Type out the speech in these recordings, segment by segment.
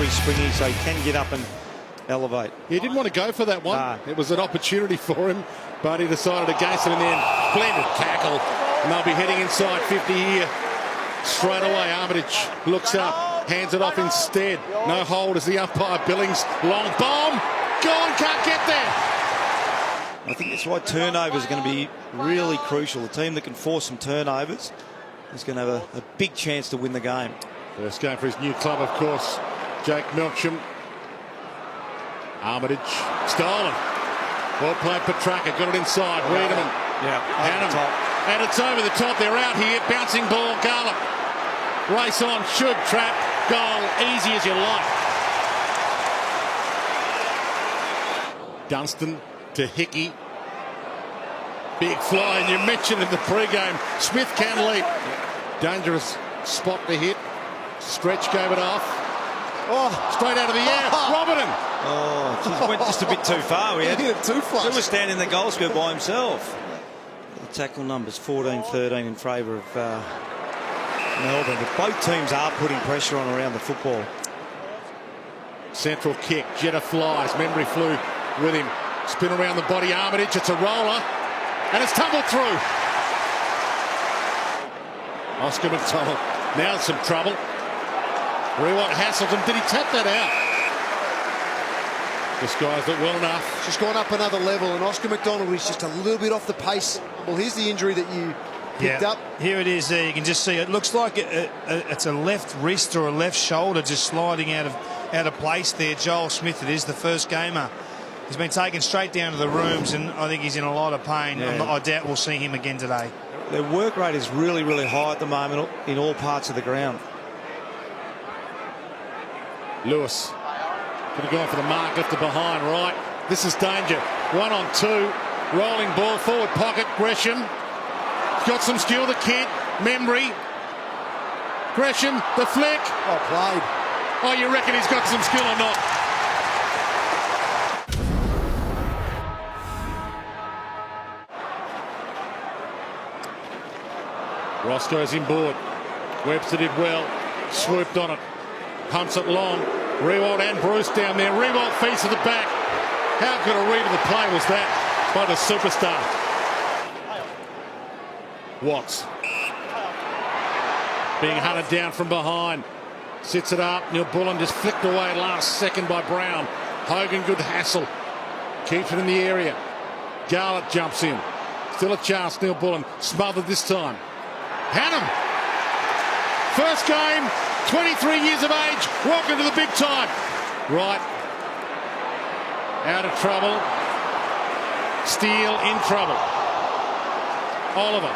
very springy, so he can get up and elevate. He didn't want to go for that one. It was an opportunity for him, but he decided against it, and then blended tackle. And they'll be heading inside 50 here. Straight away, Armitage looks up, hands it off instead. No hold as the umpire. Billings, long bomb. Gone, can't get there. I think that's why turnovers are going to be really crucial. The team that can force some turnovers is going to have a big chance to win the game. First game for his new club, of course, Jake Melksham. Armitage, stolen. Well played, Petrarca, got it inside. Wiedemann. Yeah, and it's over the top. They're out here. Bouncing ball, Garlick. Race on, should trap. Goal, easy as you like. Dunstan to Hickey. Big fly, and you mentioned in the pre-game, Smith can lead. Dangerous spot to hit. Stretch gave it off. Oh, straight out of the air. Robertson. Oh, just went just a bit too far. He hit it too far. He was standing in the goal square by himself. The tackle numbers 14-13 in favour of Melbourne. But both teams are putting pressure on around the football. Central kick. Jetta flies. Membry flew with him. Spin around the body. Armitage. It's a roller. And it's tumbled through. Oscar McDonald. Now in some trouble. Rewalt Hasselton. Did he tap that out? Disguised it well enough. Just gone up another level, and Oscar McDonald is just a little bit off the pace. Well, here's the injury that you picked up. Here it is there. You can just see it looks like it's a left wrist or a left shoulder just sliding out of place there. Joel Smith, it is the first gamer. He's been taken straight down to the rooms, and I think he's in a lot of pain. Yeah. I doubt we'll see him again today. Their work rate is really, really high at the moment in all parts of the ground. Lewis could have gone for the mark, lifted behind, right. This is danger. 1 on 2. Rolling ball, forward pocket. Gresham. Got some skill, the kid. Membry. Gresham, the flick. Oh, played. Oh, you reckon he's got some skill or not? Roscoe's inboard. Webster did well. Swooped on it. Pumps it long. Rewalt and Bruce down there. Rewalt feeds to the back. How good a read of the play was that by the superstar? Watts. Being hunted down from behind. Sits it up. Neil Bullen just flicked away last second by Brown. Hogan, good hassle. Keeps it in the area. Garlett jumps in. Still a chance. Neil Bullen smothered this time. Hannum. First game, 23 years of age, walking to the big time. Right. Out of trouble. Steele in trouble. Oliver.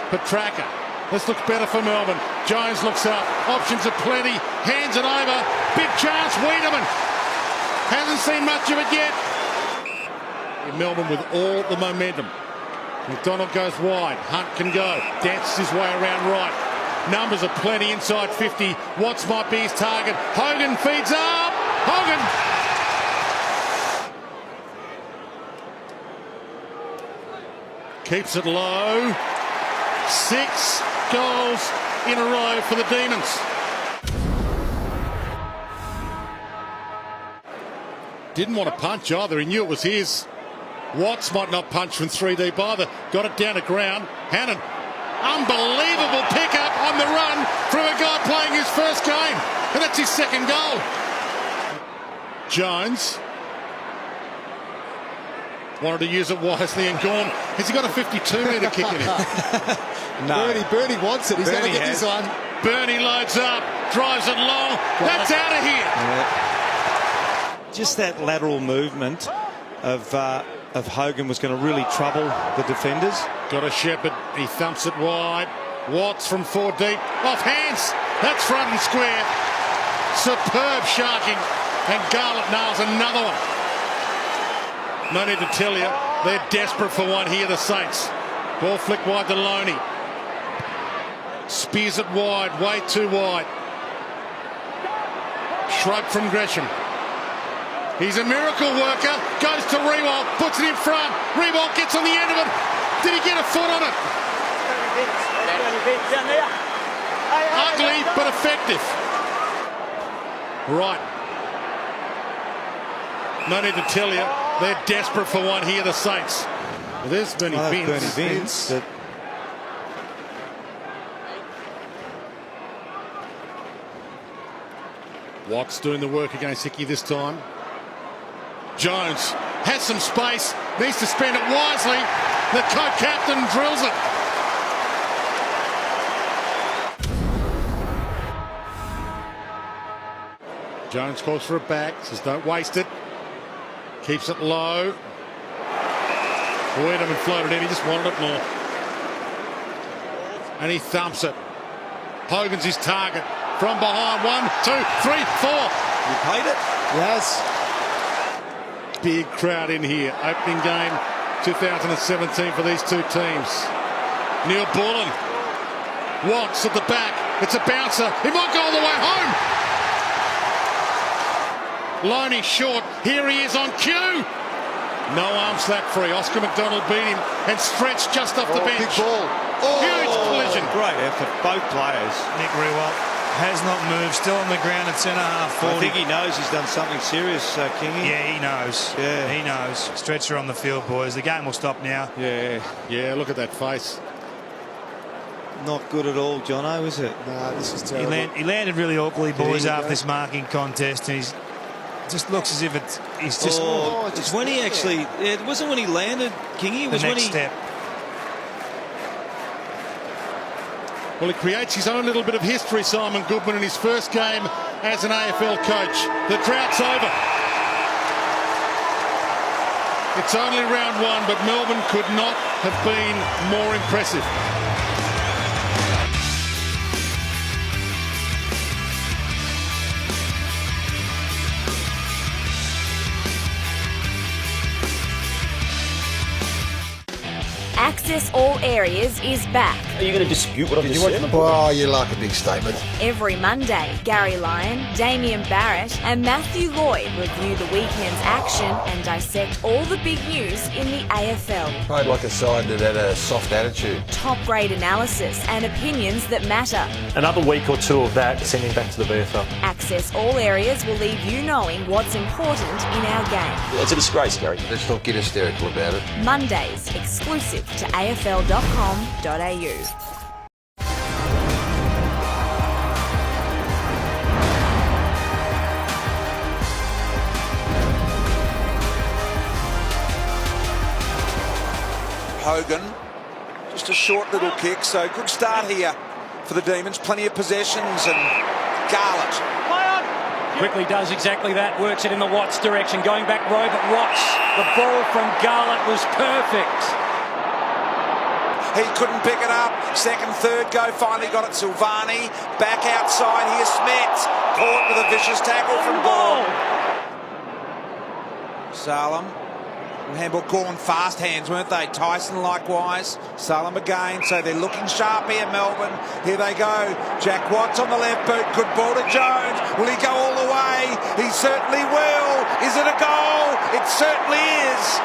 Petrarca. This looks better for Melbourne. Jones looks up. Options are plenty. Hands it over. Big chance. Wiedemann. Hasn't seen much of it yet. In Melbourne with all the momentum. McDonald goes wide. Hunt can go. Dances his way around right. Numbers are plenty inside 50. Watts might be his target. Hogan feeds up. Hogan. Keeps it low. 6 goals in a row for the Demons. Didn't want to punch either. He knew it was his. Watts might not punch from 3 deep either. Got it down to ground. Hannon. Unbelievable pickup on the run from a guy playing his first game. And that's his second goal. Jones. Wanted to use it wisely and gone. Has he got a 52-metre kick in him? No. Bernie wants it. He's going to get this one. Bernie loads up. Drives it long. That's out of here. Yeah. Just that lateral movement of Hogan was going to really trouble the defenders. Got a Shepherd. He thumps it wide. Watts from 4 deep. Off hands. That's front and square. Superb sharking. And Garlett nails another one. No need to tell you. They're desperate for one here, the Saints. Ball flick wide to Loney. Spears it wide. Way too wide. Shrug from Gresham. He's a miracle worker. Goes to Rewalt. Puts it in front. Rewalt gets on the end of it. Did he get a foot on it? Ugly but effective. Right. No need to tell you, they're desperate for one here, the Saints. Well, there's Bernie Vince. Watts doing the work against Hickey this time. Jones has some space, needs to spend it wisely. The co-captain drills it. Jones calls for it back, says don't waste it. Keeps it low. Wiedemann floated in, he just wanted it more. And he thumps it. Hogan's his target. From behind, 1, 2, 3, 4. You paid it? Yes. Big crowd in here. Opening game 2017 for these two teams. Neil Bullen. Watts at the back. It's a bouncer. He might go all the way home. Loney short. Here he is on cue. No arm slap free. Oscar McDonald beat him and stretched just off the bench. Big ball. Huge collision. Great effort, both players. Nick Riewoldt has not moved, still on the ground at centre half 40. I think he knows he's done something serious, Kingy. Yeah, he knows. Yeah. He knows. Stretcher on the field, boys. The game will stop now. Yeah, look at that face. Not good at all, Jono, is it? No, this is terrible. He landed really awkwardly, boys, he after go? this marking contest, and it just looks as if he's just It's when he actually. It wasn't when he landed, Kingy. It the was when next he. step. Well, he creates his own little bit of history, Simon Goodwin, in his first game as an AFL coach. The drought's over. It's only round one, but Melbourne could not have been more impressive. Access All Areas is back. Are you going to dispute what I've just said? Oh, you like a big statement. Every Monday, Gary Lyon, Damien Barrett and Matthew Lloyd review the weekend's action and dissect all the big news in the AFL. Played like a side that had a soft attitude. Top grade analysis and opinions that matter. Another week or two of that, sending back to the VFL. Access All Areas will leave you knowing what's important in our game. It's a disgrace, Gary. Let's not get hysterical about it. Mondays, exclusive to afl.com.au. Hogan, just a short little kick, so good start here for the Demons. Plenty of possessions, and Garlett. Quickly does exactly that, works it in the Watts direction, going back row, but Watts, the ball from Garlett was perfect. He couldn't pick it up. Second, third go, finally got it Silvani. Back outside here, Smets. Caught with a vicious tackle from Gawn. Salem. Handball, Gawn, fast hands, weren't they? Tyson likewise. Salem again, so they're looking sharp here, Melbourne. Here they go. Jack Watts on the left boot. Good ball to Jones. Will he go all the way? He certainly will. Is it a goal? It certainly is.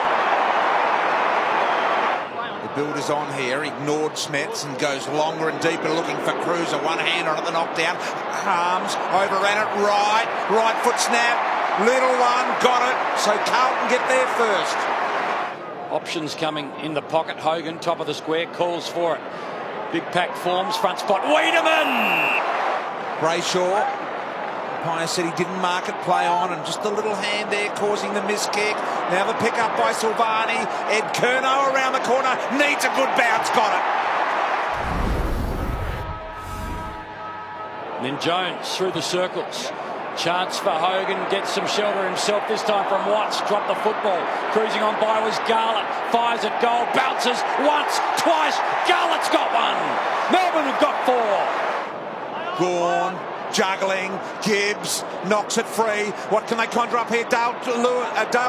The builder's on here, ignored Smets and goes longer and deeper looking for Cruiser. One hander at the knockdown. Harms overran it right foot snap. Little one, got it. So Carlton get there first. Options coming in the pocket. Hogan, top of the square, calls for it. Big pack forms, front spot. Wiedemann! Brayshaw. Pioneer said he didn't mark it, play on, and just a little hand there causing the miss kick. Now the pick up by Silvani. Ed Curnow around the corner, needs a good bounce, got it. And then Jones through the circles. Chance for Hogan, gets some shelter himself, this time from Watts. Dropped the football. Cruising on by was Garlett. Fires at goal, bounces once, twice. Garlett's got one. Melbourne have got four. Gawn, juggling, Gibbs knocks it free. What can they conjure up here? Dale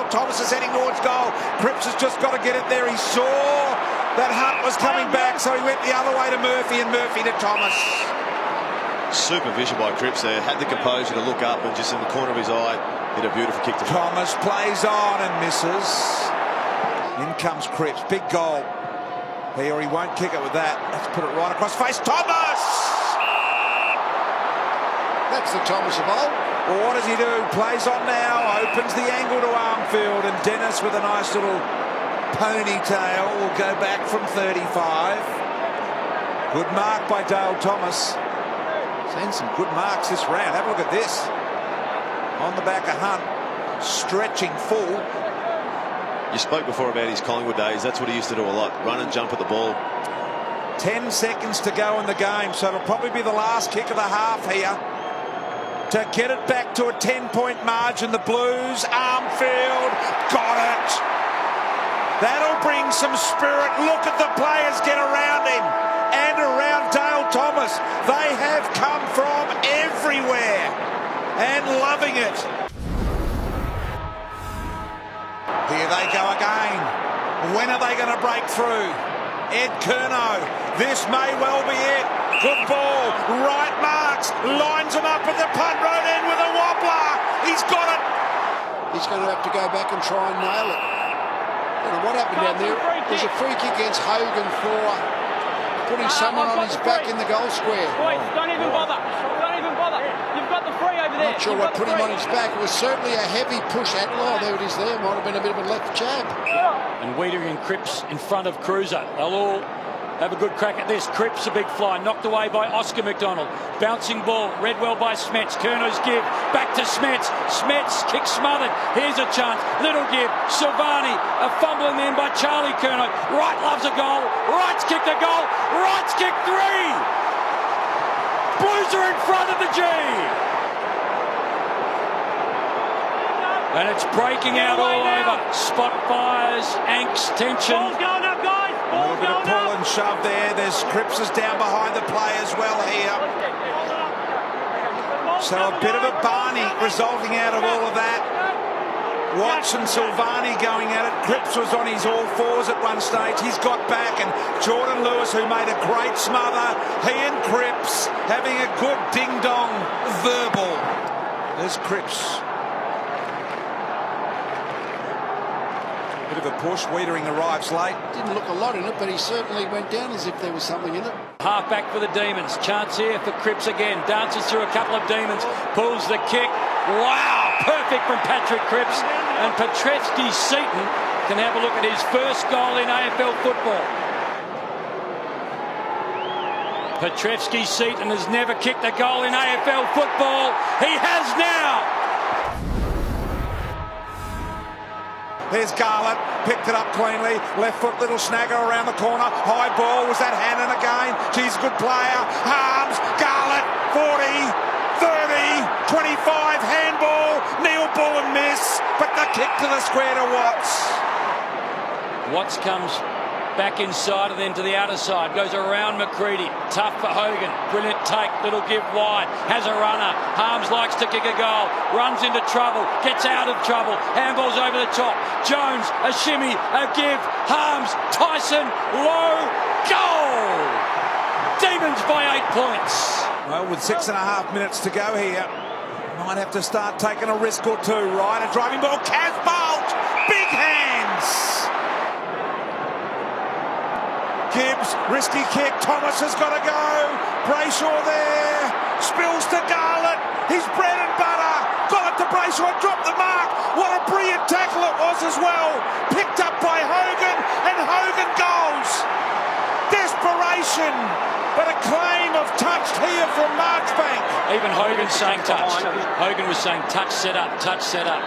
Thomas is heading towards goal. Cripps has just got to get it there. He saw that Hunt was coming back, so he went the other way to Murphy, and Murphy to Thomas. Super vision by Cripps there. Had the composure to look up and just in the corner of his eye hit a beautiful kick to Thomas plays on and misses. In comes Cripps. Big goal. He won't kick it with that. Let's put it right across face. Thomas! That's the Thomas of old. Well, what does he do? Plays on now, opens the angle to Armfield, and Dennis with a nice little ponytail will go back from 35. Good mark by Dale Thomas. Seen some good marks this round. Have a look at this. On the back of Hunt, stretching full. You spoke before about his Collingwood days. That's what he used to do a lot. Run and jump at the ball. 10 seconds to go in the game, so it'll probably be the last kick of the half here to get it back to a 10-point margin. The Blues, Armfield, got it. That'll bring some spirit. Look at the players get around him and around Dale Thomas. They have come from everywhere and loving it. Here they go again. When are they going to break through? Ed Curnow. This may well be it. Good ball. Right marks. Lines him up at the punt road end with a wobbler. He's got it. He's going to have to go back and try and nail it. And what happened down there was a free kick against Hogan for putting someone on his back in the goal square. Boys, don't even bother. Don't even bother. You've got the free over there. Not sure what put him on his back. It was certainly a heavy push at law. There it is there. Might have been a bit of a left jab. And Weeder and Cripps in front of Cruiser. They'll all have a good crack at this. Cripps a big fly, knocked away by Oscar McDonald. Bouncing ball, read well by Smets. Kernow's give, back to Smets. Smets, kick smothered. Here's a chance. Little give. Silvani, a fumbling then by Charlie Curnow. Wright loves a goal. Wright's kicked a goal. Wright's kicked 3. Blues are in front of the G. And it's breaking out all over. Spot fires, angst, tension. A little bit of pull and shove there. There's Cripps is down behind the play as well here. So a bit of a Barney resulting out of all of that. Watts and Silvani going at it. Cripps was on his all fours at one stage. He's got back, and Jordan Lewis, who made a great smother, he and Cripps having a good ding-dong verbal. There's Cripps. Bit of a push. Wiedering arrives late. Didn't look a lot in it, but he certainly went down as if there was something in it. Half back for the Demons. Chance here for Cripps again. Dances through a couple of Demons. Pulls the kick. Wow! Perfect from Patrick Cripps. And Petrevski-Seton can have a look at his first goal in AFL football. Petrevski-Seton has never kicked a goal in AFL football. He has now. There's Garlett, picked it up cleanly, left foot little snagger around the corner, high ball, was that Hannon again? She's a good player, Harms, Garlett, 40, 30, 25, handball, Neil Bullen miss, but the kick to the square to Watts. Watts comes back inside and then to the outer side, goes around McCready, tough for Hogan, brilliant take, little give wide, has a runner, Harms likes to kick a goal, runs into trouble, gets out of trouble, handballs over the top, Jones, a shimmy, a give, Harms, Tyson, low, goal! Demons by 8 points. Well, with 6.5 minutes to go here, might have to start taking a risk or two, right? A driving ball, Kaz Bolt, big hands! Gibbs, risky kick, Thomas has got to go, Brayshaw there, spills to Garlett, his bread and butter, got it to Brayshaw, dropped the mark, what a brilliant tackle it was as well, picked up by Hogan, and Hogan goes. Desperation, but a claim of touch here from Marchbank. Even Hogan's saying touch. Hogan was saying touch set up, touch set up.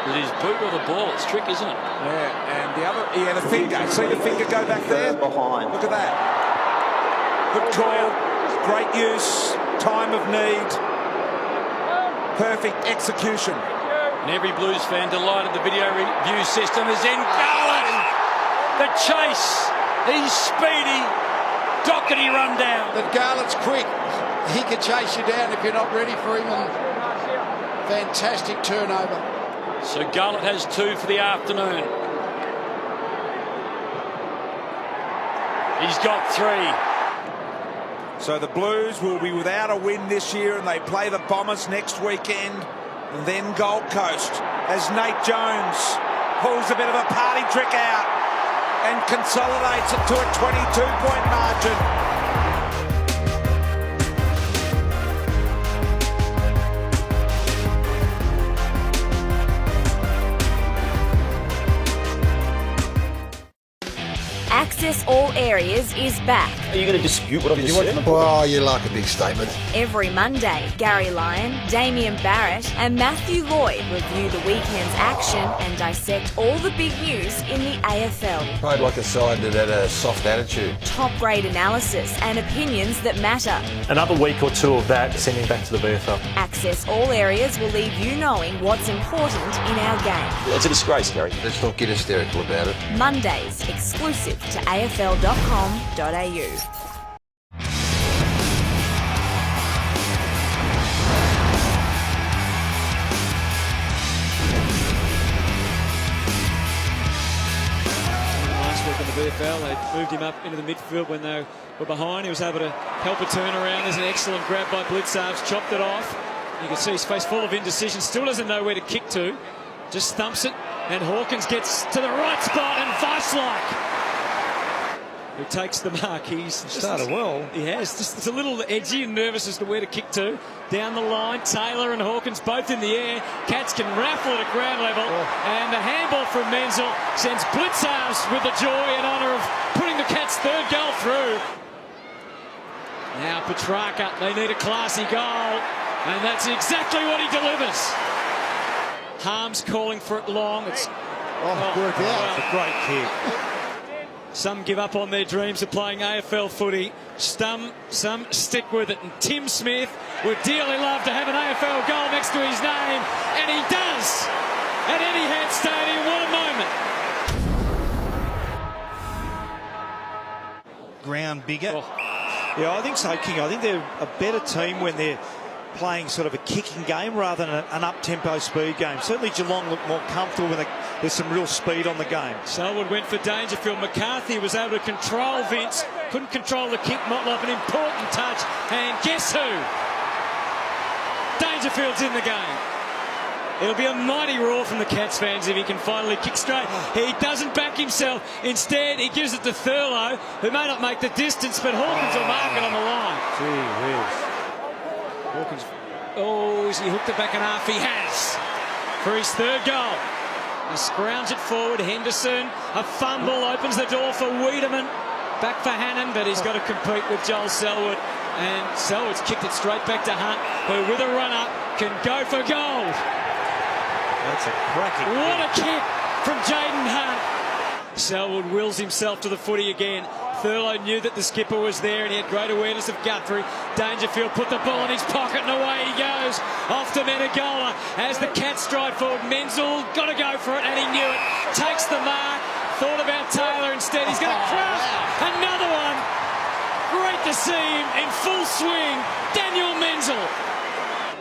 With his boot or the ball, it's trick, isn't it? Yeah, and the other, the finger. See the finger go back there? Behind. Look at that. Good call, great use, time of need, perfect execution. And every Blues fan delighted the video review system is in. Garlett, the chase, he's speedy, Doherty run down. But Garlett's quick. He can chase you down if you're not ready for him. And fantastic turnover. So Garlett has 2 for the afternoon. He's got 3. So the Blues will be without a win this year, and they play the Bombers next weekend, and then Gold Coast as Nate Jones pulls a bit of a party trick out and consolidates it to a 22-point margin. Access All Areas is back. Are you going to dispute what I've just said? Oh, you like a big statement. Every Monday, Gary Lyon, Damien Barrett and Matthew Lloyd review the weekend's action and dissect all the big news in the AFL. Played like a side that had a soft attitude. Top-grade analysis and opinions that matter. Another week or two of that sending back to the VFL. Access All Areas will leave you knowing what's important in our game. It's a disgrace, Gary. Let's not get hysterical about it. Mondays, exclusive to afl.com.au. Last week in the VFL, they moved him up into the midfield when they were behind. He was able to help a turnaround. There's an excellent grab by Blitzarves, chopped it off. You can see his face full of indecision, still doesn't know where to kick to. Just thumps it, and Hawkins gets to the right spot, and Vice-like, who takes the mark. He's started well. He has. Just a little edgy and nervous as to where to kick to. Down the line, Taylor and Hawkins both in the air. Cats can raffle it at ground level. And the handball from Menzel sends Blitzarves with the joy and honour of putting the Cats' third goal through. Now Petrarca, they need a classy goal. And that's exactly what he delivers. Harms calling for it long. It's worked out. It's a great kick. Some give up on their dreams of playing AFL footy. Some stick with it. And Tim Smith would dearly love to have an AFL goal next to his name. And he does. At Etihad Stadium. What a moment. Ground bigger. Yeah, I think so, King. I think they're a better team when they're playing sort of a kicking game rather than an up-tempo speed game. Certainly Geelong look more comfortable when there's some real speed on the game. Selwood went for Dangerfield. McCarthy was able to control Vince. Couldn't control the kick. Motlop, an important touch. And guess who? Dangerfield's in the game. It'll be a mighty roar from the Cats fans if he can finally kick straight. He doesn't back himself. Instead, he gives it to Thurlow, who may not make the distance, but Hawkins will mark it on the line. Gee whiz. Hawkins, has he hooked it back in half? He has, for his third goal. He scrounges it forward. Henderson, a fumble, opens the door for Wiedemann. Back for Hannon, but he's got to compete with Joel Selwood. And Selwood's kicked it straight back to Hunt, who with a run-up can go for gold. That's a cracking What a kick from Jaden Hunt. Selwood wills himself to the footy again. Thurlow knew that the skipper was there and he had great awareness of Guthrie. Dangerfield put the ball in his pocket and away he goes. Off to Menegola as the Cats stride forward. Menzel got to go for it and he knew it. Takes the mark. Thought about Taylor instead. He's going to craft another one. Great to see him in full swing. Daniel Menzel.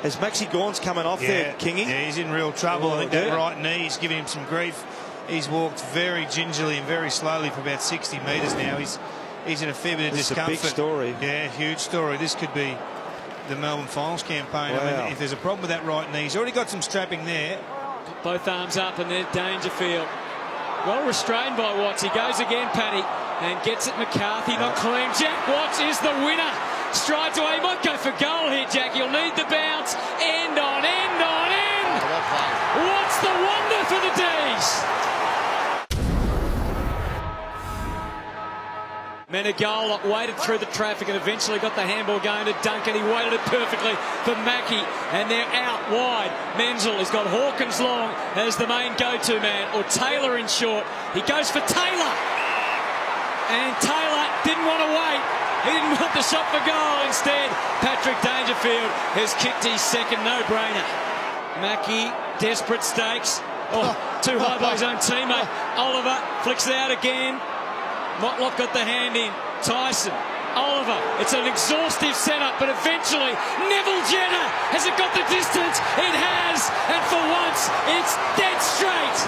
As Maxi Gawn's coming off there, Kingy. Yeah, he's in real trouble. I think that right knee is giving him some grief. He's walked very gingerly and very slowly for about 60 metres now. He's in a fair bit of discomfort. It's a big story. Yeah, huge story. This could be the Melbourne Finals campaign. Wow. I mean, if there's a problem with that right knee, he's already got some strapping there. Both arms up and then Dangerfield. Well restrained by Watts. He goes again, Paddy, and gets it McCarthy. Not clean. Jack Watts is the winner. Strides away. He might go for goal here, Jack. He'll need the bounce. End on end on end. What's the wonder for the D's? Menegola waited through the traffic and eventually got the handball going to Duncan. He waited it perfectly for Mackie, and they're out wide. Menzel has got Hawkins long as the main go-to man, or Taylor in short. He goes for Taylor, and Taylor didn't want to wait. He didn't want the shot for goal. Instead, Patrick Dangerfield has kicked his second no-brainer. Mackie, desperate stakes. Too high by his own teammate. Oliver flicks it out again. Motlop got the hand in. Tyson, Oliver. It's an exhaustive setup, but eventually Neville Jenner, has it got the distance? It has, and for once it's dead straight.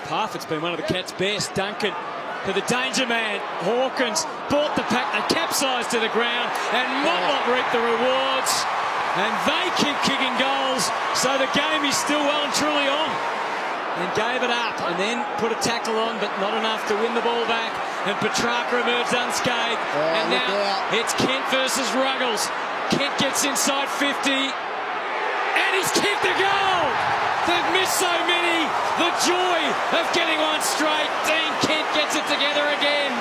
Parfitt's been one of the Cats' best. Duncan to the danger man. Hawkins brought the pack, they capsized to the ground, and Motlop reaped the rewards. And they keep kicking goals, so the game is still well and truly on. And gave it up and then put a tackle on, but not enough to win the ball back. And Petrarca emerged unscathed. And now it's Kent versus Ruggles. Kent gets inside 50. And he's kicked the goal! They've missed so many. The joy of getting one straight. Dean Kent gets it together again.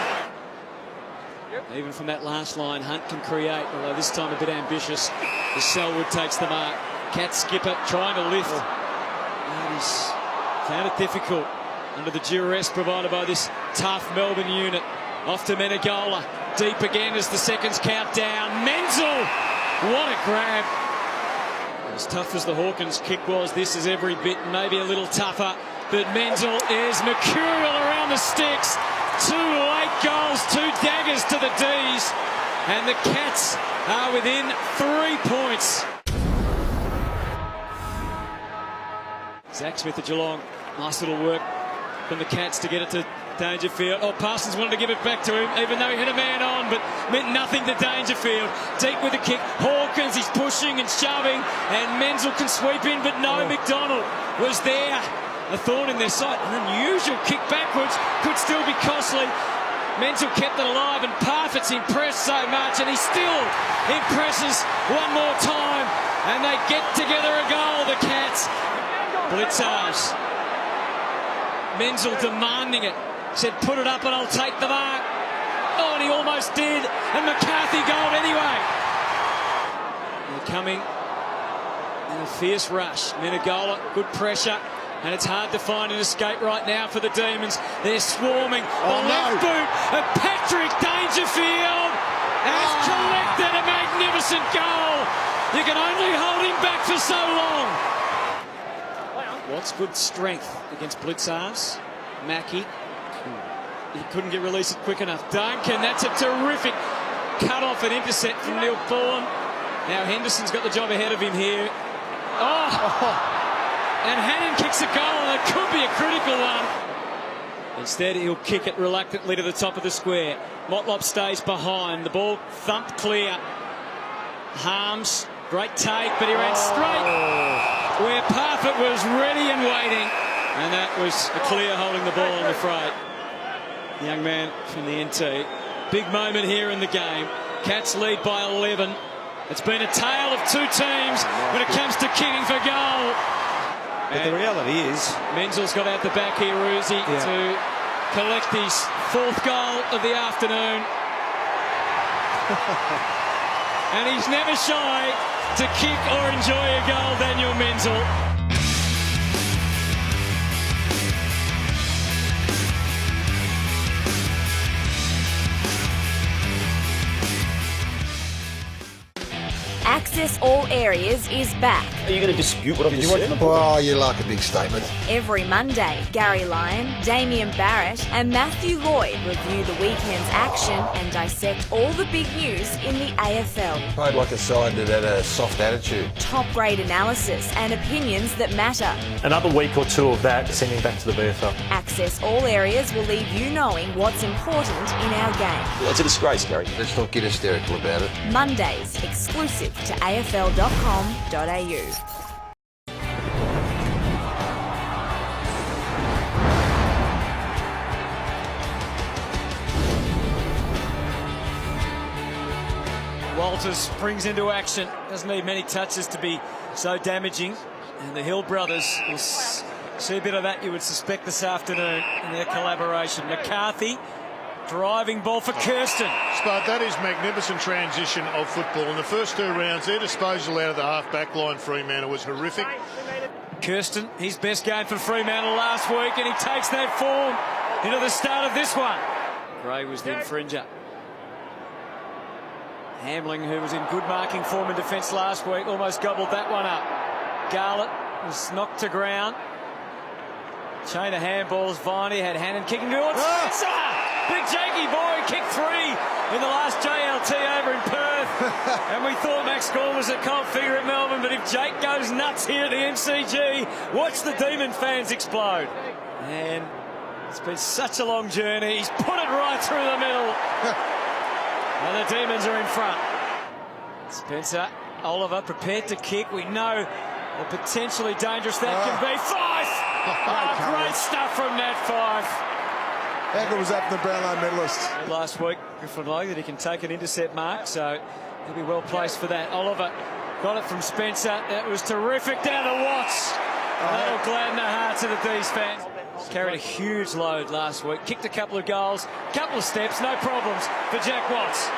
Even from that last line, Hunt can create, although this time a bit ambitious. As Selwood takes the mark. Cat skipper trying to lift. And he's found it difficult under the duress provided by this tough Melbourne unit. Off to Menegola. Deep again as the seconds count down. Menzel! What a grab. As tough as the Hawkins kick was, this is every bit maybe a little tougher. But Menzel is mercurial around the sticks. 2 late goals, 2 daggers to the D's. And the Cats are within 3 points. Zach Smith at Geelong. Nice little work from the Cats to get it to Dangerfield. Oh, Parsons wanted to give it back to him, even though he had a man on, but meant nothing to Dangerfield. Deep with the kick. Hawkins, he's pushing and shoving, and Menzel can sweep in, but no, McDonald was there. A thorn in their side. An unusual kick backwards, could still be costly. Menzel kept it alive, and Parfitt's impressed so much, and he still impresses one more time, and they get together a goal, the Cats. Blitzars. Menzel demanding it. Said, put it up and I'll take the mark. Oh, and he almost did. And McCarthy goal anyway. They're coming in a fierce rush. Menegola, good pressure. And it's hard to find an escape right now for the Demons. They're swarming. The left boot of Patrick Dangerfield has collected a magnificent goal. You can only hold him back for so long. What's good strength against Blitzars. Mackie. He couldn't get released quick enough. Duncan, that's a terrific cut-off and intercept from Neil Thorne. Now Henderson's got the job ahead of him here. And Hannon kicks a goal, and it could be a critical one. Instead, he'll kick it reluctantly to the top of the square. Motlop stays behind. The ball thumped clear. Harms, great take, but he ran straight where Parfitt was ready and waiting. And that was a clear holding the ball, I'm afraid. The young man from the NT. Big moment here in the game. Cats lead by 11. It's been a tale of 2 teams when it comes to kicking for goal. But the reality is, Menzel's got out the back here, Uzi, to collect his 4th goal of the afternoon. And he's never shy to kick or enjoy a goal, Daniel Menzel. Access All Areas is back. Are you going to dispute what I've just said? Oh, you like a big statement. Every Monday, Gary Lyon, Damien Barrett and Matthew Lloyd review the weekend's action and dissect all the big news in the AFL. Played like a side that had a soft attitude. Top-grade analysis and opinions that matter. Another week or 2 of that sending back to the VFL. Access All Areas will leave you knowing what's important in our game. Well, it's a disgrace, Gary. Let's not get hysterical about it. Mondays, exclusive to afl.com.au. Walters springs into action. Doesn't need many touches to be so damaging. And the Hill brothers will see a bit of that, you would suspect, this afternoon in their collaboration. McCarthy, driving ball for Kirsten. Spud, that is magnificent transition of football. In the first 2 rounds, their disposal out of the half-back line, Fremantle, was horrific. Kirsten, his best game for Fremantle last week, and he takes that form into the start of this one. Gray was the infringer. Hamling, who was in good marking form in defence last week, almost gobbled that one up. Garlett was knocked to ground. Chain of handballs. Viney had Hannon kicking towards Spencer. Big Jakey boy kicked 3 in the last JLT over in Perth. And we thought Max Gawn was a cold figure at Melbourne, but if Jake goes nuts here at the MCG, watch the Demon fans explode. And it's been such a long journey. He's put it right through the middle. And the Demons are in front. Spencer, Oliver prepared to kick. We know the potentially dangerous that can be. Fife! Great stuff from Nat Fife. How good was that from the Brownlow medalist? Last week, Griffin Logue that he can take an intercept mark, so he'll be well placed for that. Oliver got it from Spencer. That was terrific down to Watts. That'll gladden the hearts of the D's fans. Carried a huge load last week. Kicked a couple of goals, couple of steps, no problems for Jack Watts.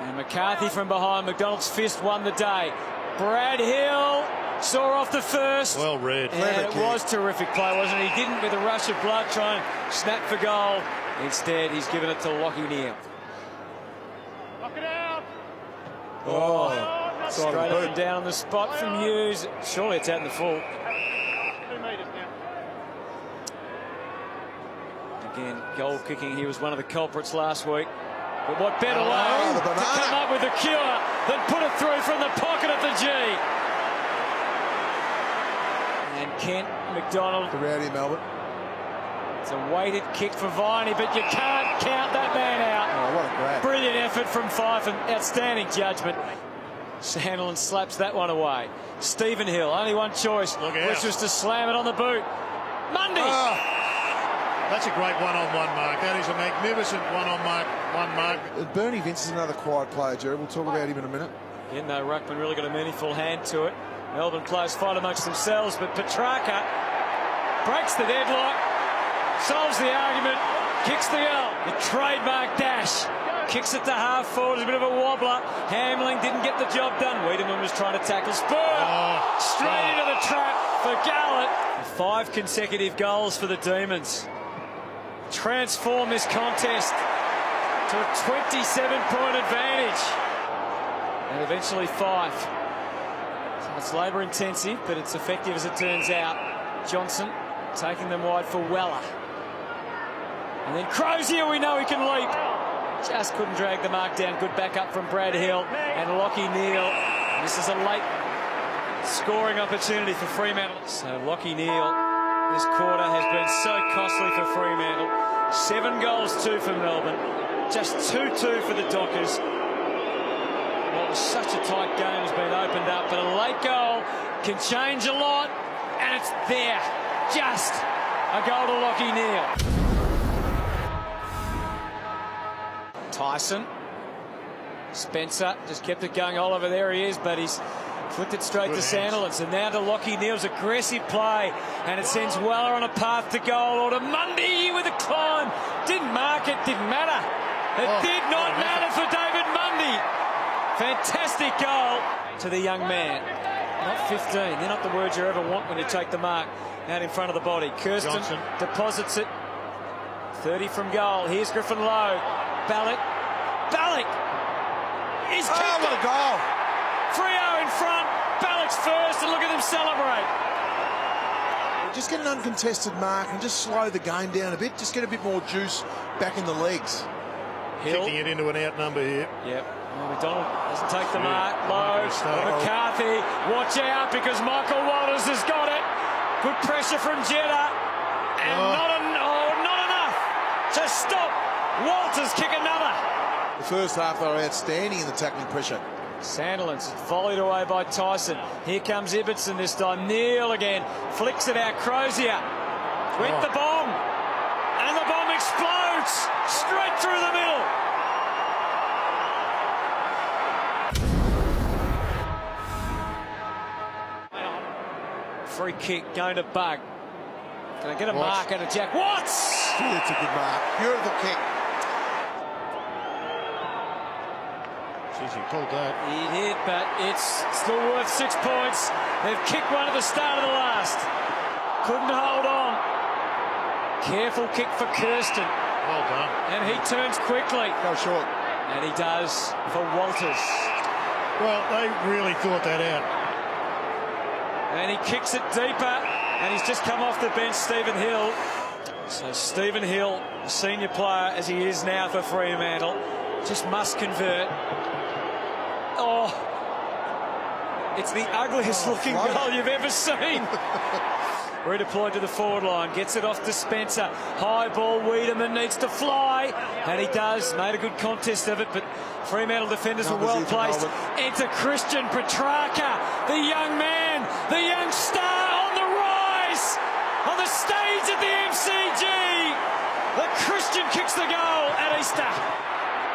And McCarthy from behind. McDonald's fist won the day. Brad Hill saw off the first. Well read. And it was terrific play, wasn't it? He didn't, with a rush of blood, try and snap for goal. Instead, he's given it to Lachie Neale. Knock it out. Oh, straight up and down on the spot from Hughes. Surely it's out in the full. 2 metres now. Again, goal kicking. He was one of the culprits last week. But what better way to come up with a cure than put it through from the pocket of the G. And Kent McDonald. Around here, Melbourne. It's a weighted kick for Viney, but you can't count that man out. Oh, what a grab. Brilliant effort from Fife and outstanding judgment. Sandlin slaps that one away. Stephen Hill, only one choice, which was to slam it on the boot. Mundy! That's a great one-on-one mark. That is a magnificent one-on-one mark. Bernie Vince is another quiet player, Jerry. We'll talk about him in a minute. Again, though, Ruckman really got a meaningful hand to it. Melbourne close fight amongst themselves, but Petrarca breaks the deadlock, solves the argument, kicks the L. The trademark dash. Kicks it to half forward, a bit of a wobbler. Hamling didn't get the job done. Wiedemann was trying to tackle. Spur! Straight into the trap for Garlett. 5 consecutive goals for the Demons. Transform this contest to a 27-point advantage. And eventually 5. So it's labour intensive, but it's effective as it turns out. Johnson taking them wide for Weller. And then Crozier, we know he can leap. Just couldn't drag the mark down. Good backup from Brad Hill and Lachie Neale. This is a late scoring opportunity for Fremantle. So Lachie Neale, this quarter has been so costly for Fremantle. 7 goals, 2 for Melbourne. Just 2-2 for the Dockers. What was such a tight game has been opened up, but a late goal can change a lot, and it's there. Just a goal to Lachie Neale. Tyson. Spencer just kept it going. Oliver, there he is, but he's flicked it straight to Sandlin. So now to Lachie Neale's aggressive play, and it sends Weller on a path to goal, or to Mundy with a climb. Didn't mark it, didn't matter. It did not matter for David Mundy. Fantastic goal to the young man. Not 15, they're not the words you ever want when you take the mark out in front of the body. Kirsten Johnson deposits it. 30 from goal. Here's Griffin Lowe. Ballack is kicked. What a goal. Freo in front. Ballack's first, and look at them celebrate. Just get an uncontested mark and just slow the game down a bit. Just get a bit more juice back in the legs. Hill. Kicking it into an outnumber here. Yep. Well, McDonald doesn't take the mark. Lowe. McCarthy. Watch out, because Michael Walters has got it. Good pressure from Jeddah. And not enough to stop Walters. Kick another. The first half they were outstanding in the tackling pressure. Sandilands volleyed away by Tyson. Here comes Ibbotson this time. Neale again. Flicks it out. Crozier. Went the bomb. And the bomb explodes. Straight through the middle. Free kick going to Bug. Can I get a mark out of Jack Watts? It's a good mark. Beautiful kick. Jeez, he pulled that. He did, but it's still worth 6 points. They've kicked one at the start of the last. Couldn't hold on. Careful kick for Kirsten. Well done. And he turns quickly. Go short. And he does for Walters. Well, they really thought that out. And he kicks it deeper. And he's just come off the bench, Stephen Hill. So Stephen Hill, senior player as he is now for Fremantle, just must convert. Oh, it's the ugliest looking goal you've ever seen. Redeployed to the forward line, gets it off to Spencer. High ball, Wiedemann needs to fly, and he does. Made a good contest of it, but Fremantle defenders were well placed. Enter Christian Petrarca, the young man, the young star on the rise, on the stage at the MCG. The Christian kicks the goal at Easter.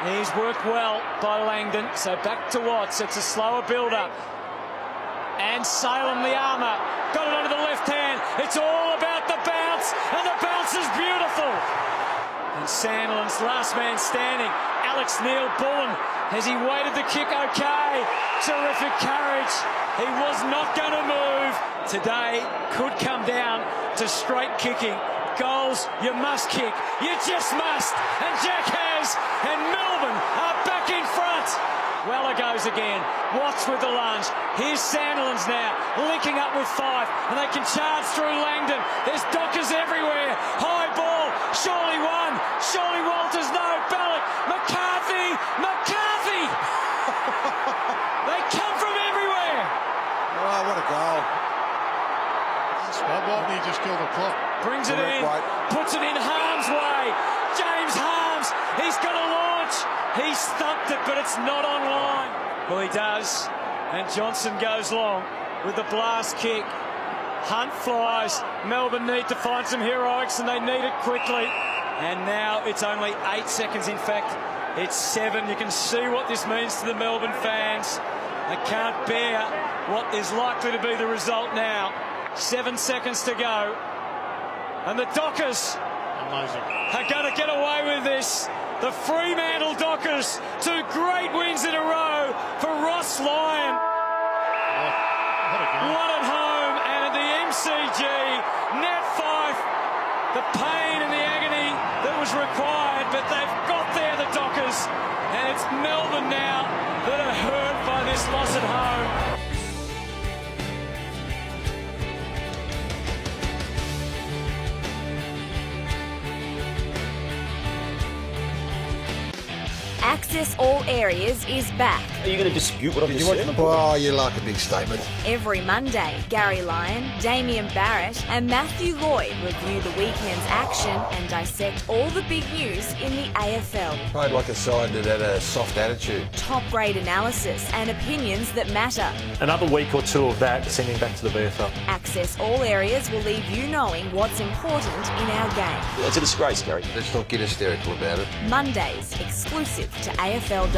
He's worked well by Langdon. So back to Watts. It's a slower build-up. And Salem, the armour, got it onto the left hand. It's all about the bounce, and the bounce is beautiful. And Sandlin's last man standing, Alex Neil-Bullen, has he weighted the kick okay? Terrific courage. He was not going to move. Today could come down to straight kicking. Goals, you must kick. You just must. And Jack has. And Melbourne are back in front. Weller goes again. Watts with the lunge. Here's Sandlin's now, linking up with Fife, and they can charge through Langdon. There's Dockers everywhere. High ball. Surely one. Surely Walters. No. Ballot. McCarthy. McCarthy. They come from everywhere. Oh, what a goal. Bob Watney just killed the clock. Brings it in. Puts it in harm's way. James Harms. He's going to launch. He stumped it, but it's not online. Well, he does. And Johnson goes long with the blast kick. Hunt flies. Melbourne need to find some heroics, and they need it quickly. And now it's only 8 seconds. In fact, it's 7. You can see what this means to the Melbourne fans. They can't bear what is likely to be the result now. 7 seconds to go. And the Dockers are going to get away with this. The Fremantle Dockers, 2 great wins in a row for Ross Lyon. One at home and at the MCG. Nat Fife, the pain and the agony that was required, but they've got there, the Dockers. And it's Melbourne now that are hurt by this loss at home. Access All Areas is back. Are you going to dispute what I've just said? Oh, you like a big statement. Every Monday, Gary Lyon, Damien Barrett and Matthew Lloyd review the weekend's action and dissect all the big news in the AFL. Played like a side that had a soft attitude. Top grade analysis and opinions that matter. Another week or two of that sending back to the VFL. Access All Areas will leave you knowing what's important in our game. It's a disgrace, Gary. Let's not get hysterical about it. Mondays, exclusive to afl.com.au.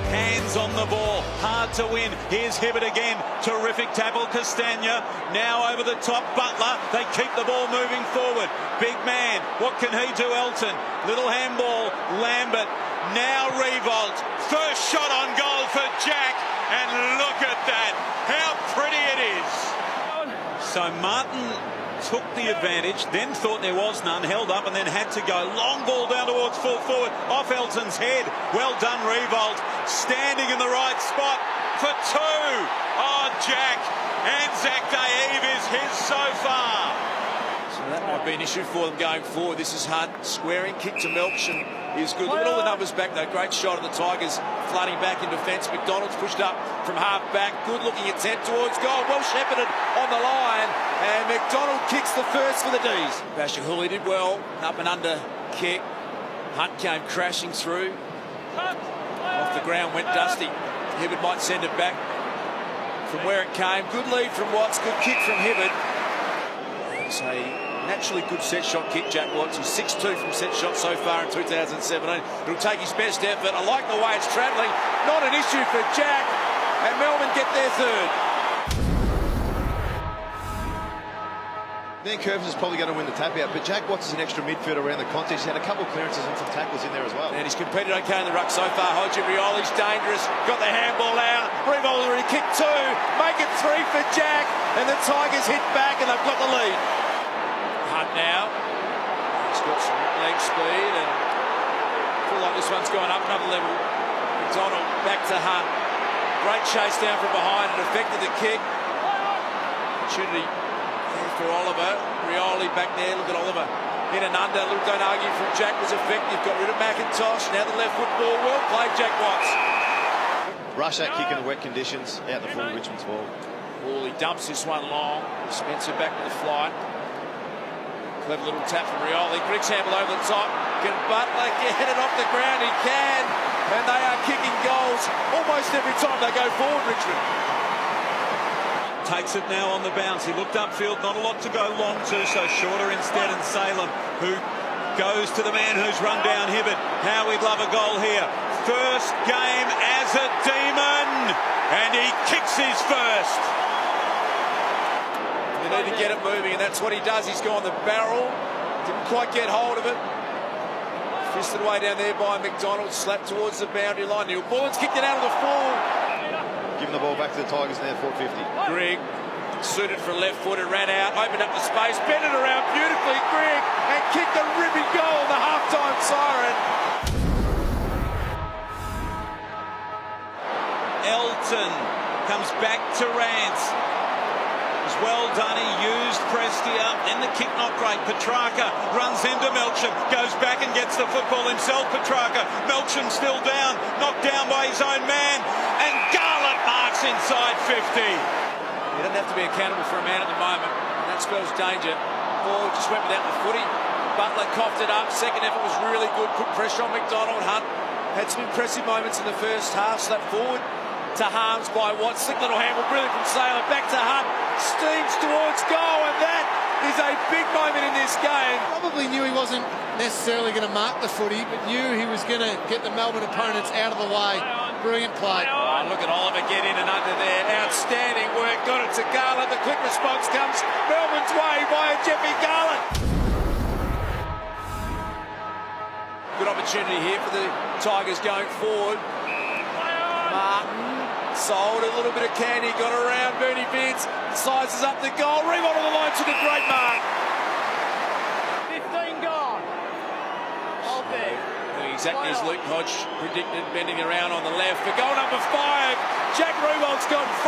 Hands on the ball, hard to win. Here's Hibbert again. Terrific tackle, Castagna. Now over the top, Butler. They keep the ball moving forward. Big man, what can he do, Elton? Little handball, Lambert. Now Revolt. First shot on goal for Jack. And look at that. How pretty it is. So Martin took the advantage, then thought there was none, held up and then had to go. Long ball down towards full forward, off Elton's head. Well done, Revolt. Standing in the right spot for 2. Oh, Jack. And Zach Daeve is his so far. So that might be an issue for them going forward. This is Hunt, squaring kick to Melksham is good. Look at all the numbers back though. Great shot of the Tigers flooding back in defence. McDonald's pushed up from half back. Good looking attempt towards goal. Well shepherded on the line. And McDonald kicks the first for the D's. Bashahuli did well. Up and under kick. Hunt came crashing through. Off the ground went Dusty. Hibbert might send it back from where it came. Good lead from Watts. Good kick from Hibbert. It's a naturally good set shot kick, Jack Watts. He's 6'2" from set shot so far in 2017. It'll take his best effort. I like the way it's travelling. Not an issue for Jack. And Melbourne get their 3rd. Dan Curvis is probably going to win the tap out, but Jack Watts is an extra midfielder around the contest. He's had a couple of clearances and some tackles in there as well. And he's competed okay in the ruck so far. Hodgie Rioli's dangerous. Got the handball out. Revolt already kicked 2. Make it 3 for Jack. And the Tigers hit back and they've got the lead. Hunt now. He's got some leg speed and I feel like this one's gone up another level. McDonald back to Hunt. Great chase down from behind and affected the kick. Opportunity for Oliver. Rioli back there. Look at Oliver. In and under. Don't argue from Jack was effective. Got rid of McIntosh. Now the left foot ball. Well played, Jack Watts. Rush that kick in the wet conditions. Out the full Richmond's ball. He dumps this one long. Spencer back with the flight. Clever little tap from Rioli. Griggs handle over the top. Can Butler get it off the ground? He can. and they are kicking goals almost every time they go forward, Richmond. Takes it now on the bounce. He looked upfield, not a lot to go long to, so shorter instead, and Salem, who goes to the man who's run down Hibbert. How we'd love a goal here. First game as a Demon, and he kicks his first. You need to get it moving, and that's what he does. He's gone the barrel, didn't quite get hold of it. Fisted away down there by McDonald, slapped towards the boundary line. Neil Bullen's kicked it out of the full. Giving the ball back to the Tigers now, 450. Grigg suited for left footed, ran out, opened up the space, bent it around beautifully, Grigg, and kicked a ripping goal, the half-time siren. Elton comes back to Rance. It was well done, he used Prestia, and the kick not great. Petrarca runs into Melcham, goes back and gets the football himself, Petrarca. Melcham still down, knocked down by his own man, and Garlett marks inside 50. He doesn't have to be accountable for a man at the moment, and that spells danger. Ball just went without the footy. Butler coughed it up, second effort was really good, put pressure on McDonald. Hunt had some impressive moments in the first half, slapped forward to Harms by Watts. Slick little handle, brilliant from Sailor, back to Hunt, steams towards goal, and that is a big moment in this game. Probably knew he wasn't necessarily going to mark the footy, but knew he was going to get the Melbourne opponents out of the way. Brilliant play. Oh, look at Oliver get in and under there. Outstanding work, got it to Garland. The quick response comes Melbourne's way via Jeffy Garland. Good opportunity here for the Tigers going forward. Martin sold a little bit of candy, got around Bernie Vince, sizes up the goal. Rewald on the line to the great mark. 15 gone. Hold there. Exactly as Luke Hodge predicted, bending around on the left for goal number 5. Jack Rewald's got 5,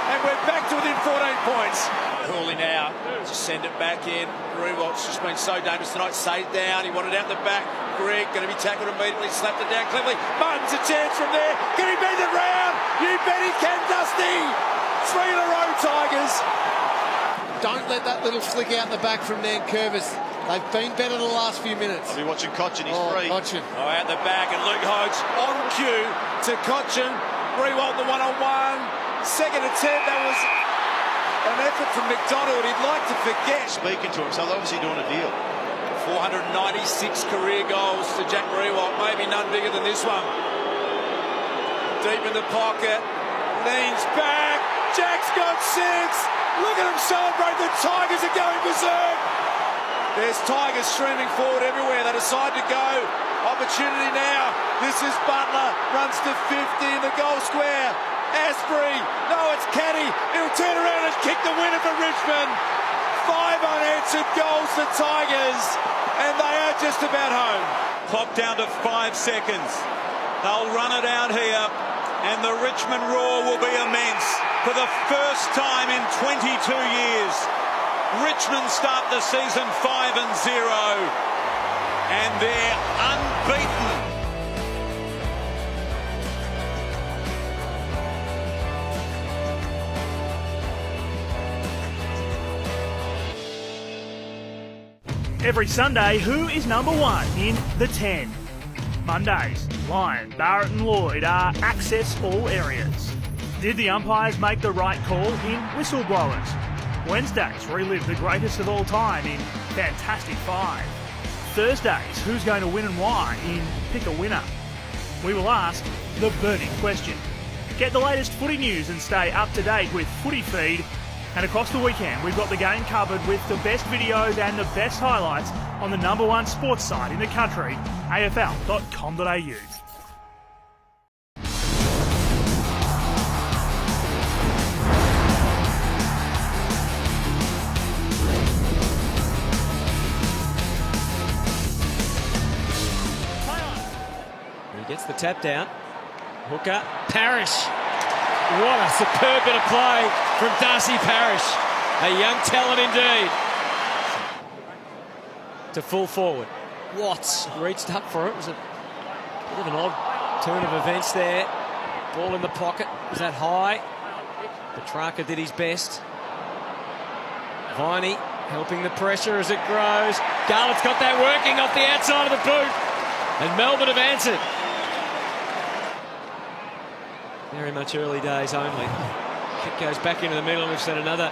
and we're back to within 14 points. Hurley now to send it back in. Rewald's just been so dangerous tonight. Saved down, he wanted out the back. Grigg going to be tackled immediately, slapped it down cleverly. Martin's a chance from there. Can he bend it round? You bet he can, Dusty. 3 in a row, Tigers. Don't let that little flick out in the back from Nankervis. They've been better the last few minutes. I'll be watching Cochin, he's free. Cochin. Oh, out the back, and Luke Hodge on cue to Cochin. Rewald the one-on-one. Second attempt, that was an effort from McDonald. He'd like to forget. Speaking to him, so they're obviously doing a deal. 496 career goals to Jack Rewald, maybe none bigger than this one. Deep in the pocket, leans back. Jack's got 6. Look at him celebrate. The Tigers are going berserk. There's Tigers streaming forward everywhere. They decide to go. Opportunity now. This is Butler. Runs to 50 in the goal square. Asprey. No, it's Caddy. He'll turn around and kick the winner for Richmond. 5 unanswered goals to Tigers. And they are just about home. Clock down to 5 seconds. They'll run it out here. And the Richmond roar will be immense. For the first time in 22 years. Richmond start the season 5-0, and they're unbeaten. Every Sunday, who is number 1 in the 10? Mondays, Lyon, Barrett and Lloyd are access all areas. Did the umpires make the right call in whistleblowers? Wednesdays, relive the greatest of all time in Fantastic Five. Thursdays, who's going to win and why in Pick a Winner. We will ask the burning question. Get the latest footy news and stay up to date with Footy Feed. And across the weekend, we've got the game covered with the best videos and the best highlights on the #1 sports site in the country, afl.com.au. Gets the tap down. Hooker. Parrish. What a superb bit of play from Darcy Parrish. A young talent indeed. To full forward. Watts reached up for it. It was a bit of an odd turn of events there. Ball in the pocket. Was that high? Petrarca did his best. Viney helping the pressure as it grows. Garlett's got that working off the outside of the boot. And Melbourne have answered. Very much early days only. Kick goes back into the middle, and we've seen another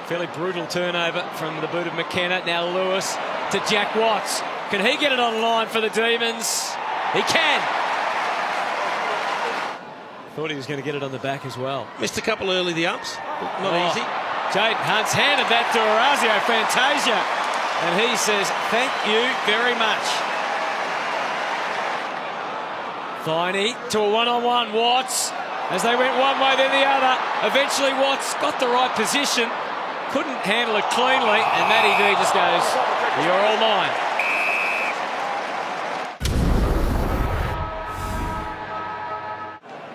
fairly brutal turnover from the boot of McKenna. Now Lewis to Jack Watts. Can he get it online for the Demons? He can. Thought he was going to get it on the back as well. Missed a couple early, the umps. Not easy. Jaden Hunt's handed that to Orazio Fantasia, and he says, thank you very much. Viney to a one-on-one. Watts, as they went one way then the other. Eventually Watts got the right position, couldn't handle it cleanly, and Matty D just goes, you're all mine.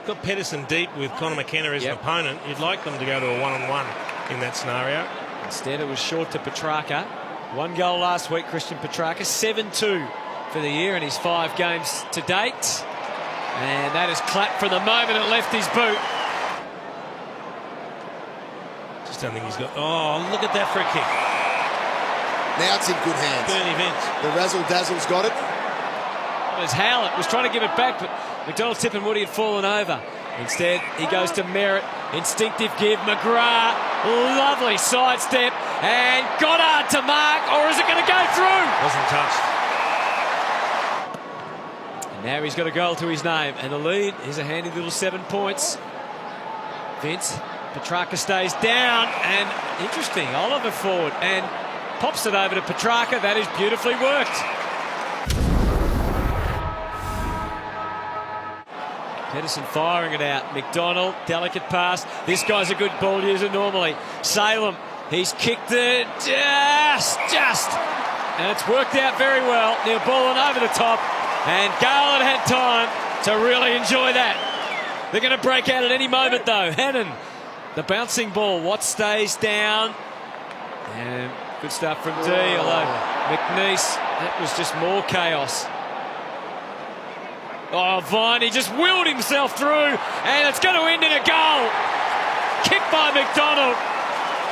Got Pedersen deep with Connor McKenna as an opponent. You'd like them to go to a one-on-one in that scenario. Instead it was short to Petrarca. 1 goal last week, Christian Petrarca. 7-2 for the year in his 5 games to date. And that is clapped from the moment it left his boot. Just don't think he's got... Oh, look at that free kick. Now it's in good hands. Bernie Vince. The razzle-dazzle's got it. As Howlett was trying to give it back, but McDonald, Tip and Woody had fallen over. Instead, he goes to Merritt. Instinctive give. McGrath. Lovely sidestep. And Goddard to mark. Or is it going to go through? Wasn't touched. And now he's got a goal to his name. And the lead is a handy little 7 points. Vince. Petrarca stays down. And interesting. Oliver forward. And pops it over to Petrarca. That is beautifully worked. Pedersen firing it out. McDonald, delicate pass. This guy's a good ball user normally. Salem, he's kicked it just. And it's worked out very well. Neil Bullen over the top. And Garland had time to really enjoy that. They're going to break out at any moment though. Hannon, the bouncing ball. Watts stays down. And good stuff from D, although McNeese, that was just more chaos. Oh, Viney just willed himself through, and it's going to end in a goal. Kicked by McDonald.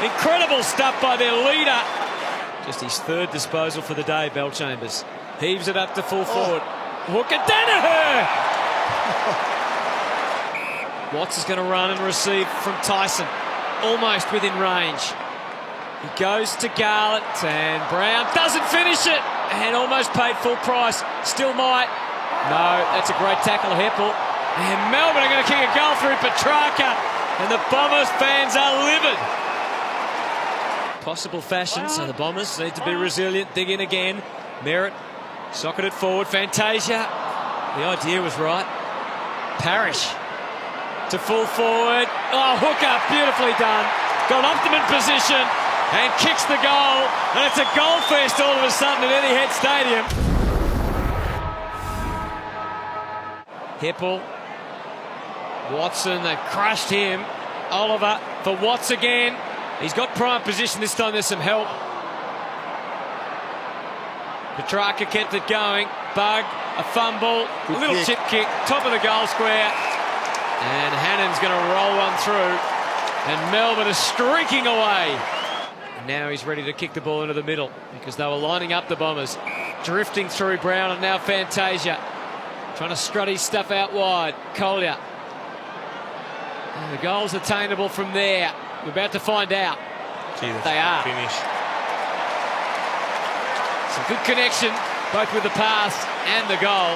Incredible stuff by their leader. Just his 3rd disposal for the day, Bellchambers. Heaves it up to full forward. Hooker Danaher! Watts is going to run and receive from Tyson. Almost within range. He goes to Garlett, and Brown doesn't finish it. And almost paid full price. Still might. No, that's a great tackle, Heppel. And Melbourne are going to kick a goal through Petrarca. And the Bombers fans are livid. Possible fashion, so the Bombers need to be resilient. Dig in again. Merritt, socket it forward. Fantasia. The idea was right. Parrish to full forward. Oh, hooker, beautifully done. Got optimum position and kicks the goal. And it's a goal fest all of a sudden at Etihad Stadium. Heppel, Watson, they've crushed him. Oliver for Watts again. He's got prime position this time, there's some help. Petrarca kept it going. Bug, a fumble, a little chip kick, top of the goal square. And Hannon's going to roll one through. And Melbourne is streaking away. And now he's ready to kick the ball into the middle because they were lining up the Bombers. Drifting through Brown and now Fantasia. Trying to strut his stuff out wide. Collier. And the goal's attainable from there. We're about to find out. Gee, they are. Finish. Some good connection, both with the pass and the goal.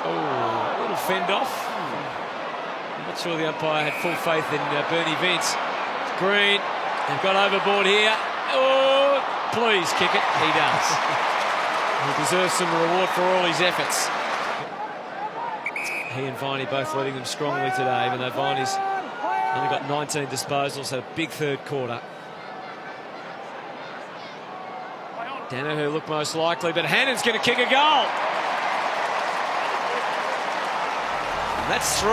Oh, a little fend off. I'm not sure the umpire had full faith in Bernie Vince. It's Green. They've got overboard here. Oh, please kick it. He does. He deserves some reward for all his efforts. He and Viney both leading them strongly today, even though Viney's only got 19 disposals, had a big 3rd quarter. Danaher looked most likely, but Hannon's going to kick a goal. And that's 3.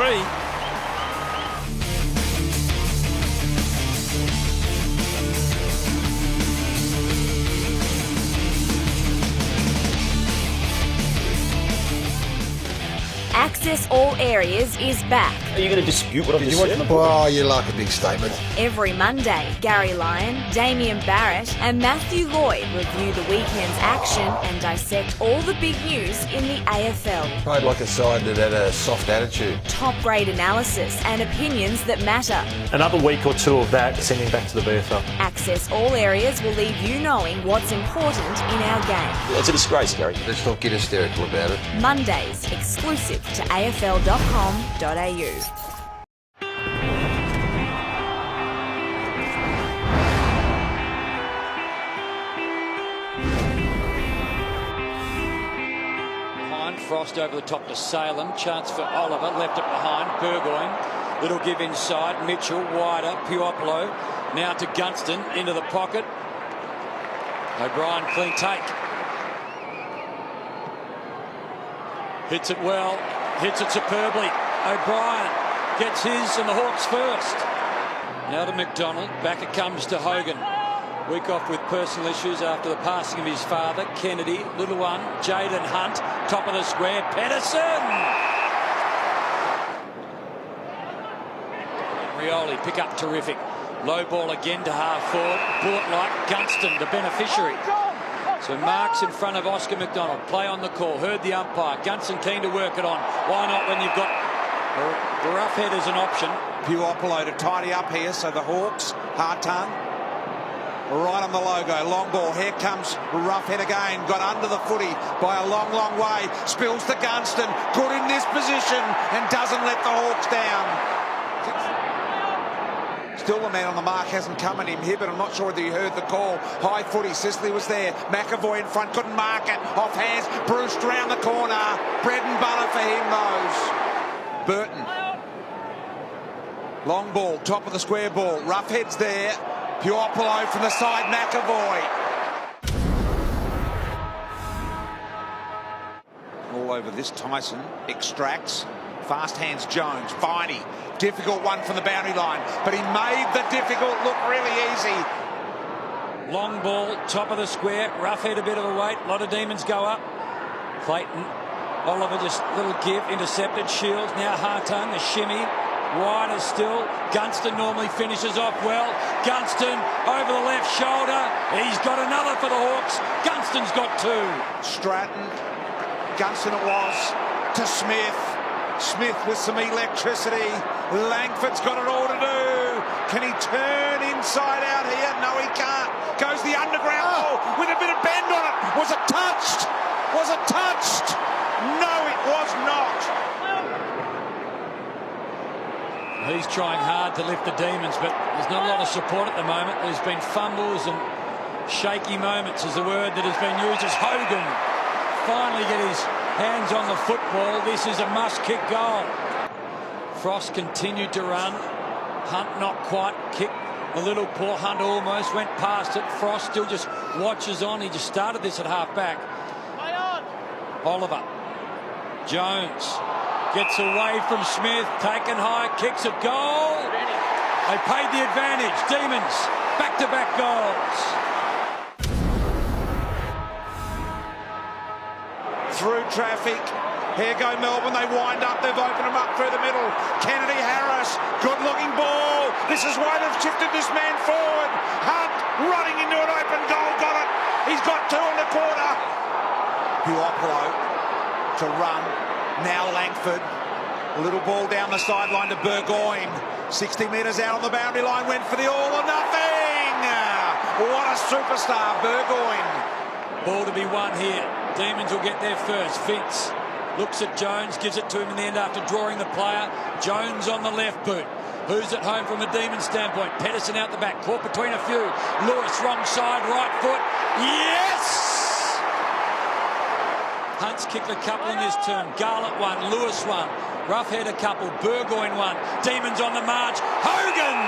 Access All Areas is back. Are you going to dispute what I've just said? Oh, you like a big statement. Every Monday, Gary Lyon, Damien Barrett and Matthew Lloyd review the weekend's action and dissect all the big news in the AFL. Played like a side that had a soft attitude. Top grade analysis and opinions that matter. Another week or two of that sending back to the VFL. Access All Areas will leave you knowing what's important in our game. It's a disgrace, Gary. Let's not get hysterical about it. Mondays, exclusive to afl.com.au. Frost over the top to Salem. Chance for Oliver. Left it behind. Burgoyne. Little give inside. Mitchell. Wider. Puopolo. Now to Gunston. Into the pocket. O'Brien clean take. Hits it well. Hits it superbly. O'Brien gets his and the Hawks first. Now to McDonald. Back it comes to Hogan. Week off with personal issues after the passing of his father, Kennedy. Little one, Jaden Hunt, top of the square, Pedersen! Rioli, pick up terrific. Low ball again to half forward. Bullet like Gunston, the beneficiary. So Marks in front of Oscar McDonald. Play on the call, heard the umpire. Gunston keen to work it on. Why not when you've got the rough head as an option? Puopolo to tidy up here, so the Hawks, Hartung. Right on the logo, long ball, here comes Roughhead again, got under the footy by a long, long way, spills to Gunston, good in this position and doesn't let the Hawks down. Still the man on the mark hasn't come at him here, but I'm not sure whether you heard the call. High footy, Sicily was there, McAvoy in front, couldn't mark it, off hands, Bruce round the corner, bread and butter for him those. Burton. Long ball, top of the square ball, Roughhead's there. Puopolo from the side, McAvoy. All over this, Tyson extracts. Fast hands Jones, Viney. Difficult one from the boundary line, but he made the difficult look really easy. Long ball, top of the square, Roughhead a bit of a weight, a lot of demons go up. Clayton, Oliver just little give, intercepted, Shields, now Hartung, a shimmy. Wider still. Gunston normally finishes off well. Gunston over the left shoulder. He's got another for the Hawks. Gunston's got two. Stratton. Gunston it was to Smith. Smith with some electricity. Langford's got it all to do. Can he turn inside out here? No, he can't. Goes the underground ball with a bit of bend on it. Was it touched? Was it touched? No, it was not. He's trying hard to lift the demons, but there's not a lot of support at the moment. There's been fumbles and shaky moments is the word that has been used as Hogan finally get his hands on the football. This is a must-kick goal. Frost continued to run. Hunt not quite. Kicked a little poor. Hunt almost went past it. Frost still just watches on. He just started this at half-back. Oliver. Jones. Gets away from Smith, taken high, kicks a goal. They paid the advantage. Demons, back-to-back goals. Through traffic. Here go Melbourne. They wind up. They've opened them up through the middle. Kennedy Harris, good-looking ball. This is why they've shifted this man forward. Hunt running into an open goal. Got it. He's got two in the corner. Puopolo to run. Now Langford, a little ball down the sideline to Burgoyne. 60 metres out on the boundary line, went for the all or nothing. What a superstar, Burgoyne. Ball to be won here. Demons will get there first. Vince looks at Jones, gives it to him in the end after drawing the player. Jones on the left boot. Who's at home from a Demon standpoint? Pedersen out the back, caught between a few. Lewis, wrong side, right foot. Yes! Hunt's kicked a couple in this term. Garlett one, Lewis one. Roughhead a couple, Burgoyne one. Demons on the march. Hogan!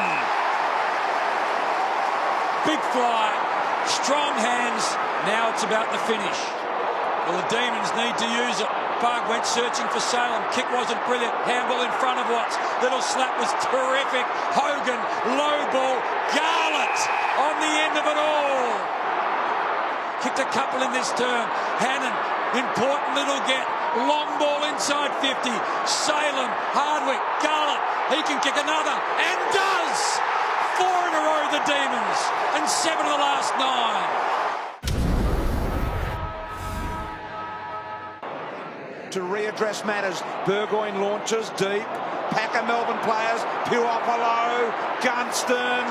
Big fly, strong hands. Now it's about the finish. Well, the Demons need to use it. Bug went searching for Salem. Kick wasn't brilliant. Handball in front of Watts. Little slap was terrific. Hogan, low ball. Garlett on the end of it all. Kicked a couple in this term. Hannon, important little get. Long ball inside 50. Salem, Hardwick, Garlett. He can kick another and does. 4 in a row, the Demons, and 7 of the last 9. To readdress matters, Burgoyne launches deep. Pack of Melbourne players. Puopolo, Gunston.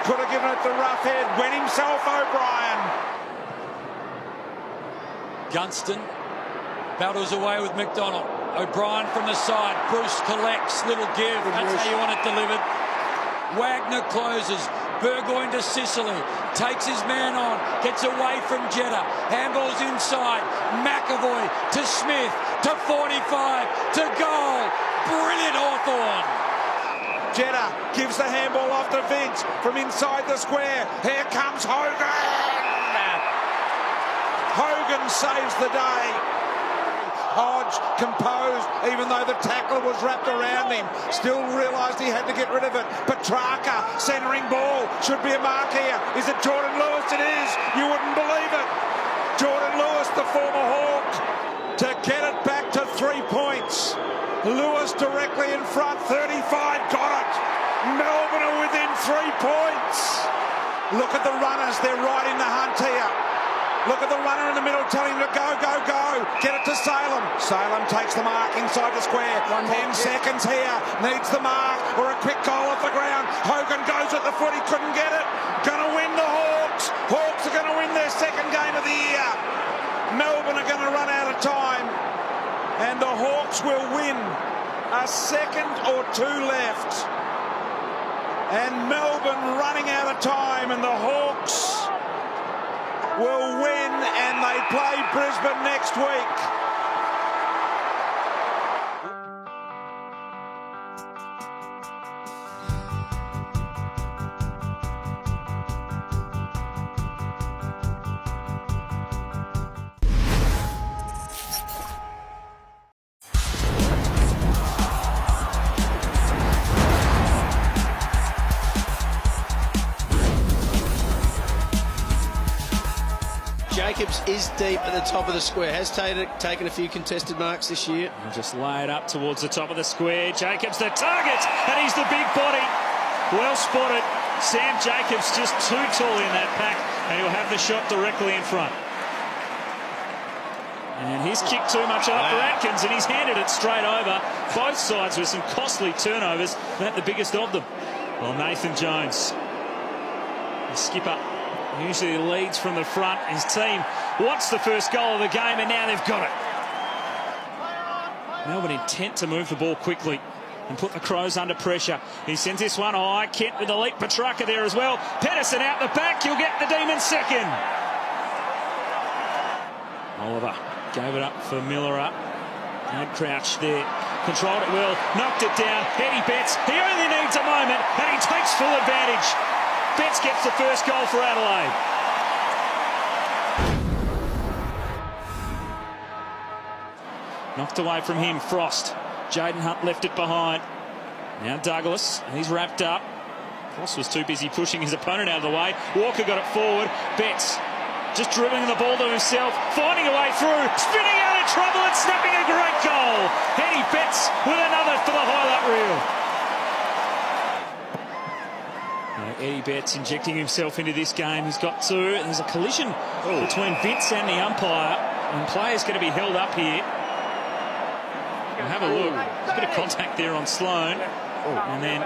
Could have given it the rough head. Went himself, O'Brien. Gunston battles away with McDonald. O'Brien from the side. Bruce collects. Little give. That's how you want it delivered. Wagner closes. Burgoyne to Sicily. Takes his man on. Gets away from Jeddah. Handballs inside. McAvoy to Smith. To 45. To goal. Brilliant Hawthorn. Jeddah gives the handball off to Vince from inside the square. Here comes Hogan. Hogan saves the day. Hodge composed, even though the tackler was wrapped around him. Still realised he had to get rid of it. Petrarca, centering ball. Should be a mark here. Is it Jordan Lewis? It is. You wouldn't believe it. Jordan Lewis, the former Hawk, to get it back to 3 points. Lewis directly in front. 35, got it. Melbourne are within 3 points. Look at the runners. They're right in the hunt here. Look at the runner in the middle telling him to go, go, go. Get it to Salem. Salem takes the mark inside the square. 10 seconds here. Needs the mark or a quick goal off the ground. Hogan goes at the foot. He couldn't get it. Gonna win the Hawks. Hawks are going to win their second game of the year. Melbourne are going to run out of time. And the Hawks will win. A second or 2 left. And Melbourne running out of time. And the Hawks will win, and they play Brisbane next week. Jacobs is deep at the top of the square. Has taken a few contested marks this year. He'll just lay it up towards the top of the square. Jacobs the target, and he's the big body. Well spotted. Sam Jacobs just too tall in that pack, and he'll have the shot directly in front. And he's kicked too much up for Atkins, and he's handed it straight over. Both sides with some costly turnovers, that the biggest of them. Well, Nathan Jones, the skipper, usually leads from the front. His team wants the first goal of the game, and now they've got it. Melbourne intent to move the ball quickly and put the Crows under pressure. He sends this one high. Kent with the leap. Petrarca there as well. Pedersen out the back. You'll get the Demons second. Oliver gave it up for Miller. And Crouch there. Controlled it well. Knocked it down. Eddie Betts. He only needs a moment, and he takes full advantage. Betts gets the first goal for Adelaide. Knocked away from him, Frost. Jaden Hunt left it behind. Now Douglas, and he's wrapped up. Frost was too busy pushing his opponent out of the way. Walker got it forward. Betts just dribbling the ball to himself, finding a way through, spinning out of trouble and snapping a great goal. Eddie Betts with another for the highlight reel. Eddie Betts injecting himself into this game. He's got two. There's a collision between Vince and the umpire, and players going to be held up here. Have a look. There's a bit of contact there on Sloan, and then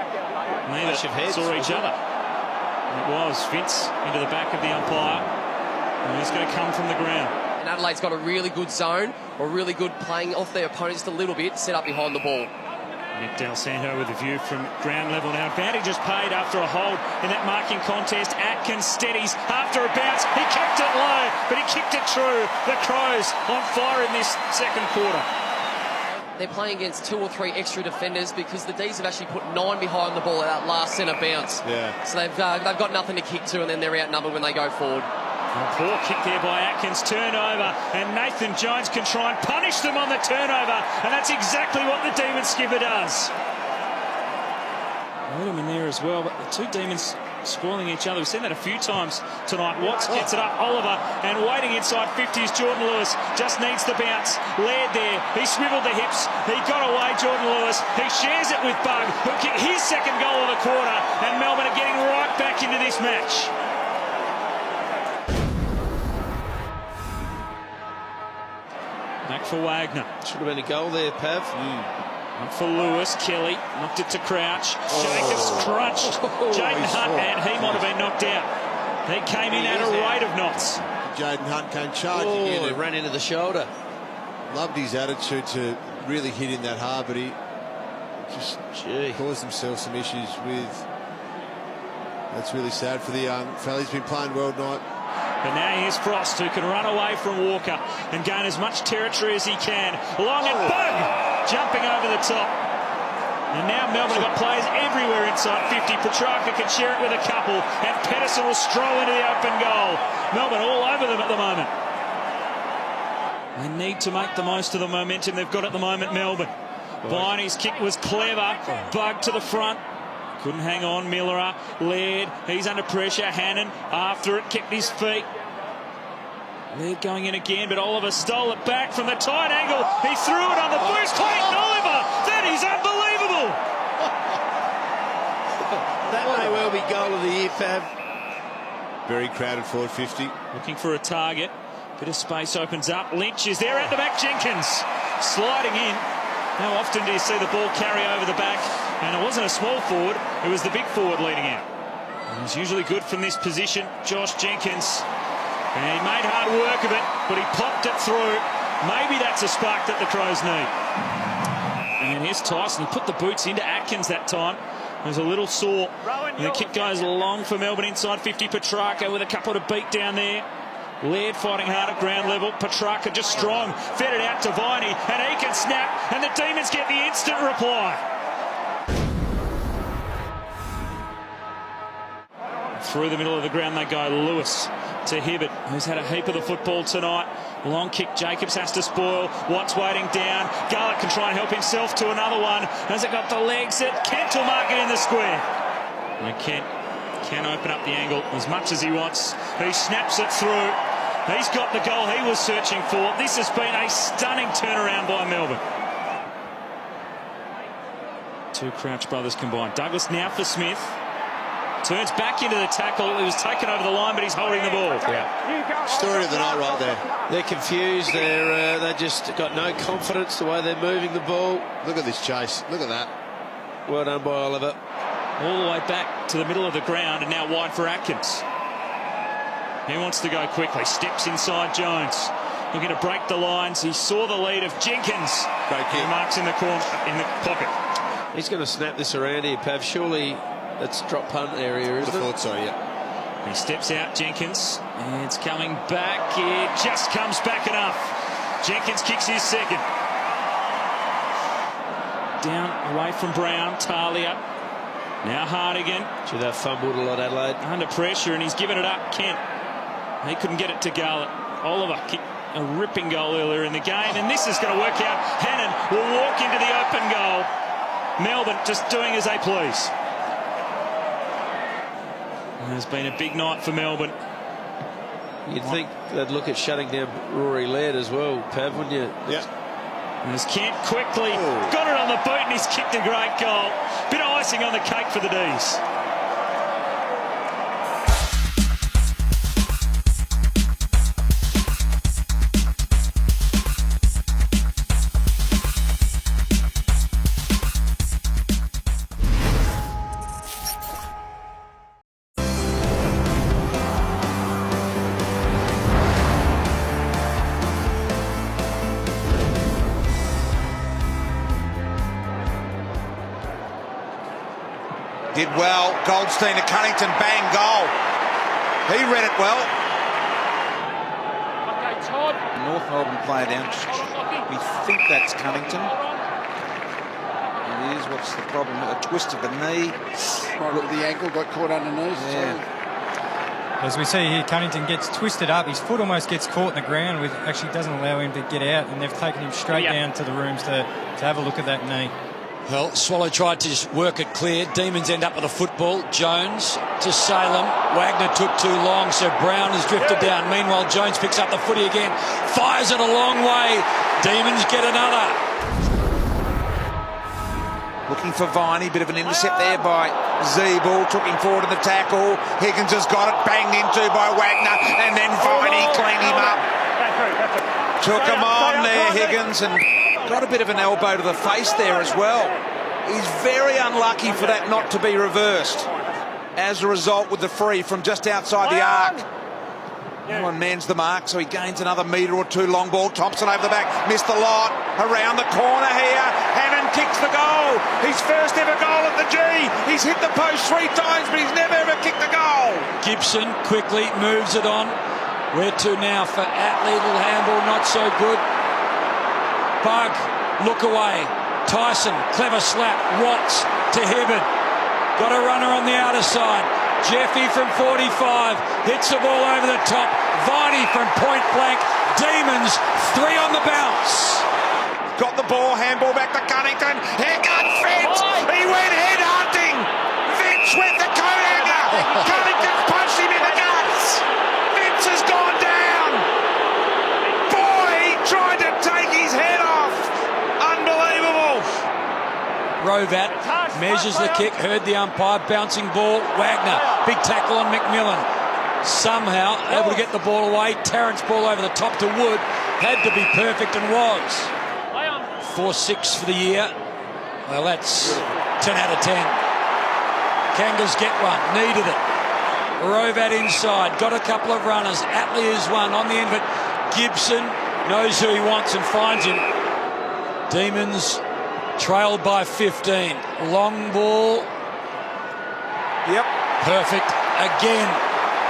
neither saw each other. And it was Vince into the back of the umpire, and he's going to come from the ground. And Adelaide's got a really good zone, or really good playing off their opponents just a little bit, set up behind the ball. Nick Del Santo with a view from ground level now. Advantage is paid after a hold in that marking contest. Atkins steadies after a bounce. He kicked it low, but he kicked it true. The Crows on fire in this second quarter. They're playing against 2 or 3 extra defenders because the D's have actually put 9 behind the ball at that last centre bounce. Yeah. So they've got nothing to kick to, and then they're outnumbered when they go forward. A poor kick there by Atkins, turnover, and Nathan Jones can try and punish them on the turnover, and that's exactly what the Demons skipper does. Let him in there as well, but the two Demons spoiling each other. We've seen that a few times tonight. Watts gets it up, Oliver, and waiting inside 50 is Jordan Lewis. Just needs the bounce. Laird there. He swiveled the hips. He got away, Jordan Lewis. He shares it with Bug, who kicked his second goal of the quarter, and Melbourne are getting right back into this match. Back for Wagner. Should have been a goal there, Pav. Up for Lewis. Kelly knocked it to Crouch. Jacobs crunched Jaden Hunt, and he might have been knocked out. He came in at a rate of knots. Jaden Hunt came charging in and ran into the shoulder. Loved his attitude to really hit in that hard, but he just caused himself some issues with. That's really sad for the young fella. He's been playing well tonight. But now here's Frost, who can run away from Walker and gain as much territory as he can. Long and Bug jumping over the top. And now Melbourne have got players everywhere inside 50. Petrarca can share it with a couple, and Pedersen will stroll into the open goal. Melbourne all over them at the moment. They need to make the most of the momentum they've got at the moment, Melbourne. Viney's kick was clever. Bug to the front. Couldn't hang on. Miller, Laird, he's under pressure. Hannon after it, kept his feet. Laird going in again, but Oliver stole it back from the tight angle. He threw it on the boost. Clayton Oliver, that is unbelievable. That may well be goal of the year, Pav. Very crowded forward 50. Looking for a target. Bit of space opens up. Lynch is there at the back. Jenkins sliding in. How often do you see the ball carry over the back? And it wasn't a small forward, it was the big forward leading out. And he's usually good from this position, Josh Jenkins. And he made hard work of it, but he popped it through. Maybe that's a spark that the Crows need. And here's Tyson. He put the boots into Atkins that time. It was a little sore. And the kick goes long for Melbourne inside 50. Petrarca with a couple to beat down there. Laird fighting hard at ground level. Petrarca just strong. Fed it out to Viney, and he can snap. And the Demons get the instant reply. Through the middle of the ground they go. Lewis to Hibbert, who's had a heap of the football tonight. Long kick, Jacobs has to spoil. Watts waiting down. Garlick can try and help himself to another one. Has it got the legs? Kent will mark it in the square. And Kent can open up the angle as much as he wants. He snaps it through. He's got the goal he was searching for. This has been a stunning turnaround by Melbourne. Two Crouch brothers combined. Douglas now for Smith. Turns back into the tackle. He was taken over the line, but he's holding the ball. Yeah. Story of the night right there. They're confused. They just got no confidence the way they're moving the ball. Look at this chase. Look at that. Well done by Oliver. All the way back to the middle of the ground and now wide for Atkins. He wants to go quickly. Steps inside Jones. Looking to break the lines. He saw the lead of Jenkins. Great kick. He marks in the corner, in the pocket. He's going to snap this around here, Pav. Surely that's drop punt area, isn't it? I thought so, yeah. He steps out, Jenkins. And it's coming back. It just comes back enough. Jenkins kicks his second. Down away from Brown. Talia. Now Hardigan. Should have fumbled a lot, Adelaide. Under pressure, and he's given it up. Kent. He couldn't get it to Garlett. Oliver kicked a ripping goal earlier in the game, and this is going to work out. Hannon will walk into the open goal. Melbourne just doing as they please. It has been a big night for Melbourne. You'd think they'd look at shutting down Rory Laird as well, Pav, wouldn't you? Yeah. As Kent quickly got it on the boot, and he's kicked a great goal. Bit of icing on the cake for the D's. Did well. Goldstein to Cunnington, bang, goal. He read it well. Okay, Todd. North Melbourne player down. We think that's Cunnington. It is. What's the problem? A twist of the knee. Right with the ankle, got caught underneath. Yeah. As we see here, Cunnington gets twisted up. His foot almost gets caught in the ground, which actually doesn't allow him to get out, and they've taken him straight down to the rooms to have a look at that knee. Well, Swallow tried to just work it clear. Demons end up with a football. Jones to Salem. Wagner took too long, so Brown has drifted down. Meanwhile, Jones picks up the footy again. Fires it a long way. Demons get another. Looking for Viney, bit of an intercept there by Zeebull, took him forward in the tackle. Higgins has got it banged into by Wagner, and then Viney cleaned him up. Took him on there, Higgins, and got a bit of an elbow to the face there as well. He's very unlucky for that not to be reversed. As a result, with the free from just outside the arc. No one mans the mark, so he gains another metre or two. Long ball, Thompson over the back, missed the lot. Around the corner here, Hannon kicks the goal. His first ever goal at the G. He's hit the post 3 times, but he's never ever kicked a goal. Gibson quickly moves it on. Where to now for Atley? Little handball, not so good. Bug, look away. Tyson, clever slap. Watts to Hibbard. Got a runner on the outer side. Jeffy from 45 hits the ball over the top. Viney from point blank. Demons 3 on the bounce. Got the ball, handball back to Cunnington. Here comes Vince. He went head hunting. Vince went to coat hanger. Cunnington punched him in the guts. Vince has gone down. Boy, he tried to take his head off. Unbelievable. Rovat measures the kick, heard the umpire, bouncing ball. Wagner, big tackle on McMillan. Somehow able to get the ball away. Terrence ball over the top to Wood. Had to be perfect and was. 4-6 for the year. Well, that's 10 out of 10. Kangas get one, needed it. Rovat inside, got a couple of runners. Atley is one on the end of it. Gibson knows who he wants and finds him. Demons trailed by 15. Long ball. Yep. Perfect. Again.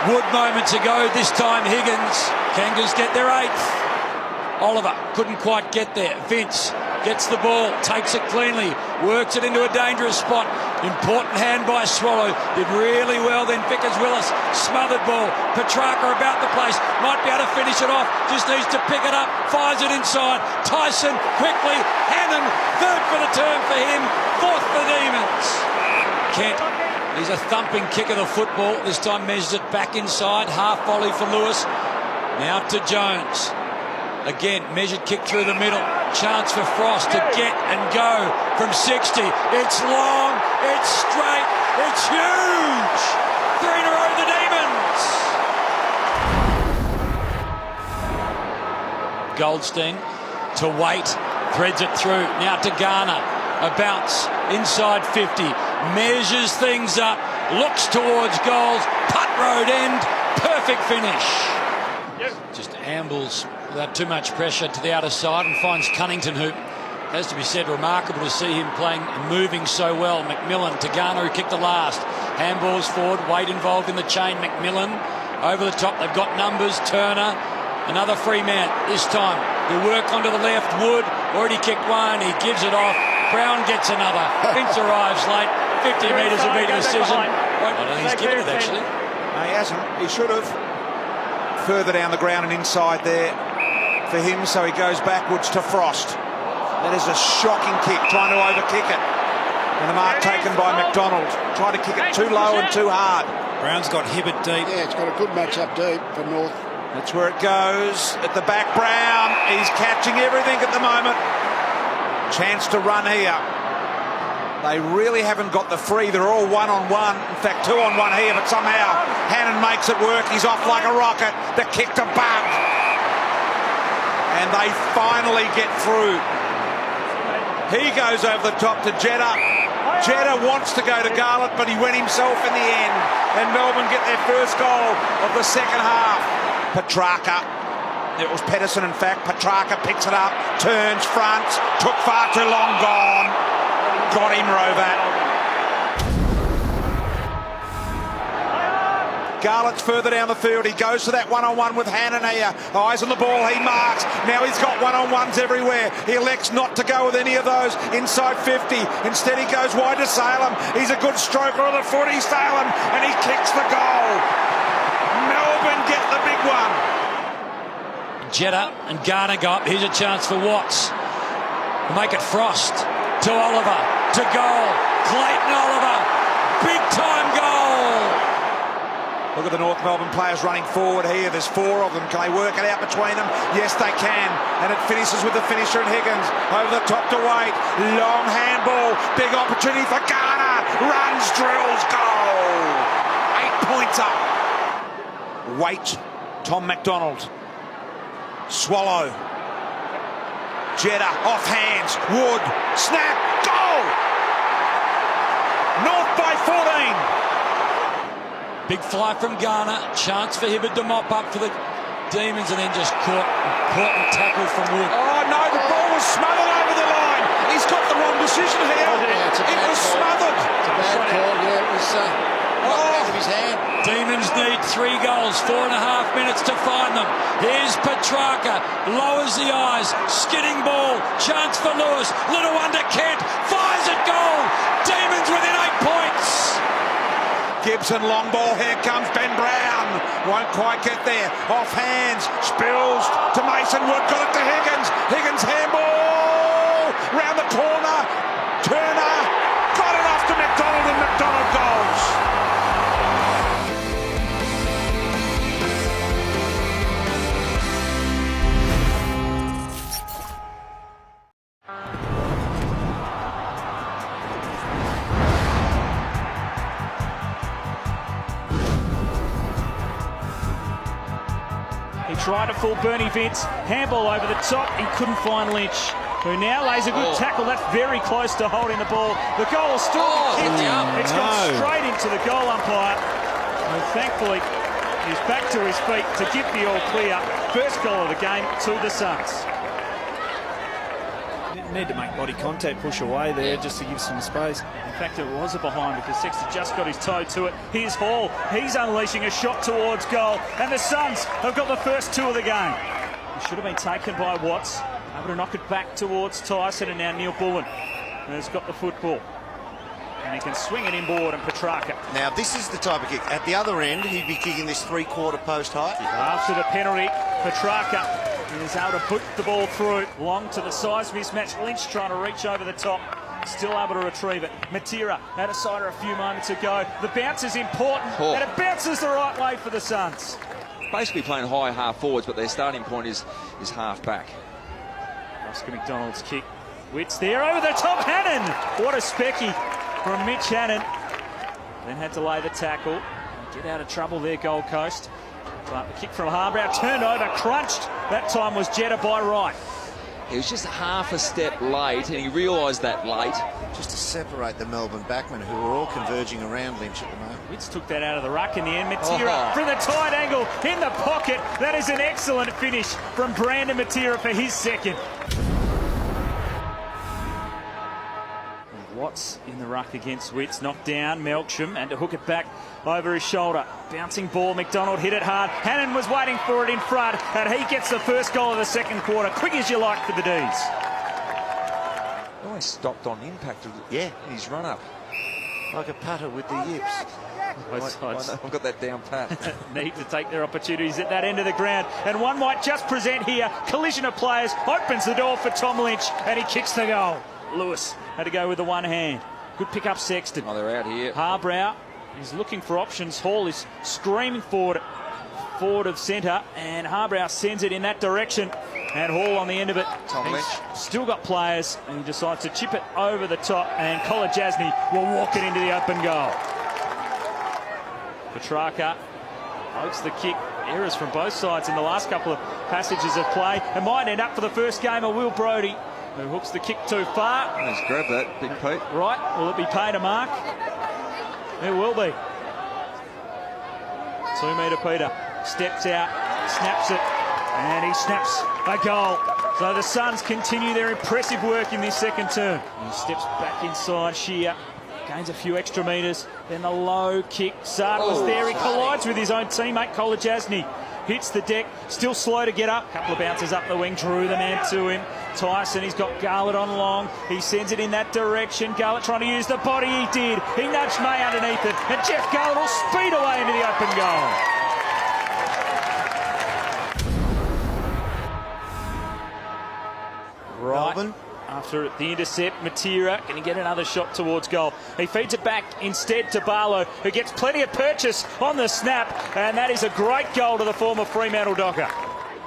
Wood moments ago. This time Higgins. Kangas get their 8th. Oliver couldn't quite get there. Vince gets the ball. Takes it cleanly. Works it into a dangerous spot. Important hand by Swallow. Did really well then. Vickers-Willis. Smothered ball. Petrarca about the place. Might be able to finish it off. Just needs to pick it up. Fires it inside. Tyson quickly. Hannon. 3rd for the term for him. 4th for Demons. Kent. He's a thumping kick of the football. This time measures it back inside. Half volley for Lewis. Now to Jones. Again, measured kick through the middle. Chance for Frost to get and go from 60. It's long. It's straight. It's huge. 3 in a row, the Demons. Goldstein to Waite. Threads it through. Now to Garner. A bounce. Inside 50. Measures things up. Looks towards goals. Putt road end. Perfect finish. Just ambles without too much pressure to the outer side and finds Cunnington, who has to be said remarkable to see him playing and moving so well. McMillan to Garner, who kicked the last. Handballs forward. Wade involved in the chain. McMillan over the top. They've got numbers. Turner. Another free man this time. He'll work onto the left. Wood already kicked one. He gives it off. Brown gets another. Vince arrives late. 50 metres will be the decision. I don't think he's given it, actually. No, he hasn't. He should have. Further down the ground and inside there for him, so he goes backwards to Frost. That is a shocking kick, trying to overkick it. And the mark taken by McDonald. Trying to kick it too low and too hard. Brown's got Hibbert deep. Yeah, it's got a good match up deep for North. That's where it goes. At the back, Brown. He's catching everything at the moment. Chance to run here. They really haven't got the free. They're all 1-on-1. In fact, 2-on-1 here, but somehow Hannon makes it work. He's off like a rocket. The kick to Bug. And they finally get through. He goes over the top to Jeddah. Jeddah wants to go to Garlett, but he went himself in the end. And Melbourne get their first goal of the second half. Petrarca. It was Pedersen, in fact. Petrarca picks it up, turns front, took far too long, gone. Got him, Rovat. Garlett's further down the field. He goes to that 1-on-1 with Hannon here. Eyes on the ball, he marks. Now he's got 1-on-1s everywhere. He elects not to go with any of those inside 50. Instead he goes wide to Salem. He's a good stroker on the footy, Salem, and he kicks the goal. Melbourne get the big one. Jeddah and Garner go up. Here's a chance for Watts. Make it Frost to Oliver. to goal. Clayton Oliver, big time goal. Look at the North Melbourne players running forward here. There's 4 of them. Can they work it out between them? Yes, they can. And it finishes with the finisher in Higgins. Over the top to Waite. Long handball. Big opportunity for Garner. Runs, drills, goal. 8 points up. Waite. Tom McDonald. Swallow. Jeddah off hands. Wood. Snap. Goal. North by 14. Big fly from Garner. Chance for Hibberd to mop up for the Demons, and then just caught and tackled from Wood. Oh no, the ball was smothered over the line. He's got the wrong decision here. It was smothered. It's a bad call. Yeah, it was out of his hand. Demons need 3 goals, 4.5 minutes to find them. Here's Petrarca, lowers the eyes, skidding ball, chance for Lewis, little one to Kent, fires at goal. Demons within 8 points. Gibson, long ball, here comes Ben Brown. Won't quite get there. Off hands, spills to Mason Wood, got it to Higgins. Higgins handball, round the corner. Turner, got it off to McDonald, and McDonald goals. Tried to fool Bernie Vince. Handball over the top. He couldn't find Lynch, who now lays a good tackle. That's very close to holding the ball. The goal is still kicked. It's gone straight into the goal umpire. And thankfully, he's back to his feet to give the all clear. First goal of the game to the Suns. Didn't need to make body contact, push away there just to give some space. In fact, it was a behind because Sexton just got his toe to it. Here's Hall. He's unleashing a shot towards goal. And the Suns have got the first 2 of the game. It should have been taken by Watts. Able to knock it back towards Tyson, and now Neil Bullen has got the football. And he can swing it inboard, and Petrarca. Now, this is the type of kick. At the other end, he'd be kicking this 3/4 post height. After the penalty, Petrarca is able to put the ball through. Long to the size mismatch. Lynch trying to reach over the top. Still able to retrieve it. Matera had a cider a few moments ago. The bounce is important, and it bounces the right way for the Suns. Basically playing high half forwards, but their starting point is half back. Oscar McDonald's kick. Witts there over the top. Hannon! What a specky from Mitch Hannon. Then had to lay the tackle. Get out of trouble there, Gold Coast. But the kick from Harbrow turned over, crunched. That time was Jeddah by right. He was just half a step late, and he realised that late. Just to separate the Melbourne backmen, who are all converging around Lynch at the moment. Witts took that out of the ruck in the end. Matera from the tight angle in the pocket. That is an excellent finish from Brandon Matera for his second. Watts in the ruck against Witts, knocked down Melksham, and to hook it back over his shoulder. Bouncing ball, McDonald hit it hard. Hannon was waiting for it in front, and he gets the first goal of the second quarter. Quick as you like for the D's. Always stopped on impact, in his run up. Like a putter with the yips. I've got that down pat. Need to take their opportunities at that end of the ground, and one might just present here. Collision of players opens the door for Tom Lynch, and he kicks the goal. Lewis had to go with the one hand. Good pick up, Sexton. Oh, they're out here. Harbrow is looking for options. Hall is screaming forward of centre, and Harbrow sends it in that direction. And Hall on the end of it. Tom Lynch still got players, and he decides to chip it over the top, and Kolodjasny will walk it into the open goal. Petrarca pokes the kick. Errors from both sides in the last couple of passages of play. It might end up for the first game of Will Brodie, who hooks the kick too far. Let's grab that, Big Pete. Right, will it be paid a mark? It will be. 2 metre Peter steps out, snaps it, and he snaps a goal. So the Suns continue their impressive work in this second term. He steps back inside, Shear, gains a few extra metres, then the low kick. Sard was there, he collides with his own teammate Kolodjasny. Hits the deck, still slow to get up. Couple of bounces up the wing, drew the man to him. Tyson, he's got Garlett on long. He sends it in that direction. Garlett trying to use the body, he did. He nudged May underneath it, and Jeff Garlett will speed away into the open goal. Melbourne After the intercept, Matera going to get another shot towards goal. He feeds it back instead to Barlow, who gets plenty of purchase on the snap, and that is a great goal to the former Fremantle Docker.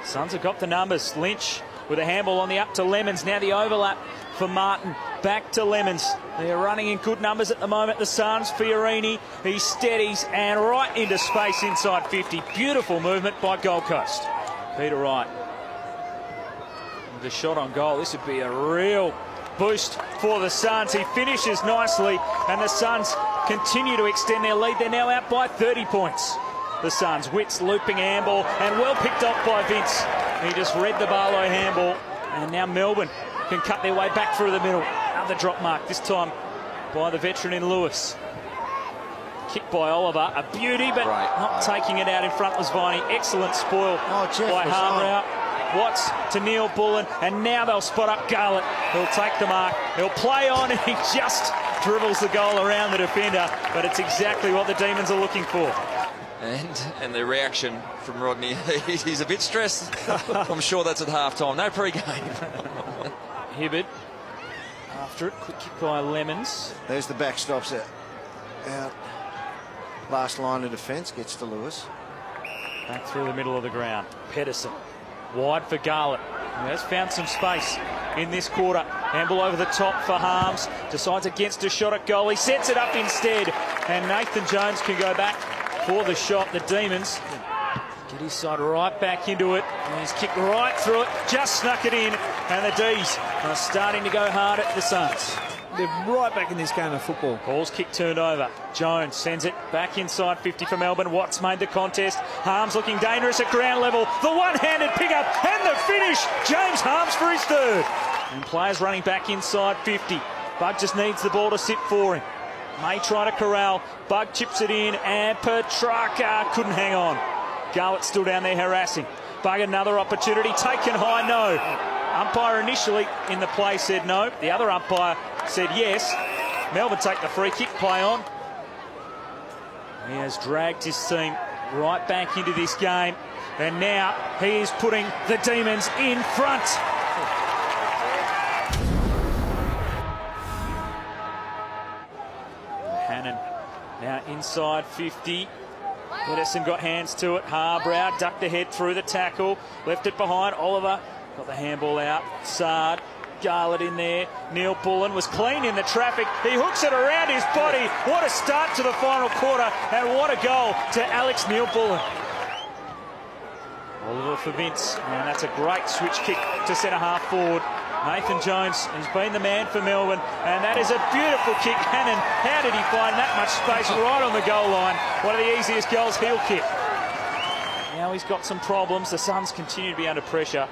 Suns have got the numbers. Lynch with a handball on the up to Lemons. Now the overlap for Martin. Back to Lemons. They are running in good numbers at the moment. The Suns, Fiorini, he steadies and right into space inside 50. Beautiful movement by Gold Coast. Peter Wright. The shot on goal. This would be a real boost for the Suns. He finishes nicely, and the Suns continue to extend their lead. They're now out by 30 points. The Suns, Witts looping handball, and well picked off by Vince. He just read the Barlow handball, and now Melbourne can cut their way back through the middle. Another drop mark, this time by the veteran in Lewis. Kick by Oliver, a beauty, but not taking it out in front was Viney. Excellent spoil by Harmrow. Watts to Neil Bullen, and now they'll spot up Garlett. He'll take the mark, he'll play on, and he just dribbles the goal around the defender, but it's exactly what the Demons are looking for. And the reaction from Rodney, he's a bit stressed. I'm sure that's at half-time. No pre-game. Hibberd after it, quick kick by Lemons. There's the backstops out. Last line of defence gets to Lewis. Back through the middle of the ground. Pedersen wide for Garlett. He has found some space in this quarter. Handball over the top for Harms. Decides against a shot at goal. He sets it up instead. And Nathan Jones can go back for the shot. The Demons get his side right back into it. And he's kicked right through it. Just snuck it in. And the D's are starting to go hard at the Suns. They're right back in this game of football. Ball's kick turned over. Jones sends it back inside 50 for Melbourne. Watts made the contest. Harms looking dangerous at ground level. The one-handed pickup and the finish. James Harms for his third. And players running back inside 50. Bug just needs the ball to sit for him. May try to corral. Bug chips it in, and Petrarca couldn't hang on. Garlett still down there harassing. Bug another opportunity. Taken high, no. Umpire initially in the play said no. The other umpire said yes. Melbourne take the free kick, play on. He has dragged his team right back into this game, and now he is putting the Demons in front. Hannon now inside 50. Pedersen got hands to it. Harbrow ducked ahead through the tackle, left it behind. Oliver got the handball out. Sard, Garlett in there. Neil Bullen was clean in the traffic. He hooks it around his body. What a start to the final quarter, and what a goal to Alex Neil Bullen. Oliver for Vince, and that's a great switch kick to centre half forward. Nathan Jones has been the man for Melbourne, and that is a beautiful kick. Hannon, how did he find that much space right on the goal line? One of the easiest goals he'll kick. Now he's got some problems. The Suns continue to be under pressure.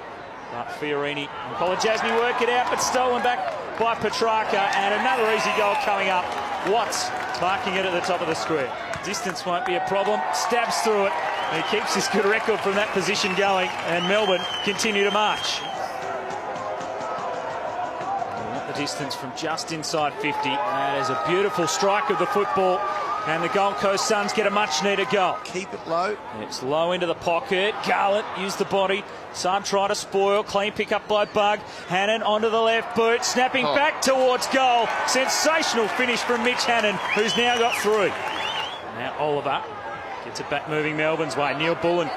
But Fiorini and Kolodjasny work it out, but stolen back by Petrarca, and another easy goal coming up. Watts marking it at the top of the square. Distance won't be a problem. Stabs through it. And he keeps his good record from that position going, and Melbourne continue to march. The distance from just inside 50. That is a beautiful strike of the football, and the Gold Coast Suns get a much-needed goal. Keep it low. It's low into the pocket. Garlett used the body. Sun try to spoil. Clean pick up by Bug. Hannon onto the left boot. Snapping back towards goal. Sensational finish from Mitch Hannon, who's now got through. Now Oliver gets it back moving Melbourne's way. Neil Bullen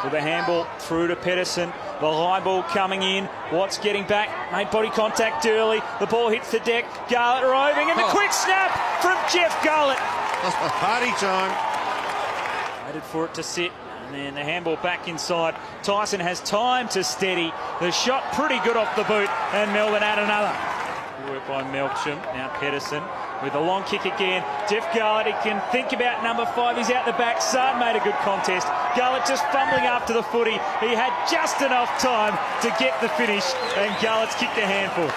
with a handball through to Pedersen. The high ball coming in. Watts getting back. Made body contact early. The ball hits the deck. Garlett roving, and the quick snap from Jeff Garlett. Party time. Waited for it to sit, and then the handball back inside. Tyson has time to steady. The shot pretty good off the boot, and Melbourne add another. Good work by Melksham. Now Pedersen with a long kick again. Jeff Garlett, he can think about number 5. He's out the back. Sard made a good contest. Garlett just fumbling after the footy. He had just enough time to get the finish, and Garlett's kicked a handful.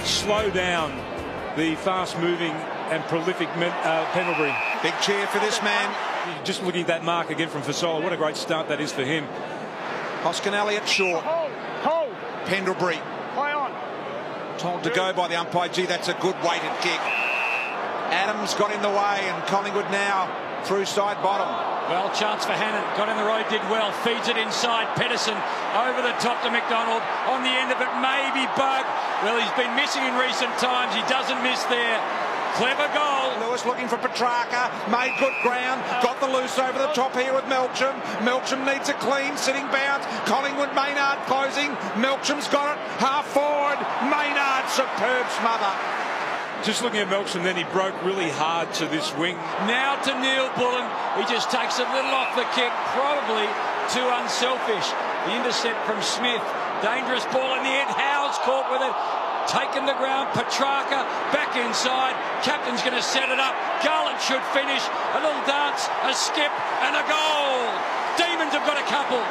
Slow down the fast-moving and prolific Pendlebury. Big cheer for this man. Just looking at that mark again from Fasola, what a great start that is for him. Hoskin Elliott short. Pendlebury. Told to go by the umpire. Gee, that's a good weighted kick. Adams got in the way, and Collingwood now through side bottom. Well, chance for Hannon. Got in the road, did well. Feeds it inside. Pedersen over the top to McDonald. On the end of it, maybe Bug. Well, he's been missing in recent times. He doesn't miss there. Clever goal. Lewis looking for Petrarca. Made good ground. Got the loose over the top here with Melksham. Melksham needs a clean sitting bounce. Collingwood Maynard closing. Melksham's got it. Half forward. Maynard, superb smother. Just looking at Melksham, then he broke really hard to this wing. Now to Neil Bullen. He just takes a little off the kick, probably too unselfish. The intercept from Smith. Dangerous ball in the end. Howe's caught with it. Taken the ground. Petrarca back inside. Captain's going to set it up. Garland should finish. A little dance, a skip, and a goal. Demons have got a couple.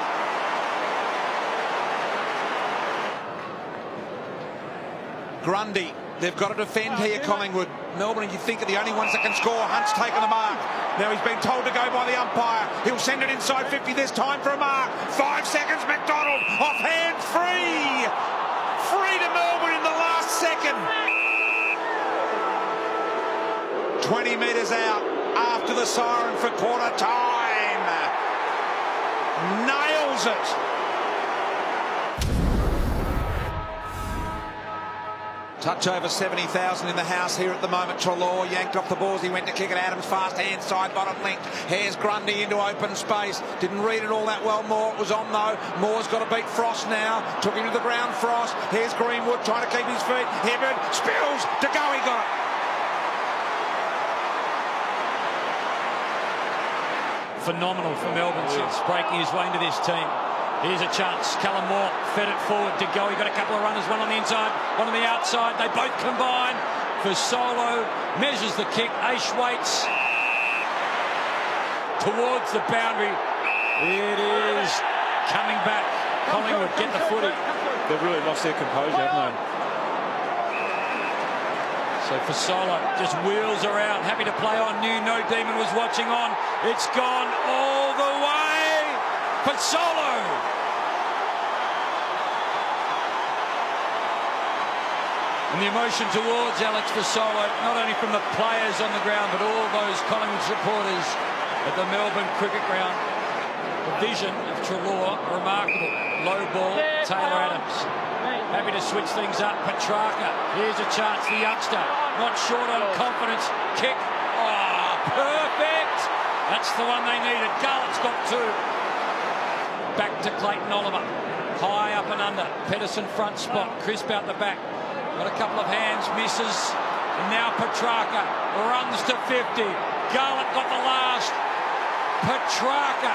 Grundy. They've got to defend here, Collingwood. Melbourne, you think are the only ones that can score. Hunt's taken the mark. Now he's been told to go by the umpire. He'll send it inside 50. There's time for a mark. 5 seconds, McDonald. Off hands, free. Free to Melbourne in the last second. 20 metres out after the siren for quarter time. Nails it. Touch over 70,000 in the house here at the moment. Treloar yanked off the balls. He went to kick it. Adams fast hand side bottom linked. Hares Grundy into open space. Didn't read it all that well. Moore was on though. Moore's got to beat Frost now. Took him to the ground. Frost. Here's Greenwood trying to keep his feet. Hibberd spills. De Goey got it. Phenomenal for Melbourne since breaking his way into this team. Here's a chance. Callum Moore fed it forward to go. He got a couple of runners, one on the inside, one on the outside. They both combine. Fasolo measures the kick. Aish waits towards the boundary. It is coming back. Collingwood get the footy. They've really lost their composure, haven't they? So Fasolo just wheels around, happy to play on. Knew no demon was watching on. It's gone all the way. Fasolo. And the emotion towards Alex Fasolo, not only from the players on the ground, but all those Collingwood supporters at the Melbourne Cricket Ground. The vision of Treloar, remarkable. Low ball, Taylor Adams. Happy to switch things up. Petrarca, here's a chance. The youngster, not short on confidence. Kick, oh, perfect. That's the one they needed. Garlett's got two. Back to Clayton Oliver. High up and under. Pedersen front spot. Crisp out the back. Got a couple of hands, misses. And now Petrarca runs to 50. Garlett got the last. Petrarca,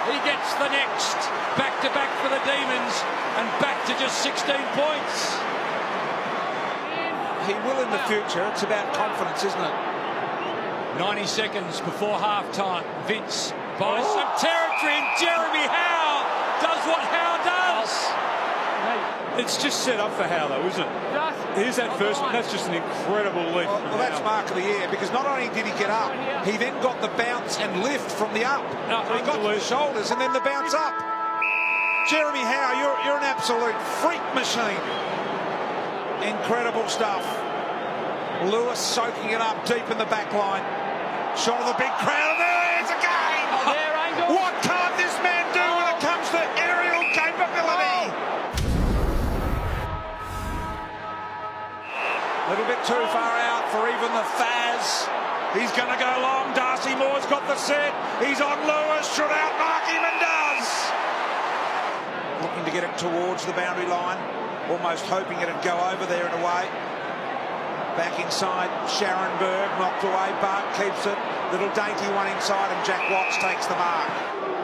he gets the next. Back to back for the Demons. And back to just 16 points. He will in the future. It's about confidence, isn't it? 90 seconds before half-time. Vince buys some territory, and Jeremy Howe does what Howe does. It's just set up for Howe, though, isn't it? Here's that first one. That's just an incredible leap. Well, that's mark of the year, because not only did he get up, he then got the bounce and lift from the up. So he got to the shoulders and then the bounce up. Jeremy Howe, you're an absolute freak machine. Incredible stuff. Lewis soaking it up deep in the back line. Shot of the big crowd. There he is again. What can't this man do when it comes to aerial capability? A little bit too far out for even the Faz. He's going to go long. Darcy Moore's got the set. He's on Lewis. Should outmark him and does. Looking to get it towards the boundary line. Almost hoping it'd go over there in a way. Back inside, Sharon Berg knocked away, Bart keeps it. Little dainty one inside and Jack Watts takes the mark.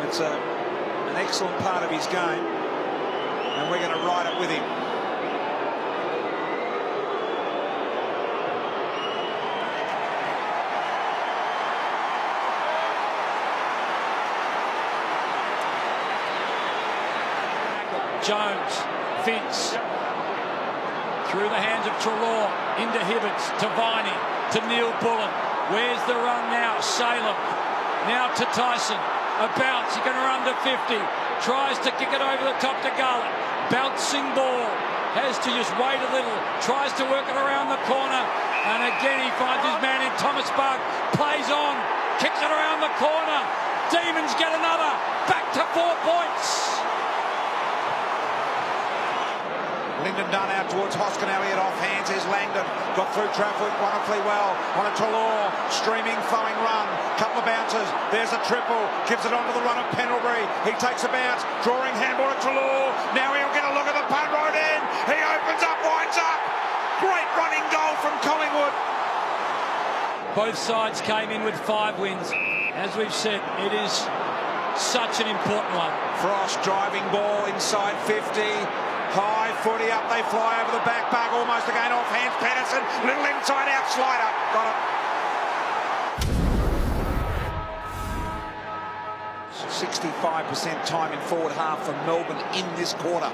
It's an excellent part of his game and we're going to ride it with him. Jones, Vince, through the hands of Treloar, into Hibberts, to Viney. to Neil Bullen. Where's the run now? Salem. Now to Tyson. A bounce. He can run to 50. Tries to kick it over the top to Garlett. Bouncing ball. Has to just wait a little. Tries to work it around the corner. And again he finds his man in Thomas Bug. Plays on. Kicks it around the corner. Demons get another. Back to 4 points. Lyndon Dunn out towards Hoskin. Elliott off hands. Here's Langdon. Got through traffic wonderfully well. On a Talor. Streaming, flowing run. Couple of bounces. There's a triple. Gives it onto the run of Pendlebury. He takes a bounce. Drawing handball to Talor. Now he'll get a look at the punt right in. He opens up, winds up. Great running goal from Collingwood. Both sides came in with 5 wins. As we've said, it is such an important one. Frost driving ball inside 50. High footy up, they fly over the back. Bug almost again off hands. Patterson, little inside out slider. Got it. 65% time in forward half for Melbourne in this quarter.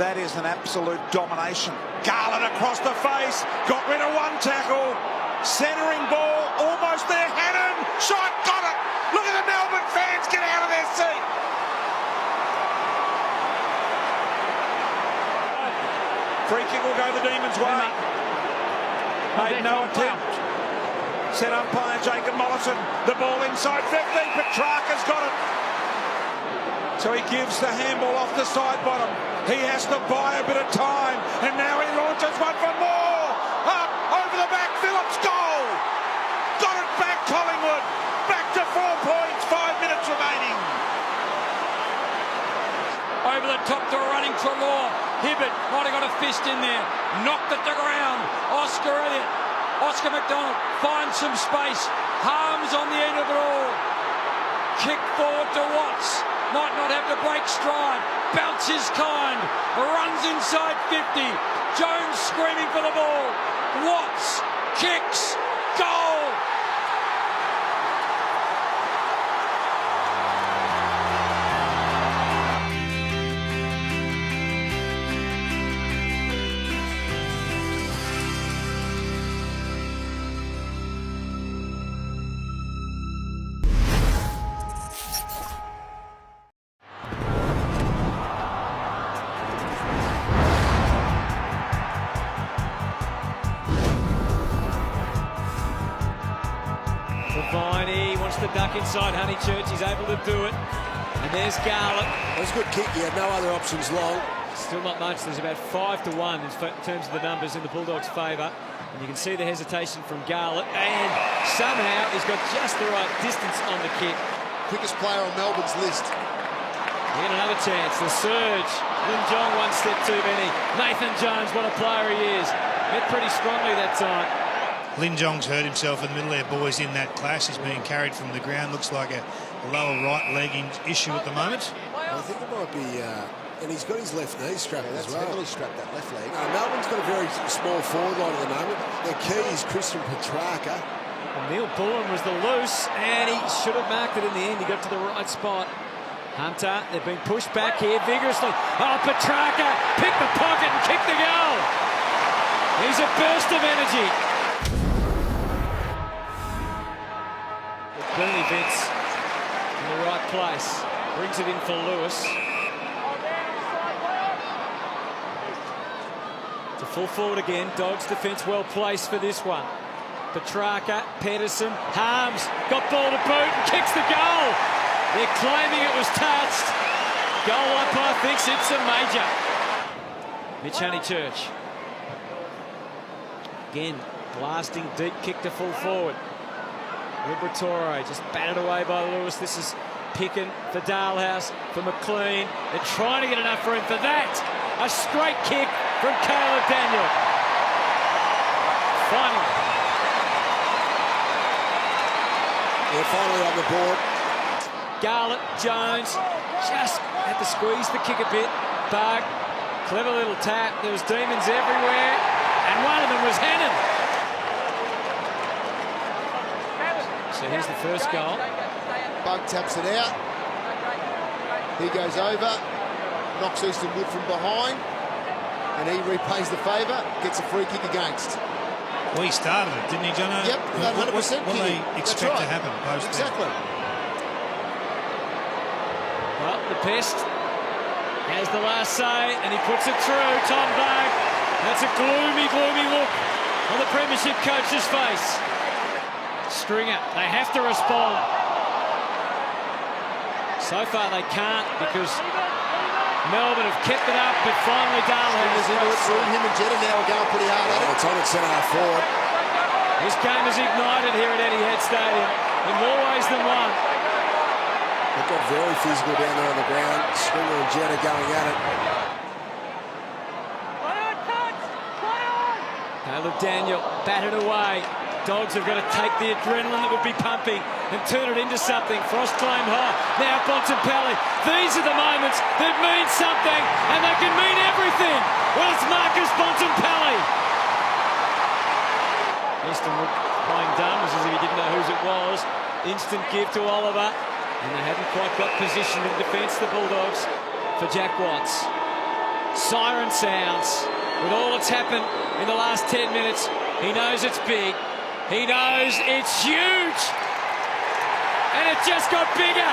That is an absolute domination. Garland across the face. Got rid of 1 tackle. Centering ball, almost there. Hannon, shot, got it. Look at the Melbourne fans get out of their seat. Free kick will go the Demons' way. Made no attempt. Set umpire Jacob Mollison. The ball inside 50. Petrarca's got it. So he gives the handball off the side bottom. He has to buy a bit of time. And now he launches one for more. Up, over the back, Phillips, goal. Got it back, Collingwood. Back to 4 points, 5 minutes remaining. Over the top to a running Trelaw. Hibbert might have got a fist in there. Knocked it to ground. Oscar Elliott. Oscar McDonald finds some space. Harms on the end of it all. Kick forward to Watts. Might not have to break stride. Bounces kind. Runs inside 50. Jones screaming for the ball. Watts kicks. Goal. Viney wants to duck inside Honeychurch. He's able to do it. And there's Garlett. That was a good kick. He had no other options long. Still not much. There's about 5-1 in terms of the numbers in the Bulldogs' favour. And you can see the hesitation from Garlett. And somehow he's got just the right distance on the kick. Quickest player on Melbourne's list. We get another chance. The surge. Lin Jong 1 step too many. Nathan Jones, what a player he is. Met pretty strongly that time. Lin Jong's hurt himself in the middle there, boys, in that clash. He's being carried from the ground. Looks like a lower right leg issue at the moment. I think it might be, and he's got his left knee strapped as well. Heavily strapped, that left leg. Melbourne's got a very small forward line at the moment. Their key is Christian Petrarca. Well, Neil Bullen was the loose, and he should have marked it in the end. He got to the right spot. Hunter, they've been pushed back here vigorously. Oh, Petrarca picked the pocket and kicked the goal. He's a burst of energy. Bernie Vince in the right place. Brings it in for Lewis. To full forward again. Dogs defence well placed for this one. Petrarca, Pedersen, Harms, got ball to boot and kicks the goal. They're claiming it was touched. Goal umpire thinks it's a major. Mitch Honeychurch. Again, blasting deep kick to full forward. Liberatore just batted away by Lewis. This is Picken for Dalehouse, for McLean. They're trying to get enough room for that. A straight kick from Caleb Daniel. Finally. They're finally on the board. Garlett, Jones, just had to squeeze the kick a bit. Bug, clever little tap. There was Demons everywhere, and one of them was Hannon. So here's the first goal. Bug taps it out. He goes over, knocks Easton Wood from behind, and he repays the favour, gets a free kick against. Well, he started it, didn't he, Jono? Yep, 100%. What do they expect to happen post that? Exactly. Well, the Pest has the last say, and he puts it through. Tom Berg. That's a gloomy, gloomy look on the Premiership coach's face. Stringer, they have to respond. So far they can't because Melbourne have kept it up, but finally Darling has into it. Him and Jetta now are going pretty hard at it. It's on at centre half forward. This game is ignited here at Etihad Stadium in more ways than one. They've got very physical down there on the ground. Stringer and Jetta going at it. Caleb Daniel batted away. Dogs have got to take the adrenaline that would be pumping and turn it into something. Frost climb high. Now Bontempelli. These are the moments that mean something, and they can mean everything. Well, it's Marcus Bontempelli. Easton playing dumb as if he didn't know whose it was. Instant give to Oliver, and they hadn't quite got positioned in defence, the Bulldogs, for Jack Watts. Siren sounds with all that's happened in the last 10 minutes. He knows it's big. He knows it's huge. And it just got bigger.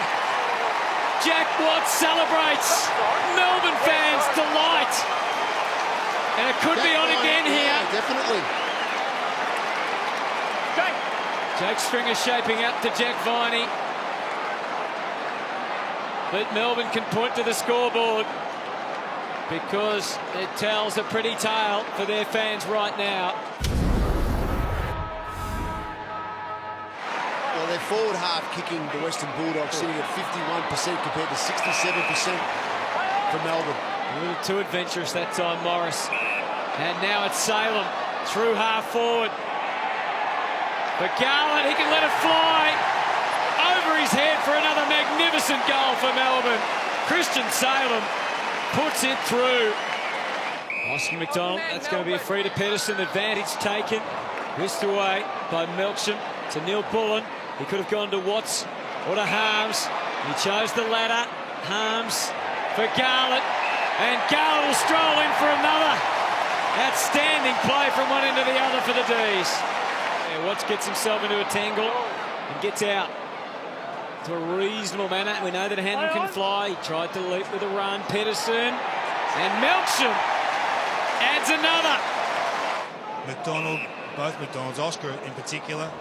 Jack Watts celebrates. Melbourne fans delight. And it could be on again here. Yeah, definitely. Jake Stringer shaping up to Jack Viney. But Melbourne can point to the scoreboard because it tells a pretty tale for their fans right now. Well, their forward half kicking the Western Bulldogs sitting at 51% compared to 67% for Melbourne. A little too adventurous that time, Morris. And now it's Salem through half forward. But Garland, he can let it fly over his head for another magnificent goal for Melbourne. Christian Salem puts it through. Oscar McDonald, that's going to be a free to Pedersen. Advantage taken. Whisked away by Melksham to Neil Bullen. He could have gone to Watts or to Harms. He chose the latter. Harms for Garland. And Garland will stroll in for another outstanding play from one end to the other for the D's. Yeah, Watts gets himself into a tangle and gets out to a reasonable manner. We know that Hannon can fly. He tried to leap with a run. Pedersen and Melksham adds another. McDonald, both McDonalds, Oscar in particular.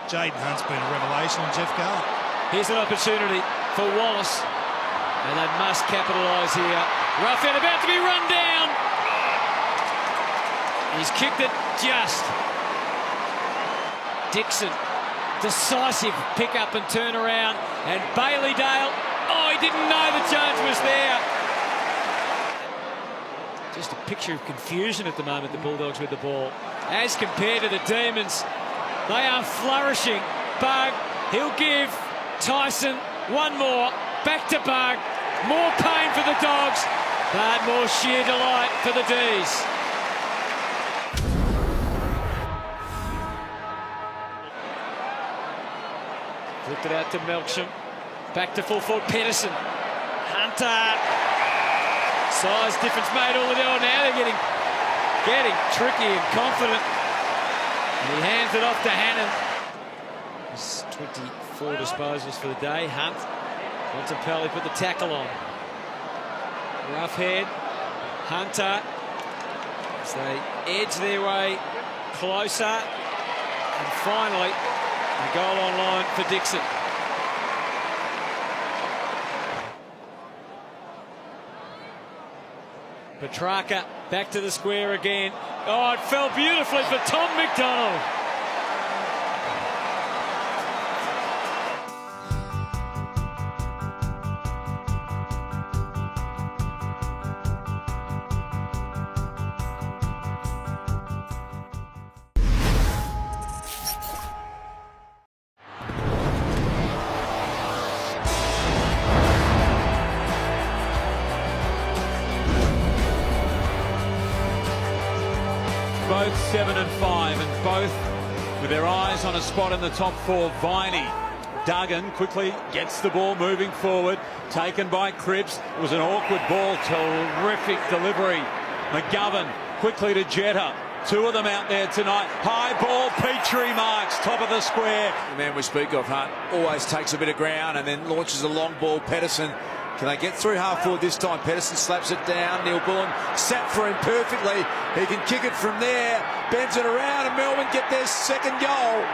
Jaden Hunt's been a revelation, and Jeff Garland. Here's an opportunity for Wallace, and they must capitalise here. Roughhead about to be run down. He's kicked it just. Dixon, decisive pick up and turn around, and Bailey Dale, oh, he didn't know that Jones was there. Just a picture of confusion at the moment, the Bulldogs with the ball. As compared to the Demons, they are flourishing. Bug, he'll give Tyson one more. Back to Bug. More pain for the Dogs, but more sheer delight for the D's. Flipped it out to Melksham. Back to full forward, Pedersen. Hunter. Size difference made all the way. Now they're getting tricky and confident. And he hands it off to Hannon. He's 24 disposals for the day. Hunt. Bontempelli put the tackle on. Roughhead. Hunter. As they edge their way closer. And finally, a goal on line for Dixon. Petrarca back to the square again. Oh, it fell beautifully for Tom McDonald. Both 7 and 5, and both with their eyes on a spot in the top four. Viney. Duggan quickly gets the ball moving forward. Taken by Cripps. It was an awkward ball. Terrific delivery. McGovern quickly to Jetta. Two of them out there tonight. High ball, Petrie marks, top of the square. The man we speak of, Hunt, always takes a bit of ground and then launches a long ball. Pedersen, can they get through half forward this time? Pedersen slaps it down. Neil Bullen sat for him perfectly. He can kick it from there, bends it around, and Melbourne get their second goal.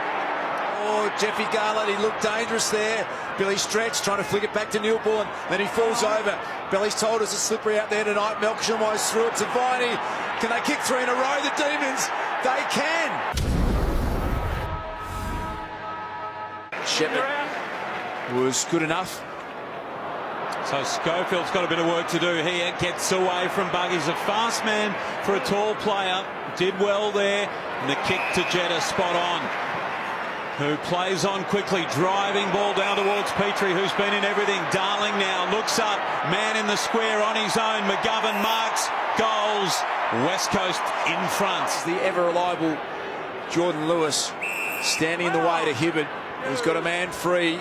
Oh, Jeffy Garland, he looked dangerous there. Billy Stretch trying to flick it back to Neil Bullen. Then he falls over. Billy's told us it's slippery out there tonight. Melksham almost threw it to Viney. Can they kick three in a row, the Demons? They can. Shepherd was good enough. So Schofield's got a bit of work to do here. Gets away from Bug. He's a fast man for a tall player. Did well there. And the kick to Jetta, spot on. Who plays on quickly, driving ball down towards Petrie, who's been in everything. Darling now looks up, man in the square on his own. McGovern marks, goals. West Coast in front. The ever-reliable Jordan Lewis standing in the way to Hibberd, who's got a man free.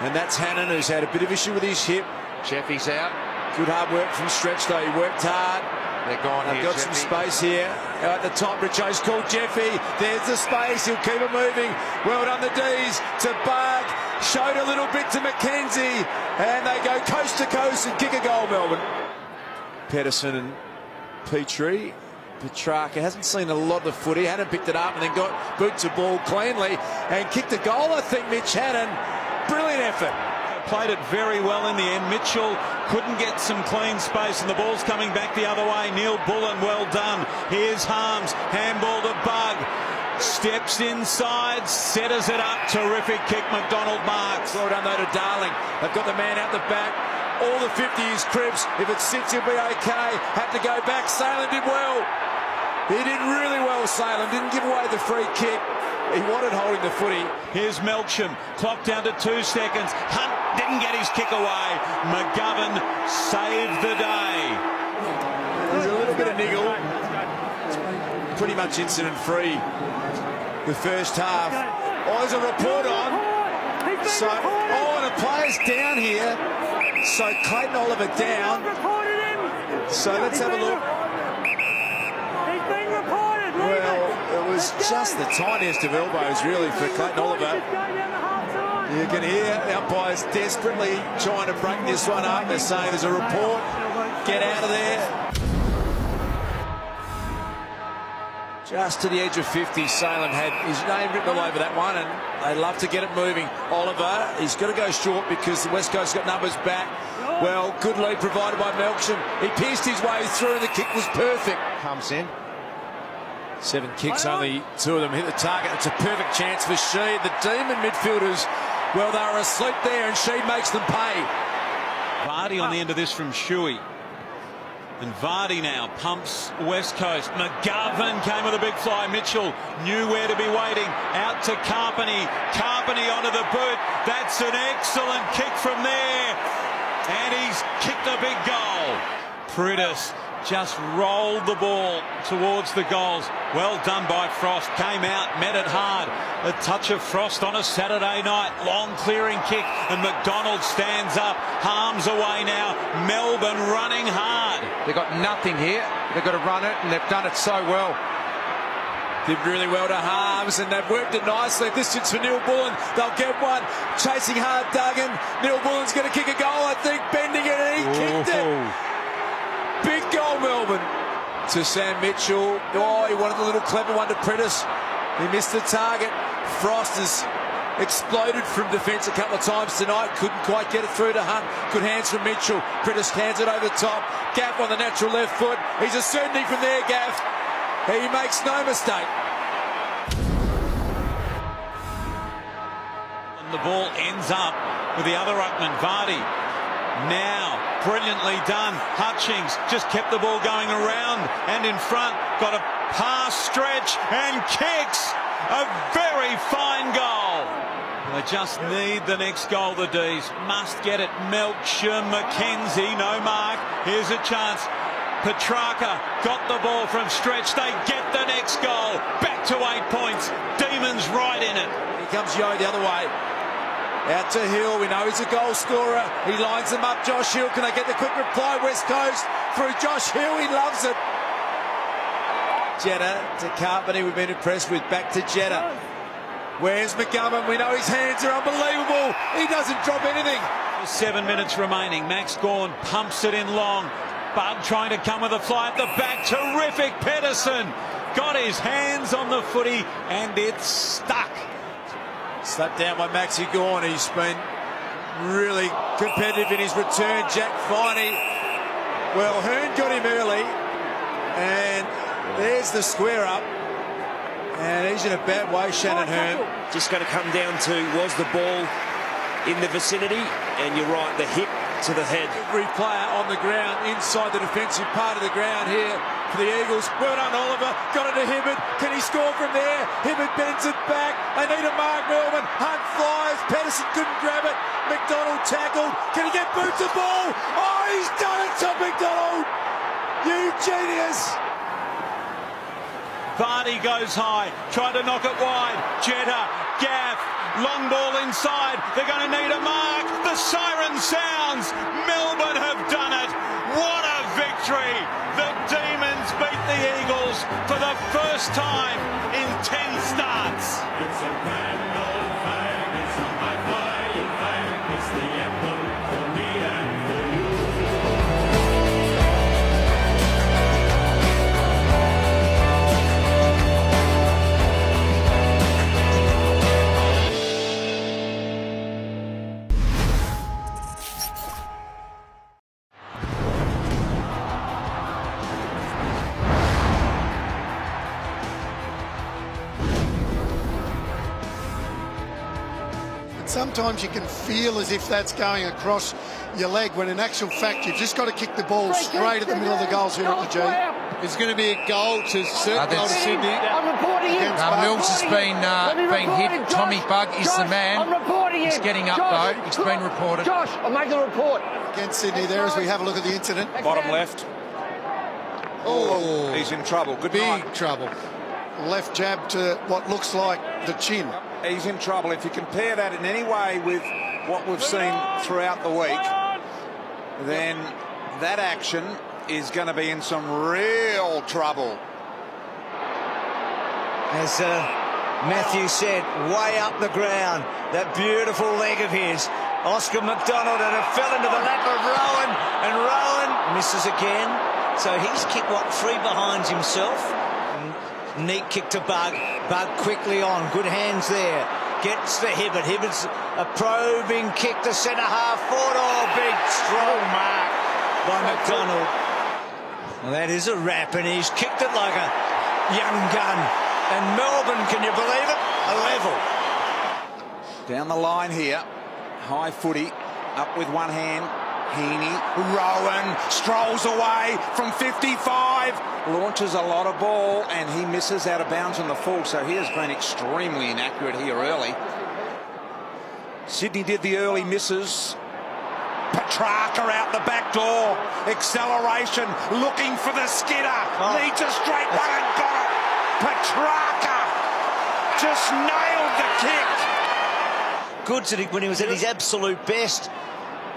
And that's Hannon, who's had a bit of issue with his hip. Jeffy's out. Good hard work from Stretch, though. He worked hard. They're gone They've here, got some Jeffy. space here. Out at the top, Richo's called Jeffy. There's the space. He'll keep it moving. Well done, the D's to Bug. Showed a little bit to McKenzie. And they go coast to coast and kick a goal, Melbourne. Pedersen and Petrie. Petrarca hasn't seen a lot of the footy. Hannon picked it up and then got boots the ball cleanly and kicked a goal, I think, Mitch Hannon. Brilliant effort. Played it very well in the end. Mitchell couldn't get some clean space and the ball's coming back the other way. Neil Bullen, well done. Here's Harms, handball to Bug. Steps inside, setters it up. Terrific kick, McDonald marks. Well done, though, to Darling. They've got the man out the back. All the 50 is Cripps. If it sits, he'll be okay. Had to go back. Salem did well. He did really well, Salem. Didn't give away the free kick. He wanted holding the footy. Here's Melksham, clock down to 2 seconds. Hunt didn't get his kick away. McGovern saved the day. There's a little bit of niggle. Pretty much incident-free the first half. Oh, there's a report on. So, and a player's down here. So Clayton Oliver down. So let's have a look. Well, it was just the tiniest of elbows, really, for Clayton Oliver. You can hear the umpires desperately trying to break this one up. They're saying there's a report. Get out of there. Just to the edge of 50, Salem had his name written all over that one, and they love to get it moving. Oliver, he's got to go short because the West Coast got numbers back. Well, good lead provided by Melksham. He pierced his way through, and the kick was perfect. Comes in. 7 kicks, only 2 of them hit the target. It's a perfect chance for Sheed. The Demon midfielders, well, they were asleep there, and Sheed makes them pay. Vardy on the end of this from Shuey. And Vardy now pumps West Coast. McGovern came with a big fly. Mitchell knew where to be waiting. Out to Carpeney. Carpeney onto the boot. That's an excellent kick from there. And he's kicked a big goal. Prittis just rolled the ball towards the goals. Well done by Frost. Came out, met it hard. A touch of Frost on a Saturday night. Long clearing kick, and McDonald stands up. Harms away now. Melbourne running hard. They've got nothing here. They've got to run it, and they've done it so well. Did really well to Harms, and they've worked it nicely. This is for Neil Bullen. They'll get one. Chasing hard, Duggan. Neil Bullen's going to kick a goal, I think. Bending it, and he kicked it. Big goal, Melbourne. To Sam Mitchell. Oh, he wanted a little clever one to Prittis. He missed the target. Frost has exploded from defence a couple of times tonight. Couldn't quite get it through to Hunt. Good hands from Mitchell. Prittis hands it over the top. Gaff on the natural left foot. He's a certainty from there, Gaff. He makes no mistake. And the ball ends up with the other ruckman, Vardy. Now, brilliantly done. Hutchings just kept the ball going around and in front. Got a pass, stretch, and kicks. A very fine goal. They just need the next goal, the D's. Must get it. Melksham, McKenzie, no mark. Here's a chance. Petrarca got the ball from stretch. They get the next goal. Back to 8 points. Demons right in it. Here comes Yo the other way. Out to Hill. We know he's a goal scorer. He lines them up. Josh Hill. Can they get the quick reply? West Coast through Josh Hill. He loves it. Jetta to Carpenter. We've been impressed with. Back to Jetta. Where's McGovern? We know his hands are unbelievable. He doesn't drop anything. 7 minutes remaining. Max Gawn pumps it in long. Bug trying to come with a fly at the back. Terrific. Pedersen got his hands on the footy and it's stuck. Slapped down by Maxi Gawn. He's been really competitive in his return. Jack Viney. Well, Hearn got him early. And there's the square up. And he's in a bad way, Shannon Hearn. Just going to come down to, was the ball in the vicinity? And you're right, the hit to the head. Every player on the ground, inside the defensive part of the ground here for the Eagles. Well done, Oliver. Got it to Hibbert. Can he score from there? Hibbert bends it back. They need a mark, Melbourne. Hunt flies. Pedersen couldn't grab it. McDonald tackled. Can he get Boots the ball? Oh, he's done it to McDonald. You genius. Vardy goes high, trying to knock it wide. Jetta, Gaff, long ball inside. They're going to need a mark. The siren sounds. Melbourne have done it. What a victory. The Demons beat the Eagles for the first time in 10 starts. It's a grand old flag. It's a high-flying flag. It's the emblem for me and for you. Sometimes you can feel as if that's going across your leg when in actual fact you've just got to kick the ball straight at the middle of the goals here at the G. It's going to be a goal to Sydney. Mills has been hit. Tommy Bug is the man. He's getting up though. It's been reported. Josh, I'm making a report. Against Sydney there as we have a look at the incident. Bottom left. Oh, he's in trouble. Good night. Big trouble. Left jab to what looks like the chin. He's in trouble. If you compare that in any way with what we've seen throughout the week, then that action is going to be in some real trouble. As Matthew said, way up the ground, that beautiful leg of his. Oscar McDonald, and it fell into the lap of Rowan, and Rowan misses again. So he's kicked, what, 3 behinds himself. Neat kick to Bug. Bug quickly on. Good hands there. Gets the Hibbert. Hibbert's a probing kick to centre half forward. Oh, big strong mark by McDonald. Well, that is a wrap, and he's kicked it like a young gun. And Melbourne, can you believe it? A level. Down the line here. High footy. Up with one hand. Heaney, Rowan strolls away from 55, launches a lot of ball, and he misses out of bounds on the full, so he has been extremely inaccurate here early. Sydney did the early misses. Petrarca out the back door, acceleration, looking for the skidder, needs a straight one and got it. Petrarca just nailed the kick. Good when he was at his absolute best.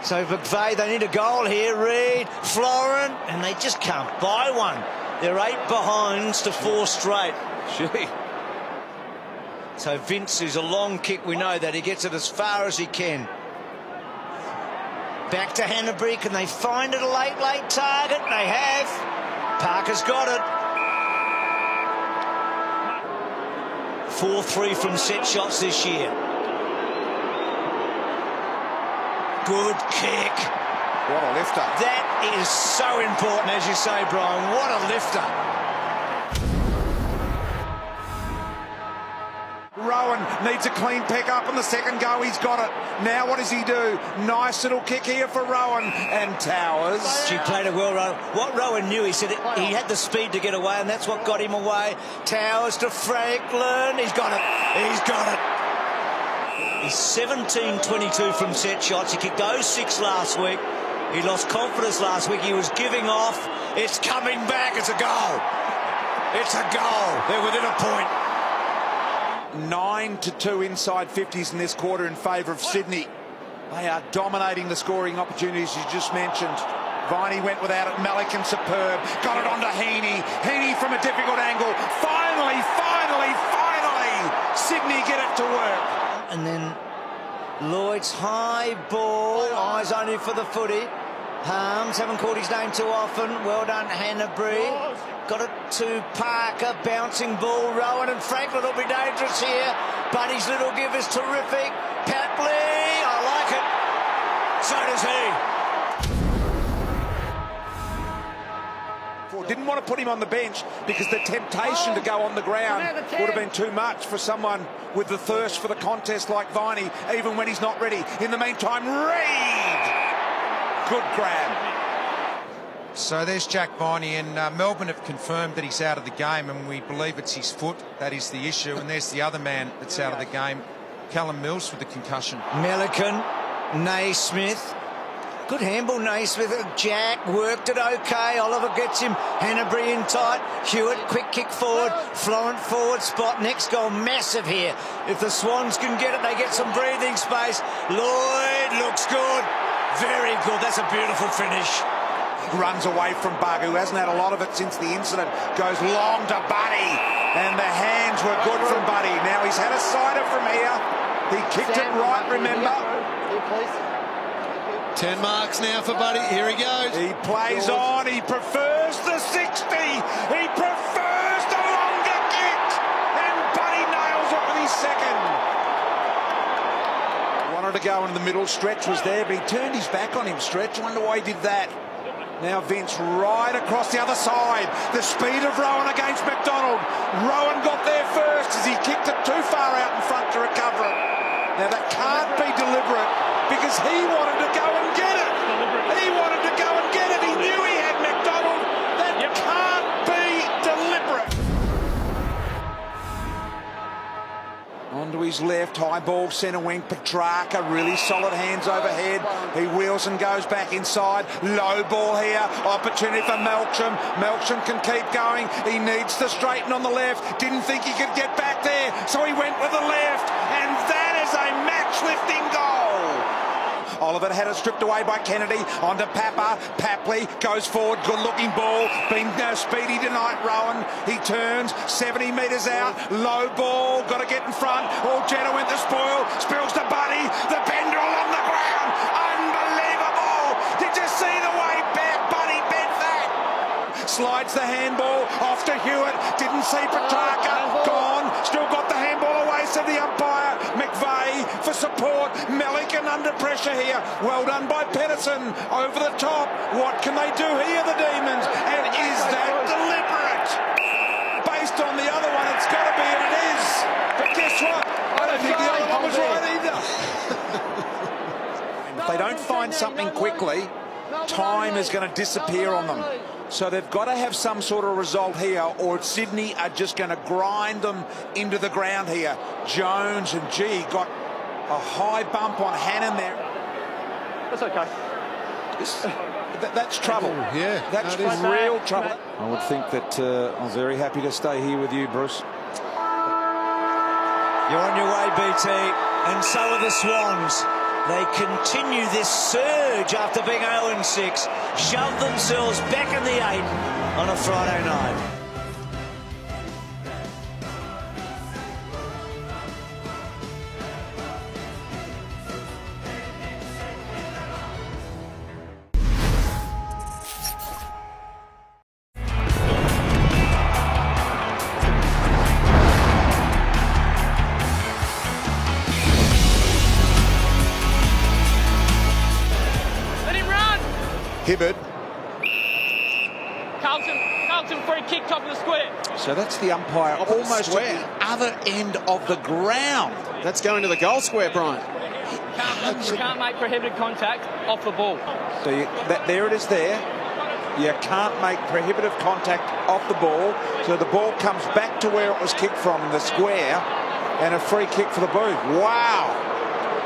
So McVeigh, they need a goal here. Reid, Florin, and they just can't buy one. They're 8 behinds to 4 straight. Gee. So Vince is a long kick. We know that he gets it as far as he can. Back to Hanbury. Can they find it a late target? They have. Parker's got it. 4-3 from set shots this year. Good kick. What a lifter. That is so important, as you say, Brian. What a lifter. Rowan needs a clean pick up on the second go. He's got it. Now what does he do? Nice little kick here for Rowan. And Towers. She played it well, Rowan. What Rowan knew, he said he had the speed to get away, and that's what got him away. Towers to Franklin. He's got it. He's got it. He's 17-22 from set shots. He kicked those 6 last week. He lost confidence last week. He was giving off. It's coming back. It's a goal. It's a goal. They're within a point. 9-2 inside 50s in this quarter in favour of Sydney. They are dominating the scoring opportunities you just mentioned. Viney went without it. Melican superb. Got it onto Heaney. Heaney from a difficult angle. Finally, Sydney get it to work. And then Lloyd's high ball. Eyes only for the footy. Harms, haven't called his name too often. Well done, Hanbury. Got it to Parker. Bouncing ball. Rowan and Franklin will be dangerous here. Buddy's little give is terrific. Papley, I like it. So does he. Didn't want to put him on the bench because the temptation to go on the ground would have been too much for someone with the thirst for the contest like Viney, even when he's not ready. In the meantime, Reid! Good grab. So there's Jack Viney, and Melbourne have confirmed that he's out of the game, and we believe it's his foot that is the issue. And there's the other man that's out of the game, Callum Mills, with the concussion. Melican, Naismith. Good handball, Naismith. Jack worked it okay. Oliver gets him. Hanbury in tight. Hewitt, quick kick forward. Florent forward spot. Next goal, massive here. If the Swans can get it, they get some breathing space. Lloyd looks good. Very good. That's a beautiful finish. Runs away from Bug, who hasn't had a lot of it since the incident. Goes long to Buddy. And the hands were good from Buddy. Now he's had a sider from here. He kicked it right, remember? 10 marks now for Buddy. Here he goes. He plays on. He prefers the 60. He prefers the longer kick. And Buddy nails it with his second. Wanted to go into the middle. Stretch was there, but he turned his back on him. Stretch. Wonder why he did that. Now Vince right across the other side. The speed of Rowan against McDonald. Rowan got there first as he kicked it too far out in front to recover it. Now that can't be deliberate because he wanted to go and get it. He wanted to go and get it. He knew he had McDonald. That can't be deliberate. Onto his left, high ball, centre wing, Petrarca, really solid hands overhead. He wheels and goes back inside. Low ball here, opportunity for Melksham. Melksham can keep going. He needs to straighten on the left. Didn't think he could get back there, so he went with the left. And that is a match-lifting goal. Oliver had it stripped away by Kennedy. Onto Papa. Papley goes forward. Good-looking ball. Being speedy tonight, Rowan. He turns 70 metres out. Low ball. Got to get in front. Oh, Jetta went to spoil. Spills to Buddy. The Pendrell on the ground. Unbelievable. Did you see the way Buddy bent that? Slides the handball off to Hewitt. Didn't see Petrarca. Gone. Still got the handball away, said the umpire. McVeigh for support. Melican under pressure here. Well done by Pedersen. Over the top. What can they do here, the Demons? And is that deliberate? Based on the other one, it's got to be, and it is. But guess what? I don't think the other one was right either. If they don't find something quickly, time is going to disappear on them. So they've got to have some sort of result here, or Sydney are just going to grind them into the ground here. Jones and G got a high bump on Hannon there. That's okay. That's trouble. Yeah, that's real trouble. I would think that I'm very happy to stay here with you, Bruce. You're on your way, BT, and so are the Swans. They continue this surge after being 0-6, shove themselves back in the 8 on a Friday night. Hibbert. Carlton free kick, top of the square. So that's the umpire almost at the other end of the ground. That's going to the goal square, Brian. You can't make prohibited contact off the ball. So there it is there. You can't make prohibitive contact off the ball. So the ball comes back to where it was kicked from, in the square, and a free kick for the Blues. Wow.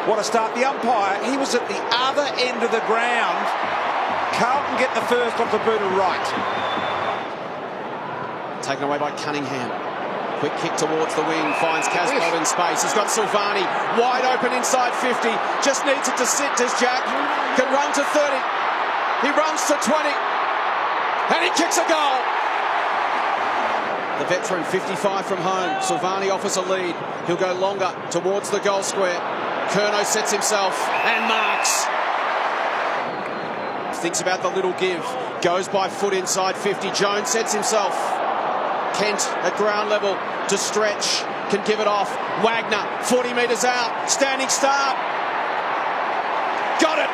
What a start. The umpire, he was at the other end of the ground. Carlton get the first off the boot of right. Taken away by Cunningham. Quick kick towards the wing, finds Casbolt in space. He's got Silvani wide open inside 50. Just needs it to sit. Does Jack can run to 30. He runs to 20. And he kicks a goal. The veteran, 55 from home. Silvani offers a lead. He'll go longer towards the goal square. Curnow sets himself and marks. Thinks about the little give. Goes by foot inside 50. Jones sets himself. Kent at ground level to stretch. Can give it off. Wagner, 40 metres out. Standing start. Got it.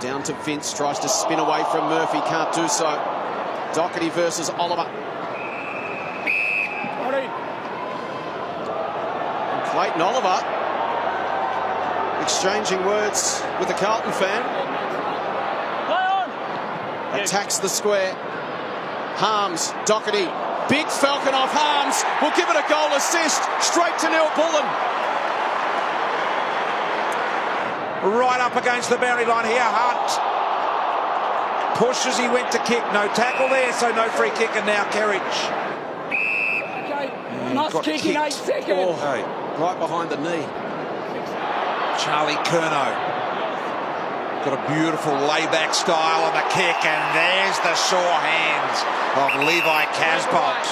Down to Vince, tries to spin away from Murphy, can't do so. Doherty versus Oliver. And Clayton Oliver exchanging words with a Carlton fan. Attacks the square. Harms, Doherty. Big Falcon off Harms. Will give it a goal assist. Straight to Neil Bullen. Right up against the boundary line here, Hunt. Push as he went to kick. No tackle there, so no free kick, and now Kerridge. Must kick in 8 seconds. Oh, right behind the knee. Charlie Curnow. Got a beautiful layback style on the kick, and there's the sore hands of Levi Casbolt.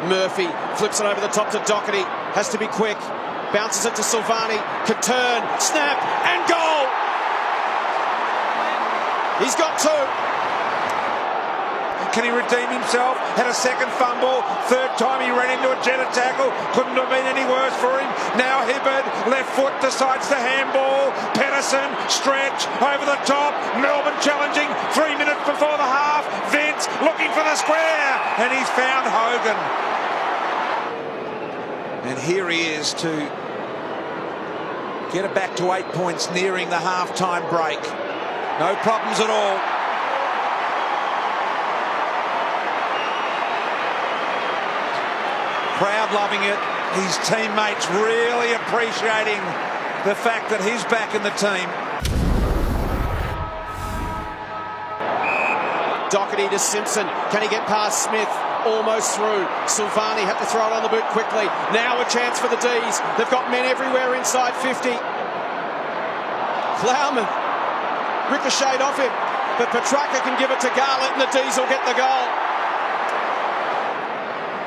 Murphy flips it over the top to Doherty. Has to be quick. Bounces it to Silvani. Can turn, snap, and goal! He's got 2. Can he redeem himself? Had a second fumble. Third time he ran into a Jetta tackle. Couldn't have been any worse for him. Now Hibberd, left foot, decides to handball. Pedersen, stretch, over the top. Melbourne challenging 3 minutes before the half. Vince looking for the square. And he's found Hogan. And here he is to get it back to 8 points nearing the half-time break. No problems at all. Crowd loving it. His teammates really appreciating the fact that he's back in the team. Doherty to Simpson. Can he get past Smith? Almost through. Silvani had to throw it on the boot quickly. Now a chance for the D's. They've got men everywhere inside 50. Plowman ricocheted off him, but Petrarca can give it to Garlett and the D's will get the goal.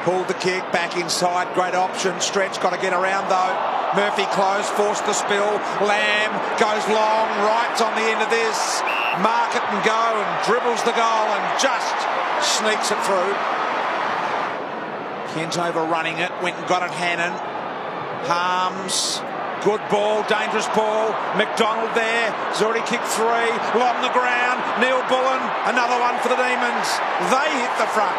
Pulled the kick back inside. Great option. Stretch got to get around though. Murphy close, forced the spill. Lamb goes long, right on the end of this. Mark it and go, and dribbles the goal and just sneaks it through. Kent overrunning it, went and got it Hannon. Harms, good ball, dangerous ball. McDonald there, he's already kicked 3, along the ground. Neil Bullen, another one for the Demons. They hit the front.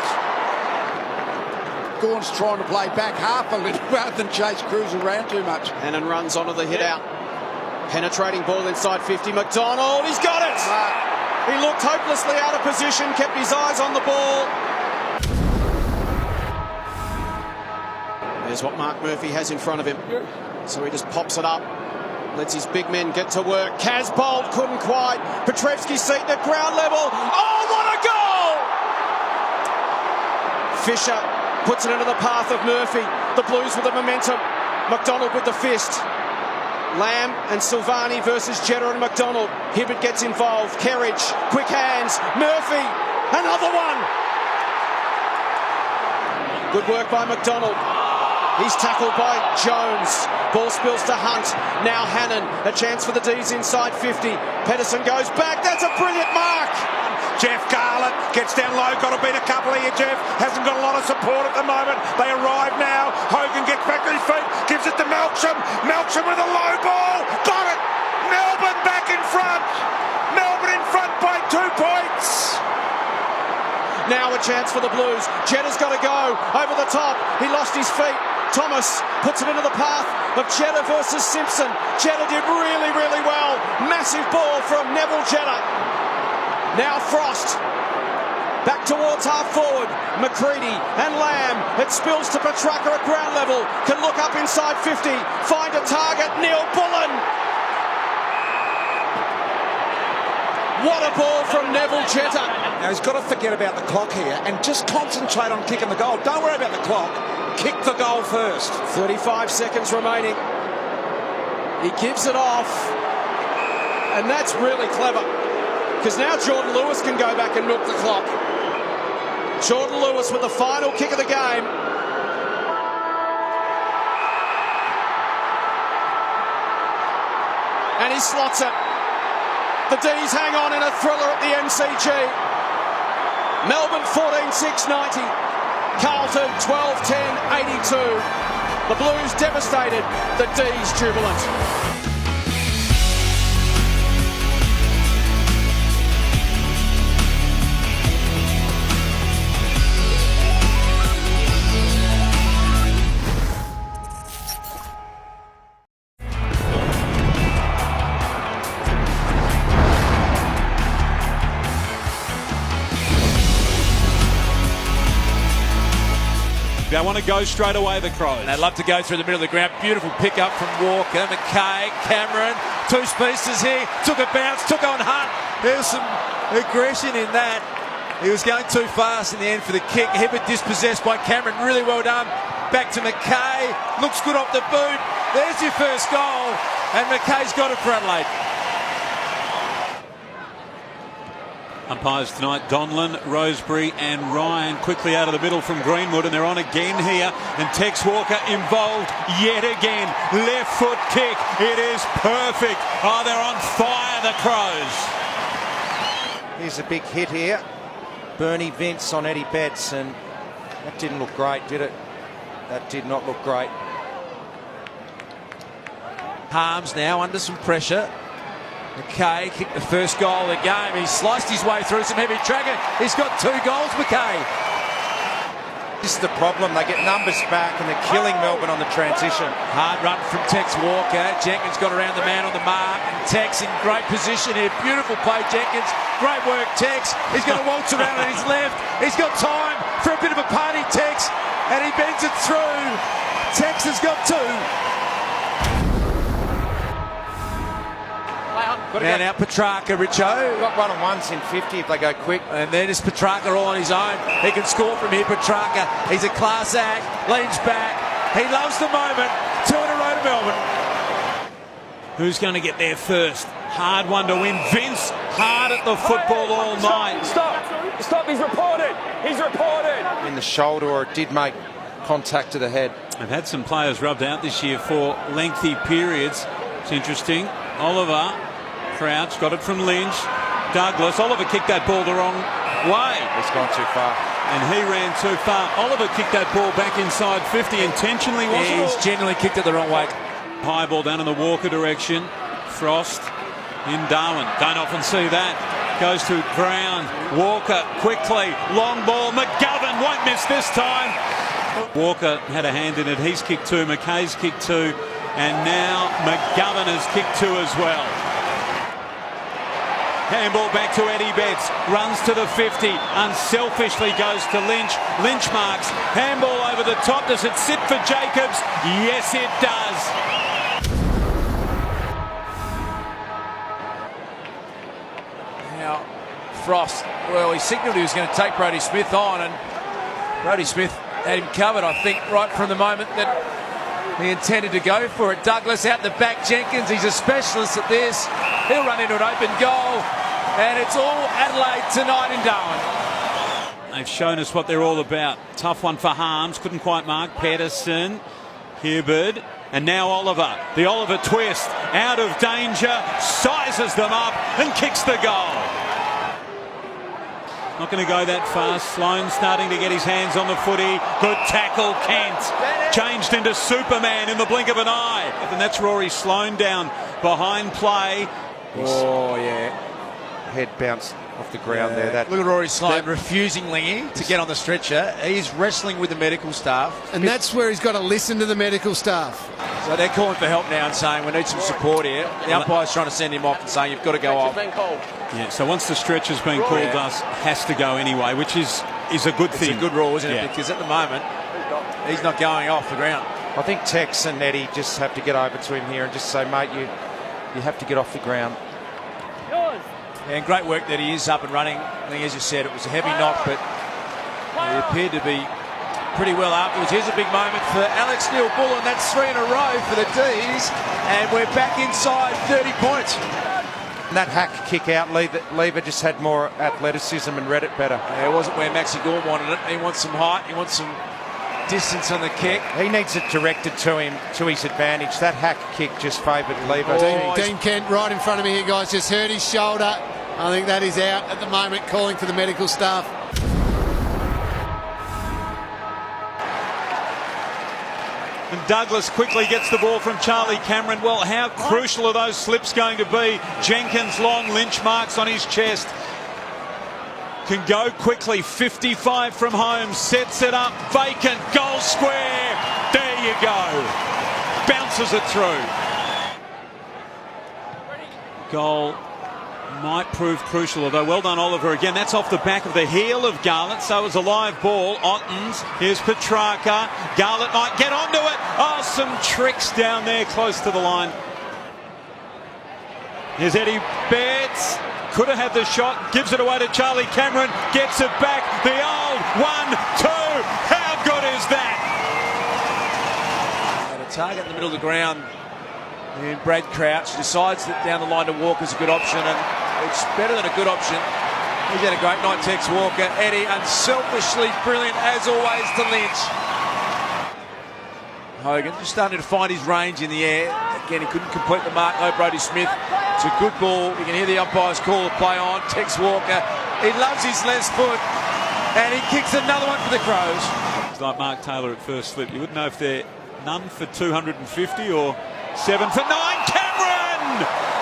Gawn's trying to play back half a little rather than chase Cruz around too much. Hannon runs onto the hit out. Penetrating ball inside 50. McDonald, he's got it! He looked hopelessly out of position, kept his eyes on the ball. There's what Mark Murphy has in front of him. So he just pops it up. Lets his big men get to work. Casbolt couldn't quite. Petrevski's seated at ground level. Oh, what a goal! Fisher puts it into the path of Murphy. The Blues with the momentum. McDonald with the fist. Lamb and Silvani versus Jetta and McDonald. Hibberd gets involved. Kerridge, quick hands. Murphy, another one. Good work by McDonald. He's tackled by Jones. Ball spills to Hunt. Now Hannon. A chance for the D's inside 50. Pedersen goes back. That's a brilliant mark. Jeff Garlett gets down low. Got to beat a couple here, Jeff. Hasn't got a lot of support at the moment. They arrive now. Hogan gets back to his feet. Gives it to Melksham. Melksham with a low ball. Got it. Melbourne back in front. Melbourne in front by 2 points. Now a chance for the Blues. Jetta's got to go over the top. He lost his feet. Thomas puts it into the path of Jetta versus Simpson. Jetta did really, really well. Massive ball from Neville Jetta. Now Frost. Back towards half forward. McCready and Lamb. It spills to Petrarca at ground level. Can look up inside 50. Find a target. Neil Bullen. What a ball from Neville Jetta. Now he's got to forget about the clock here and just concentrate on kicking the goal. Don't worry about the clock. Kick the goal first. 35 seconds remaining. He gives it off. And that's really clever. Because now Jordan Lewis can go back and milk the clock. Jordan Lewis with the final kick of the game. And he slots it. The D's hang on in a thriller at the MCG. Melbourne 14-6-90. Carlton 12-10-82. The Blues devastated. The D's jubilant. They want to go straight away, the Crows. And they'd love to go through the middle of the ground. Beautiful pick-up from Walker, McKay, Cameron. Two pieces here. Took a bounce, took on Hunt. There's some aggression in that. He was going too fast in the end for the kick. Hibbert dispossessed by Cameron. Really well done. Back to McKay. Looks good off the boot. There's your first goal. And McKay's got it for Adelaide. Umpires tonight, Donlan, Rosebery and Ryan quickly out of the middle from Greenwood, and they're on again here, and Tex Walker involved yet again. Left foot kick, it is perfect. Oh, they're on fire, the Crows. Here's a big hit here. Bernie Vince on Eddie Betts, and that didn't look great, did it? That did not look great. Harms now under some pressure. McKay kicked the first goal of the game. He sliced his way through some heavy traffic. He's got 2 goals, McKay. This is the problem. They get numbers back and they're killing Melbourne on the transition. Hard run from Tex Walker. Jenkins got around the man on the mark. And Tex in great position here. Beautiful play, Jenkins. Great work, Tex. He's going to waltz around on his left. He's got time for a bit of a party, Tex. And he bends it through. Tex has got 2. Man out Petrarca, Richo. Got one-on-ones in 50 if they go quick. And then it's Petrarca all on his own. He can score from here, Petrarca. He's a class act, leans back. He loves the moment. 2 in a row to Melbourne. Who's going to get there first? Hard one to win. Vince hard at the football all night. Stop, he's reported. He's reported. In the shoulder, or it did make contact to the head. They've had some players rubbed out this year for lengthy periods. It's interesting. Oliver, Crouch, got it from Lynch. Douglas, Oliver kicked that ball the wrong way. He's gone too far. And he ran too far. Oliver kicked that ball back inside 50 intentionally, wasn't it? He's generally kicked it the wrong way. High ball down in the Walker direction. Frost in Darwin. Don't often see that. Goes to ground. Walker quickly. Long ball. McGovern won't miss this time. Walker had a hand in it. He's kicked 2. McKay's kicked 2. And now McGovern has kicked 2 as well. Handball back to Eddie Betts. Runs to the 50. Unselfishly goes to Lynch. Lynch marks. Handball over the top. Does it sit for Jacobs? Yes, it does. Now, Frost, well, he signalled he was going to take Brodie Smith on, and Brodie Smith had him covered, I think, right from the moment that he intended to go for it. Douglas out the back. Jenkins, he's a specialist at this. He'll run into an open goal. And it's all Adelaide tonight in Darwin. They've shown us what they're all about. Tough one for Harms. Couldn't quite mark. Pedersen, Hibberd, and now Oliver. The Oliver twist. Out of danger. Sizes them up and kicks the goal. Not going to go that fast. Sloan starting to get his hands on the footy. Good tackle, Kent. Changed into Superman in the blink of an eye. And that's Rory Sloan down behind play. Oh, yeah. Head bounced off the ground there. That Look at Rory Sloan refusing Lingy to get on the stretcher. He's wrestling with the medical staff. And that's where he's got to listen to the medical staff. So they're calling for help now and saying we need some support here. The umpire's trying to send him off and saying you've got to go off. Yeah, so once the stretcher's been called, us has to go anyway, which is a good thing. It's a good rule, isn't it? Because at the moment, he's not going off the ground. I think Tex and Eddie just have to get over to him here and just say, mate, you have to get off the ground. And great work that he is up and running. I think, as you said, it was a heavy knock, but he appeared to be pretty well afterwards. Here's a big moment for Alex Neil-Bullen. That's 3 in a row for the D's, and we're back inside 30 points. And that hack kick out, Lever just had more athleticism and read it better. Yeah, it wasn't where Maxi Gawn wanted it. He wants some height, he wants some distance on the kick. He needs it directed to him, to his advantage. That hack kick just favoured Lever. Dean Kent right in front of me here, guys, just hurt his shoulder. I think that is out at the moment, calling for the medical staff. And Douglas quickly gets the ball from Charlie Cameron. Well, how crucial are those slips going to be? Jenkins, long Lynch marks on his chest. Can go quickly. 55 from home. Sets it up. Vacant. Goal square. There you go. Bounces it through. Goal might prove crucial, although well done Oliver again. That's off the back of the heel of Garlett, so it was a live ball. Ottens, here's Petrarca. Garlett might get onto it. Oh, some tricks down there close to the line. Here's Eddie Betts. Could have had the shot, gives it away to Charlie Cameron, gets it back. The old 1-2. How good is that? And a target in the middle of the ground. And Brad Crouch decides that down the line to walk is a good option, and it's better than a good option. He's had a great night, Tex Walker. Eddie, unselfishly brilliant as always to Lynch. Hogan just starting to find his range in the air. Again, he couldn't complete the mark. No, Brodie Smith. It's a good ball. You can hear the umpires call the play on. Tex Walker, he loves his left foot, and he kicks another one for the Crows. It's like Mark Taylor at first slip. You wouldn't know if they're none for 250 or 7 for 9.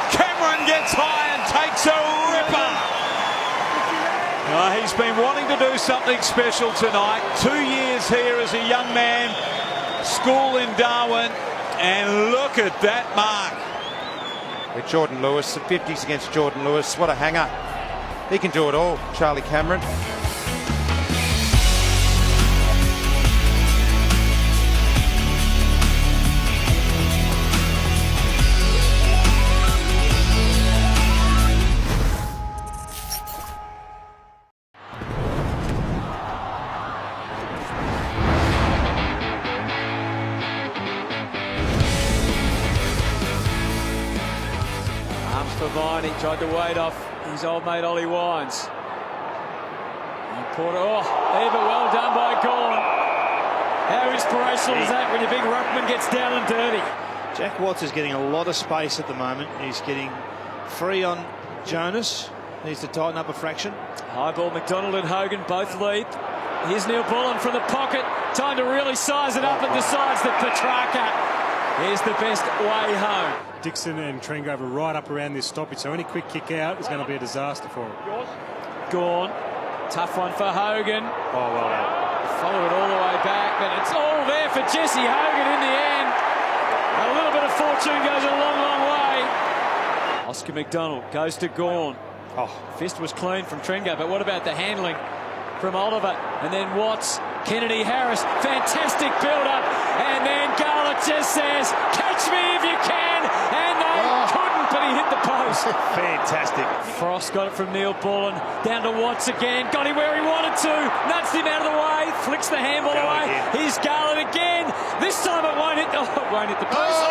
Cameron gets high and takes a ripper. He's been wanting to do something special tonight. 2 years here as a young man, school in Darwin, and look at that mark. With Jordan Lewis, the 50s against Jordan Lewis. What a hanger. He can do it all, Charlie Cameron. He tried to wade off his old mate Ollie Wines. And Porter, there, but well done by Gawn. How inspirational is that when your big ruckman gets down and dirty? Jack Watts is getting a lot of space at the moment. He's getting free on Jonas. Needs to tighten up a fraction. High ball, McDonald and Hogan both lead. Here's Neil-Bullen from the pocket. Time to really size it up and decides that Petrarca is the best way home. Dixon and Trengove right up around this stoppage, so any quick kick out is going to be a disaster for him. Gawn, tough one for Hogan. Oh, well done. Followed it all the way back, but it's all there for Jesse Hogan in the end. A little bit of fortune goes a long, long way. Oscar McDonald goes to Gawn. Fist was clean from Trengove, but what about the handling from Oliver? And then Watts, Kennedy, Harris, fantastic build-up, and then Garlett just says, catch me if you can, and they couldn't, but he hit the post. Fantastic. Frost got it from Neil-Bullen, down to Watts again, got him where he wanted to, nudged him out of the way, flicks the handball away, here's Garlett again, this time it won't hit the post,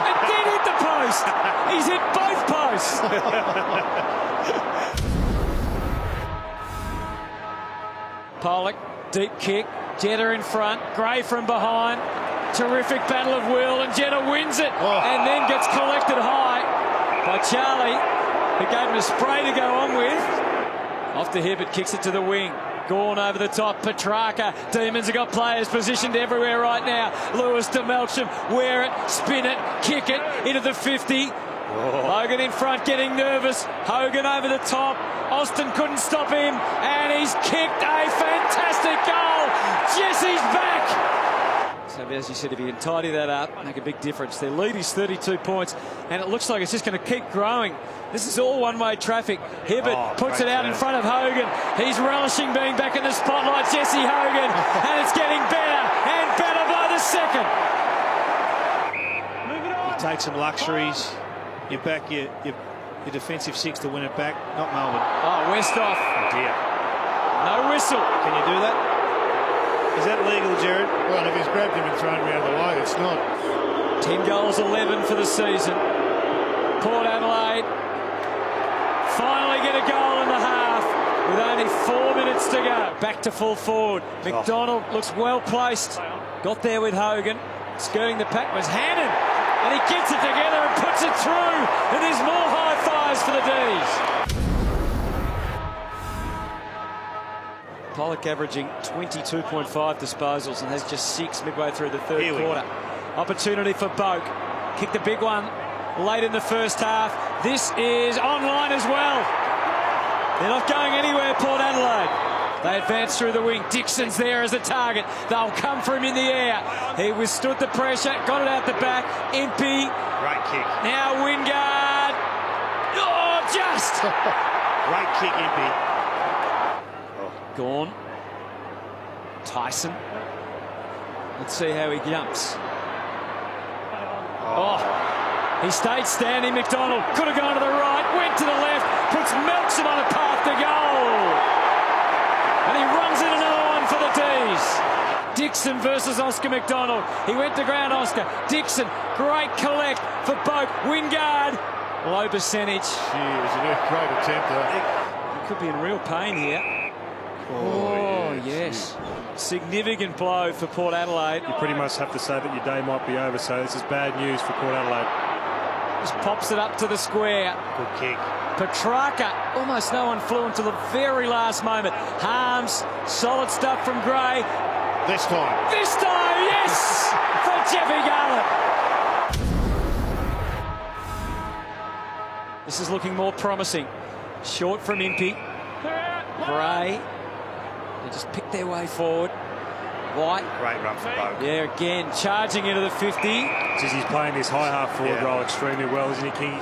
it did hit the post, he's hit both posts. Pollock, deep kick, Jetta in front, Gray from behind, terrific battle of will, and Jetta wins it, and then gets collected high by Charlie, who gave him a spray to go on with. Off to Hibbert, kicks it to the wing. Gawn over the top, Petrarca. Demons have got players positioned everywhere right now. Lewis to Melcham, wear it, spin it, kick it into the 50. Hogan in front, getting nervous. Hogan over the top. Austin couldn't stop him, and he's kicked a fantastic goal. Jesse's back. So as you said, if you can tidy that up, make a big difference. Their lead is 32 points, and it looks like it's just going to keep growing. This is all one-way traffic. Hibbert puts it out in front of Hogan. He's relishing being back in the spotlight, Jesse Hogan, and it's getting better and better by the second. You take some luxuries. You back your defensive six to win it back, not Melbourne. Westhoff. Oh dear. No whistle. Can you do that? Is that legal, Jared? Well, if he's grabbed him and thrown him out of the way, it's not. 10 goals, 11 for the season. Port Adelaide finally get a goal in the half with only 4 minutes to go. Back to full forward. McDonald looks well placed. Got there with Hogan. Skirting the pack was Hannon. And he gets it together and puts it through. And there's more high fives for the D's. Pollock averaging 22.5 disposals and has just 6 midway through the third quarter. Opportunity for Boak. Kicked a big one late in the first half. This is online as well. They're not going anywhere, Port Adelaide. They advance through the wing. Dixon's there as a target. They'll come for him in the air. He withstood the pressure, got it out the back. Impey. Great kick. Now Wingard. Oh, just. Great kick, Impey. Gone. Tyson. Let's see how he jumps. Oh, he stayed standing. McDonald could have gone to the right, went to the left, puts Melksham on a path to goal. And he runs in another one for the D's. Dixon versus Oscar McDonald. He went to ground, Oscar. Dixon, great collect for Boak. Wingard, low percentage. Gee, it was a great attempt though. He could be in real pain here. Oh, yes. Significant blow for Port Adelaide. You pretty much have to say that your day might be over, so this is bad news for Port Adelaide. Just pops it up to the square. Good kick. Petrarca, almost no one flew until the very last moment. Harms, solid stuff from Gray. This time. This time, yes! For Jeffy Garlett. This is looking more promising. Short from Impey. Gray. They just pick their way forward. White. Great run for Boak. Yeah, again, charging into the 50. He's playing this high half forward role extremely well, isn't he, King?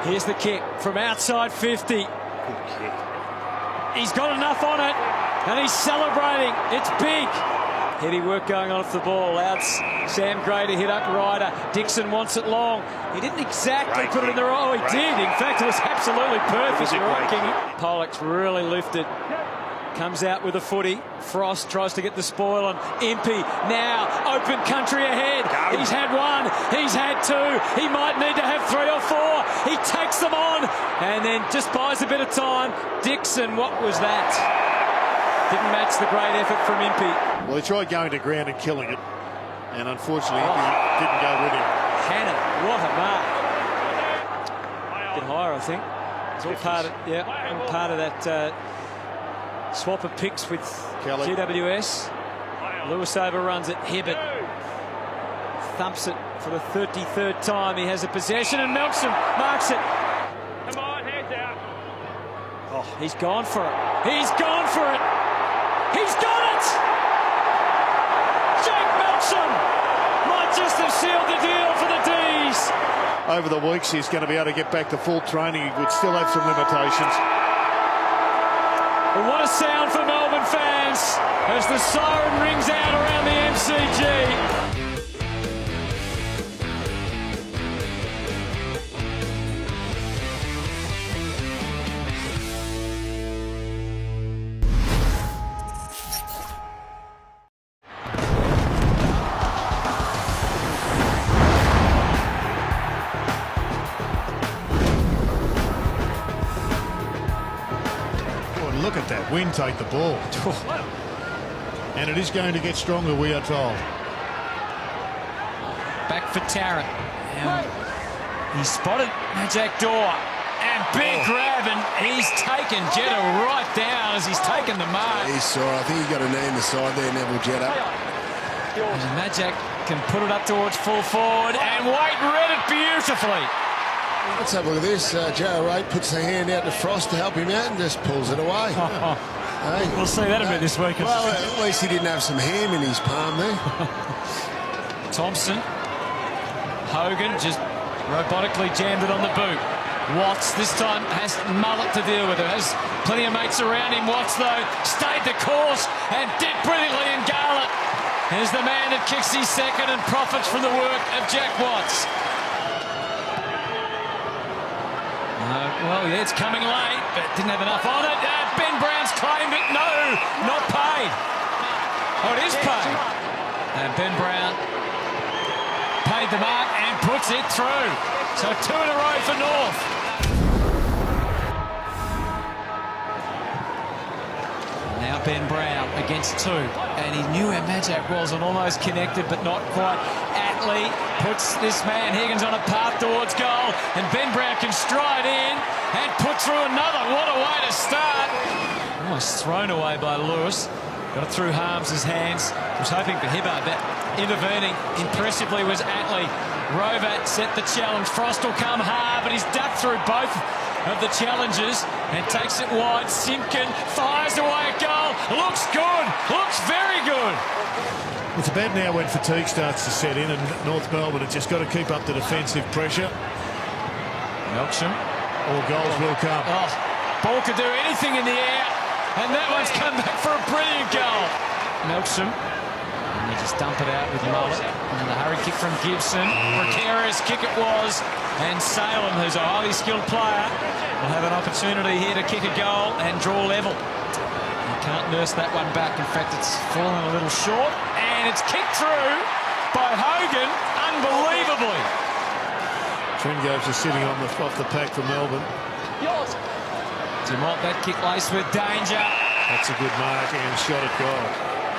Here's the kick from outside 50. Good kick. He's got enough on it, and he's celebrating. It's big. Heavy work going on off the ball. Allows Sam Gray to hit up Ryder. Dixon wants it long. He didn't exactly put it in the right. Oh, he did. In fact, it was absolutely perfect. Pollock's really lifted. Comes out with a footy. Frost tries to get the spoil on Impey. Now, open country ahead. He's had one. He's had two. He might need to have 3 or 4. He takes them on and then just buys a bit of time. Dixon, what was that? Didn't match the great effort from Impey. Well, he tried going to ground and killing it, and unfortunately Impey didn't go with him. Hannon, what a mark. Bit higher, I think. It's all part of, part of that swap of picks with Kelly. GWS. Lewis overruns it. Hibbert thumps it for the 33rd time. He has a possession and Melksham marks it. Come on, hands out. Oh, he's gone for it. He's gone for it. He's got it! Jake Melksham might just have sealed the deal for the D's. Over the weeks, he's going to be able to get back to full training. He would still have some limitations. But what a sound for Melbourne fans as the siren rings out around the MCG. Look at that wind take the ball. And it is going to get stronger, we are told. Back for Tarrant. He spotted Jack Dorr. And big grab, and he's taken Jetta right down as he's taken the mark. He saw, I think he got a knee in the side there, Neville Jetta. And Majak can put it up towards full forward, and Waite read it beautifully. Let's have a look at this. Joe Wright puts the hand out to Frost to help him out and just pulls it away. Hey, we'll see that a bit this weekend. Well, at least he didn't have some ham in his palm there. Thompson. Hogan just robotically jammed it on the boot. Watts this time has Mullet to deal with it. Has plenty of mates around him. Watts, though, stayed the course and did brilliantly in Garlett. Here's the man that kicks his second and profits from the work of Jack Watts. Well, yeah, it's coming late, but didn't have enough on it. Ben Brown's claimed it. No, not paid. Oh, it is paid. And Ben Brown paid the mark and puts it through. So 2 in a row for North. Now Ben Brown against 2. And he knew where Majak was and almost connected, but not quite. Atley puts this man Higgins on a path towards goal. And Ben Brown can stride in and put through another. What a way to start. Almost thrown away by Lewis. Got it through Harms' hands. Was hoping for Hibbard. That intervening impressively was Atley. Rovat set the challenge. Frost will come hard, but he's ducked through both of the challenges and takes it wide. Simpkin fires away a goal. Looks good. Looks very good. It's about now when fatigue starts to set in, and North Melbourne have just got to keep up the defensive pressure. Melksham. All goals will come. Oh, ball could do anything in the air, and that one's come back for a brilliant goal. Melksham. And they just dump it out with Mullet. And the hurry kick from Gibson. Precarious kick it was. And Salem, who's a highly skilled player, will have an opportunity here to kick a goal and draw level. He can't nurse that one back. In fact, it's fallen a little short. And it's kicked through by Hogan, unbelievably. Tringo's just sitting on off the pack for Melbourne. Dumont, that kick laced with danger. That's a good mark and shot at goal.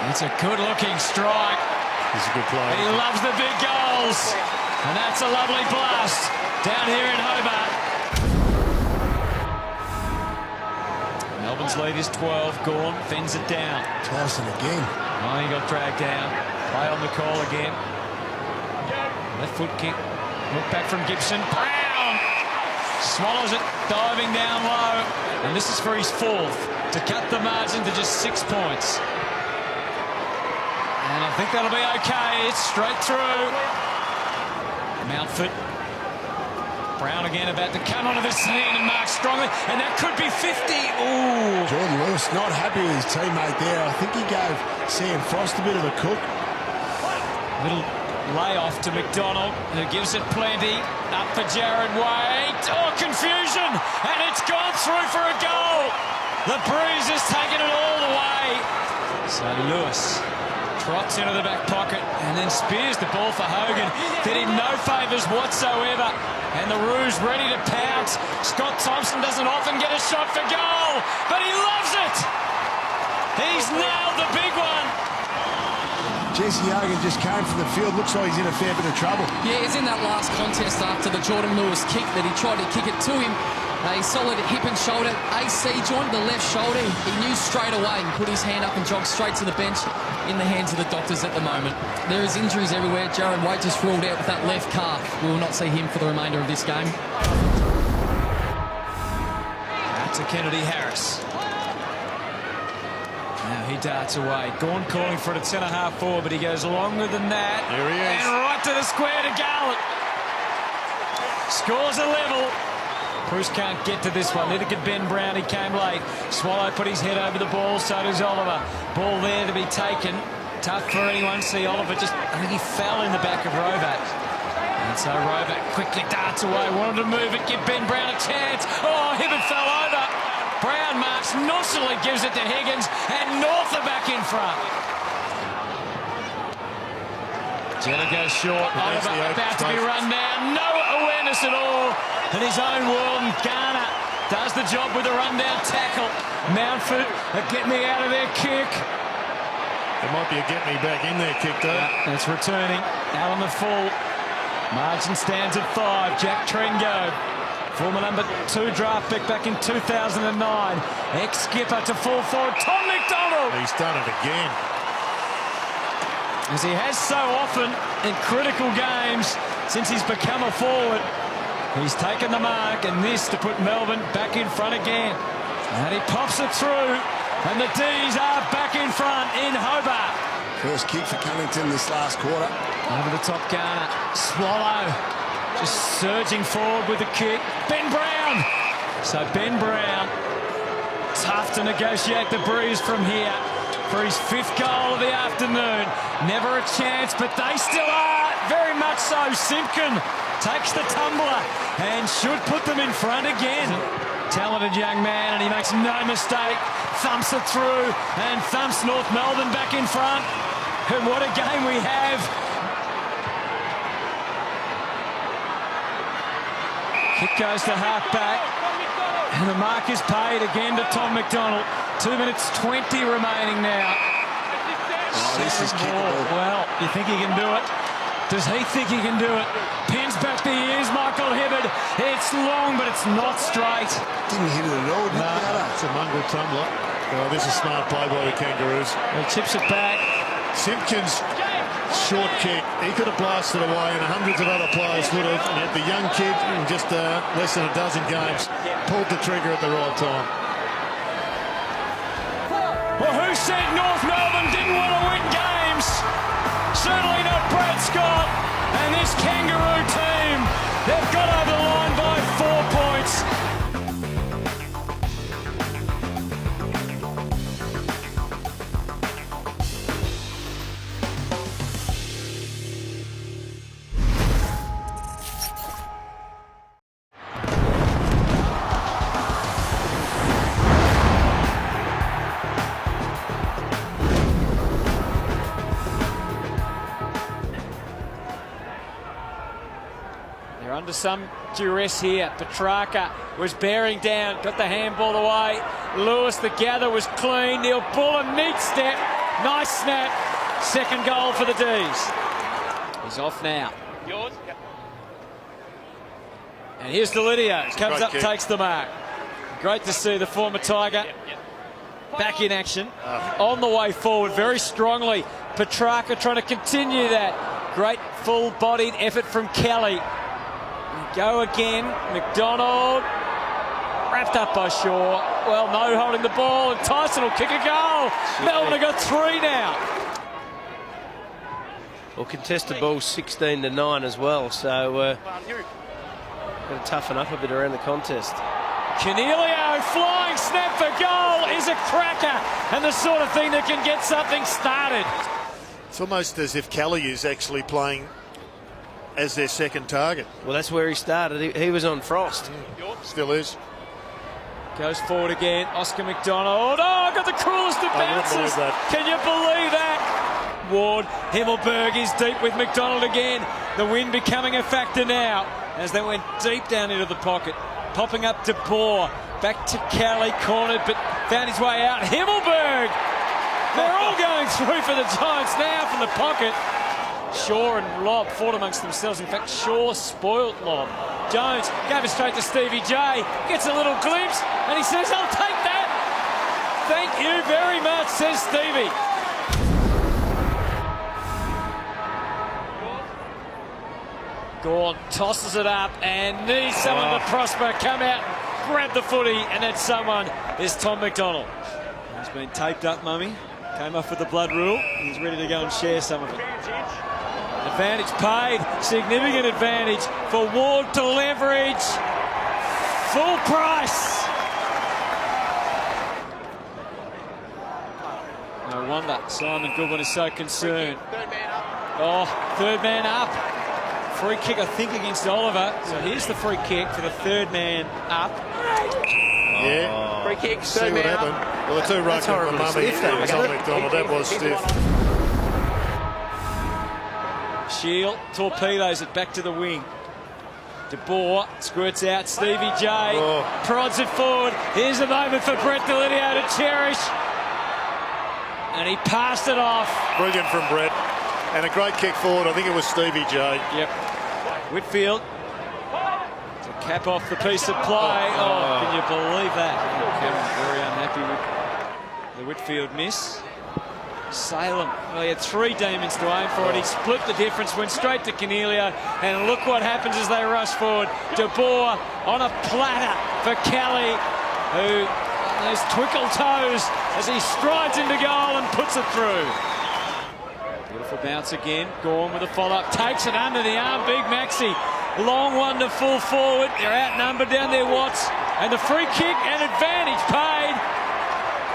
It's a good-looking strike. He's a good player. He loves the big goals. And that's a lovely blast down here in Hobart. Melbourne's lead is 12. Gawn fends it down. Tyson again. Oh, he got dragged down. Play on the call again. Left foot kick. Look back from Gibson. Brown swallows it, diving down low. And this is for his 4th, to cut the margin to just 6 points. And I think that'll be okay. It's straight through. Mountford. Brown again about to come onto the scene and mark strongly. And that could be 50. Ooh. Jordan Lewis not happy with his teammate there. I think he gave Sam Frost a bit of a cook. Little layoff to McDonald, who gives it plenty. Up for Jared Waite. Oh, confusion. And it's gone through for a goal. The Breeze has taken it all the way. So Lewis trots into the back pocket and then spears the ball for Hogan. Did him no favours whatsoever. And the Roos ready to pounce. Scott Thompson doesn't often get a shot for goal, but he loves it. He's nailed the big one. Jesse Hogan just came from the field. Looks like he's in a fair bit of trouble. Yeah, he's in that last contest after the Jordan Lewis kick that he tried to kick it to him. A solid hip and shoulder, AC joint, the left shoulder. He knew straight away and put his hand up and jogged straight to the bench in the hands of the doctors at the moment. There is injuries everywhere. Jared Waite just ruled out with that left calf. We will not see him for the remainder of this game. Out to Kennedy Harris. Now he darts away. Gawn calling for it at centre-half forward, but he goes longer than that. There he is. And right to the square to Garlett. Scores a level. Bruce can't get to this one. Neither could Ben Brown. He came late. Swallow put his head over the ball. So does Oliver. Ball there to be taken. Tough for anyone. See Oliver just, I think he fell in the back of Rovat. And so Rovat quickly darts away. Wanted to move it. Give Ben Brown a chance. Oh, Hibbert fell over. Brown marks nonchalantly, gives it to Higgins. And North are back in front. Jenner goes short. Oliver about to be run down. No awareness at all. And his own world, and Garner does the job with a rundown tackle. Mountford, a get me out of there kick. There might be a get me back in there kick though. It's returning. Allen the full. Margin stands at 5. Jack Tringo, former number 2 draft pick back in 2009. Ex-skipper to full forward. Tom McDonald. He's done it again. As he has so often in critical games since he's become a forward. He's taken the mark, and this to put Melbourne back in front again. And he pops it through, and the D's are back in front in Hobart. First kick for Cunnington this last quarter. Over the top, Garner. Swallow just surging forward with the kick. Ben Brown. So Ben Brown, tough to negotiate the Breeze from here for his 5th goal of the afternoon. Never a chance, but they still are. Very much so. Simpkin takes the tumbler and should put them in front again. Talented young man, and he makes no mistake. Thumps it through and thumps North Melbourne back in front. And what a game we have. Kick goes to half-back. And the mark is paid again to Tom McDonald. 2 minutes 20 remaining now. Oh, this is kickable. Well, you think he can do it? Does he think he can do it? Pins back the ears, Michael Hibberd. It's long, but it's not straight. Didn't hit it at all, did No, it's a mongrel tumbler. Oh, this is smart play by the Kangaroos. He chips it back. Simpkins, short kick. He could have blasted away, and hundreds of other players would have. And the young kid, in just less than a dozen games, pulled the trigger at the right time. Well, who said North Melbourne didn't want to win games? Certainly not Brad Scott and this Kangaroo team. They've got over the line by 4 points. They're under some duress here. Petrarca was bearing down, got the handball away. Lewis, the gather was clean. Neil Bullen, neat step, nice snap. Second goal for the D's. He's off now. Yours? And here's Delidio, comes up, kick. takes the mark. Great to see the former Tiger back in action. On the way forward very strongly. Petrarca trying to continue that. Great full-bodied effort from Kelly. Go again, McDonald, wrapped up by Shaw. Well, no holding the ball, and Tyson will kick a goal. Melbourne have got 3 now. Well, contested ball 16-9 as well, so got to toughen up a bit around the contest. Canelio, flying snap for goal, is a cracker, and the sort of thing that can get something started. It's almost as if Kelly is actually playing as their second target. Well, that's where he started. He was on frost. Still is. Goes forward again, Oscar McDonald. Oh, got the coolest of bounces. Can you believe that? Ward, Himmelberg is deep with McDonald again. The wind becoming a factor now as they went deep down into the pocket. Popping up to Boer, back to Kelly, cornered, but found his way out. Himmelberg! They're all going through for the Giants now from the pocket. Shaw and Lobb fought amongst themselves. In fact, Shaw spoiled Lobb. Jones gave it straight to Stevie J. Gets a little glimpse, and he says, "I'll take that." Thank you very much, says Stevie. Gawn tosses it up and needs someone to prosper. Come out, grab the footy, and that someone is Tom McDonald. He's been taped up, Mummy. Came off with the blood rule. He's ready to go and share some of it. Advantage paid. Significant advantage for Ward to leverage. Full price. No wonder Simon Goodwin is so concerned. Oh, third man up. Free kick, I think, against Oliver. So here's the free kick for the third man up. Yeah. Free kick, See third what man happened. up. Well, the two ruck on the mummy. Tom McDonald, that was stiff. Shield torpedoes it back to the wing. De Boer squirts out. Stevie J prods it forward. Here's a moment for Brett Delidio to cherish. And he passed it off. Brilliant from Brett. And a great kick forward. I think it was Stevie J. Yep. Whitfield to cap off the piece of play. Oh, can you believe that? Cameron's very unhappy with the Whitfield miss. Salem, well, he had 3 demons to aim for it. He split the difference, went straight to Canelio, and look what happens as they rush forward. De Boer on a platter for Kelly, who those twinkle toes as he strides into goal and puts it through. Beautiful bounce again. Gawn with a follow-up, takes it under the arm. Big Maxi, long one to full forward. They're outnumbered down there, Watts, and the free kick and advantage paid.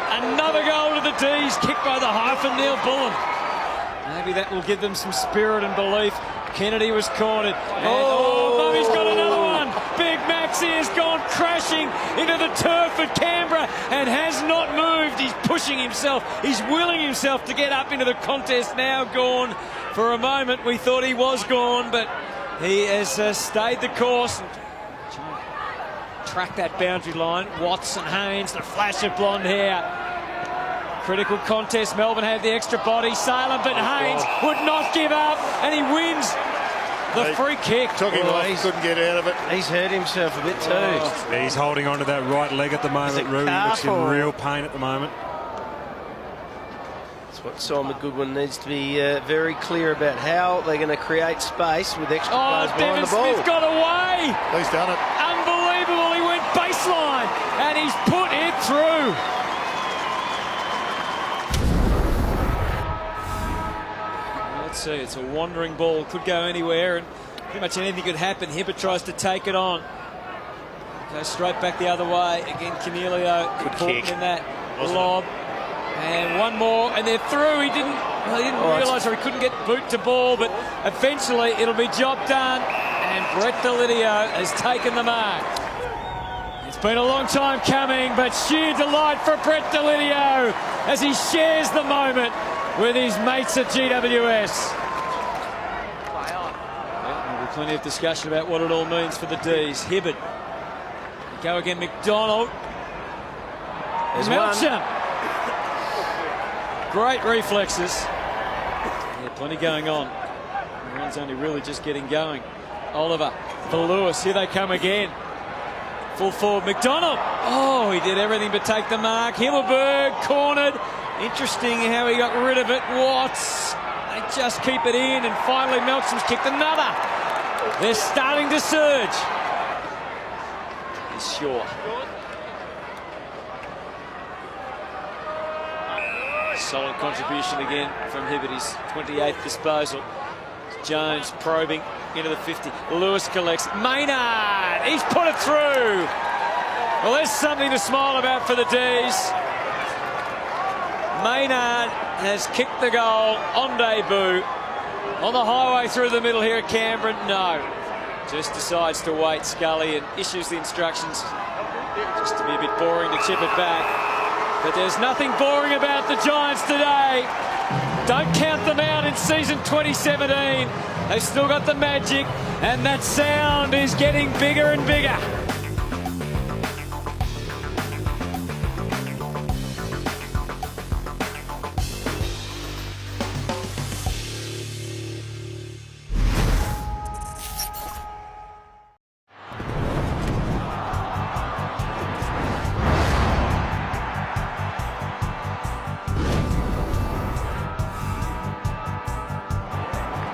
Another goal to the D's, kicked by the hyphen Neil Bullen. Maybe that will give them some spirit and belief. Kennedy was cornered. And, Mummy's got another one. Big Maxi has gone crashing into the turf at Canberra and has not moved. He's pushing himself. He's willing himself to get up into the contest. Now gone. For a moment we thought he was gone, but he has stayed the course. Track that boundary line. Watts and Haynes, the flash of blonde hair. Critical contest. Melbourne had the extra body. Salem, but Haynes would not give up, and he wins the free kick. Took him off, couldn't get out of it. He's hurt himself a bit too. He's holding on to that right leg at the moment. Rui looks in real pain at the moment. That's what Simon Goodwin needs to be very clear about, how they're going to create space with extra players behind the ball. Smith got away. He's done it. Unbelievable. He went baseline and he's put it through. Let's see, it's a wandering ball, could go anywhere, and pretty much anything could happen. Hibbert tries to take it on. Goes straight back the other way. Again, Canelio caught in that lob. And one more, and they're through. He didn't realise, or he couldn't get boot to ball, but eventually it'll be job done. And Brett Delidio has taken the mark. It's been a long time coming, but sheer delight for Brett Delidio as he shares the moment with his mates at GWS. There'll be plenty of discussion about what it all means for the D's. Hibbert. Go again, McDonald. There's Melcham. Great reflexes. Yeah, plenty going on. The round's only really just getting going. Oliver for Lewis. Here they come again. Full forward, McDonald. Oh, he did everything but take the mark. Himmelberg cornered. Interesting how he got rid of it. Watts. They just keep it in, and finally Melcham's kicked another. They're starting to surge. He's Shaw. Solid contribution again from Hibbert, his 28th disposal. Jones probing into the 50. Lewis collects. Maynard, he's put it through. Well, there's something to smile about for the D's. Maynard has kicked the goal on debut. On the highway through the middle here at Canberra, no. Just decides to wait, Scully, and issues the instructions just to be a bit boring to chip it back. But there's nothing boring about the Giants today. Don't count them out in season 2017. They've still got the magic, and that sound is getting bigger and bigger.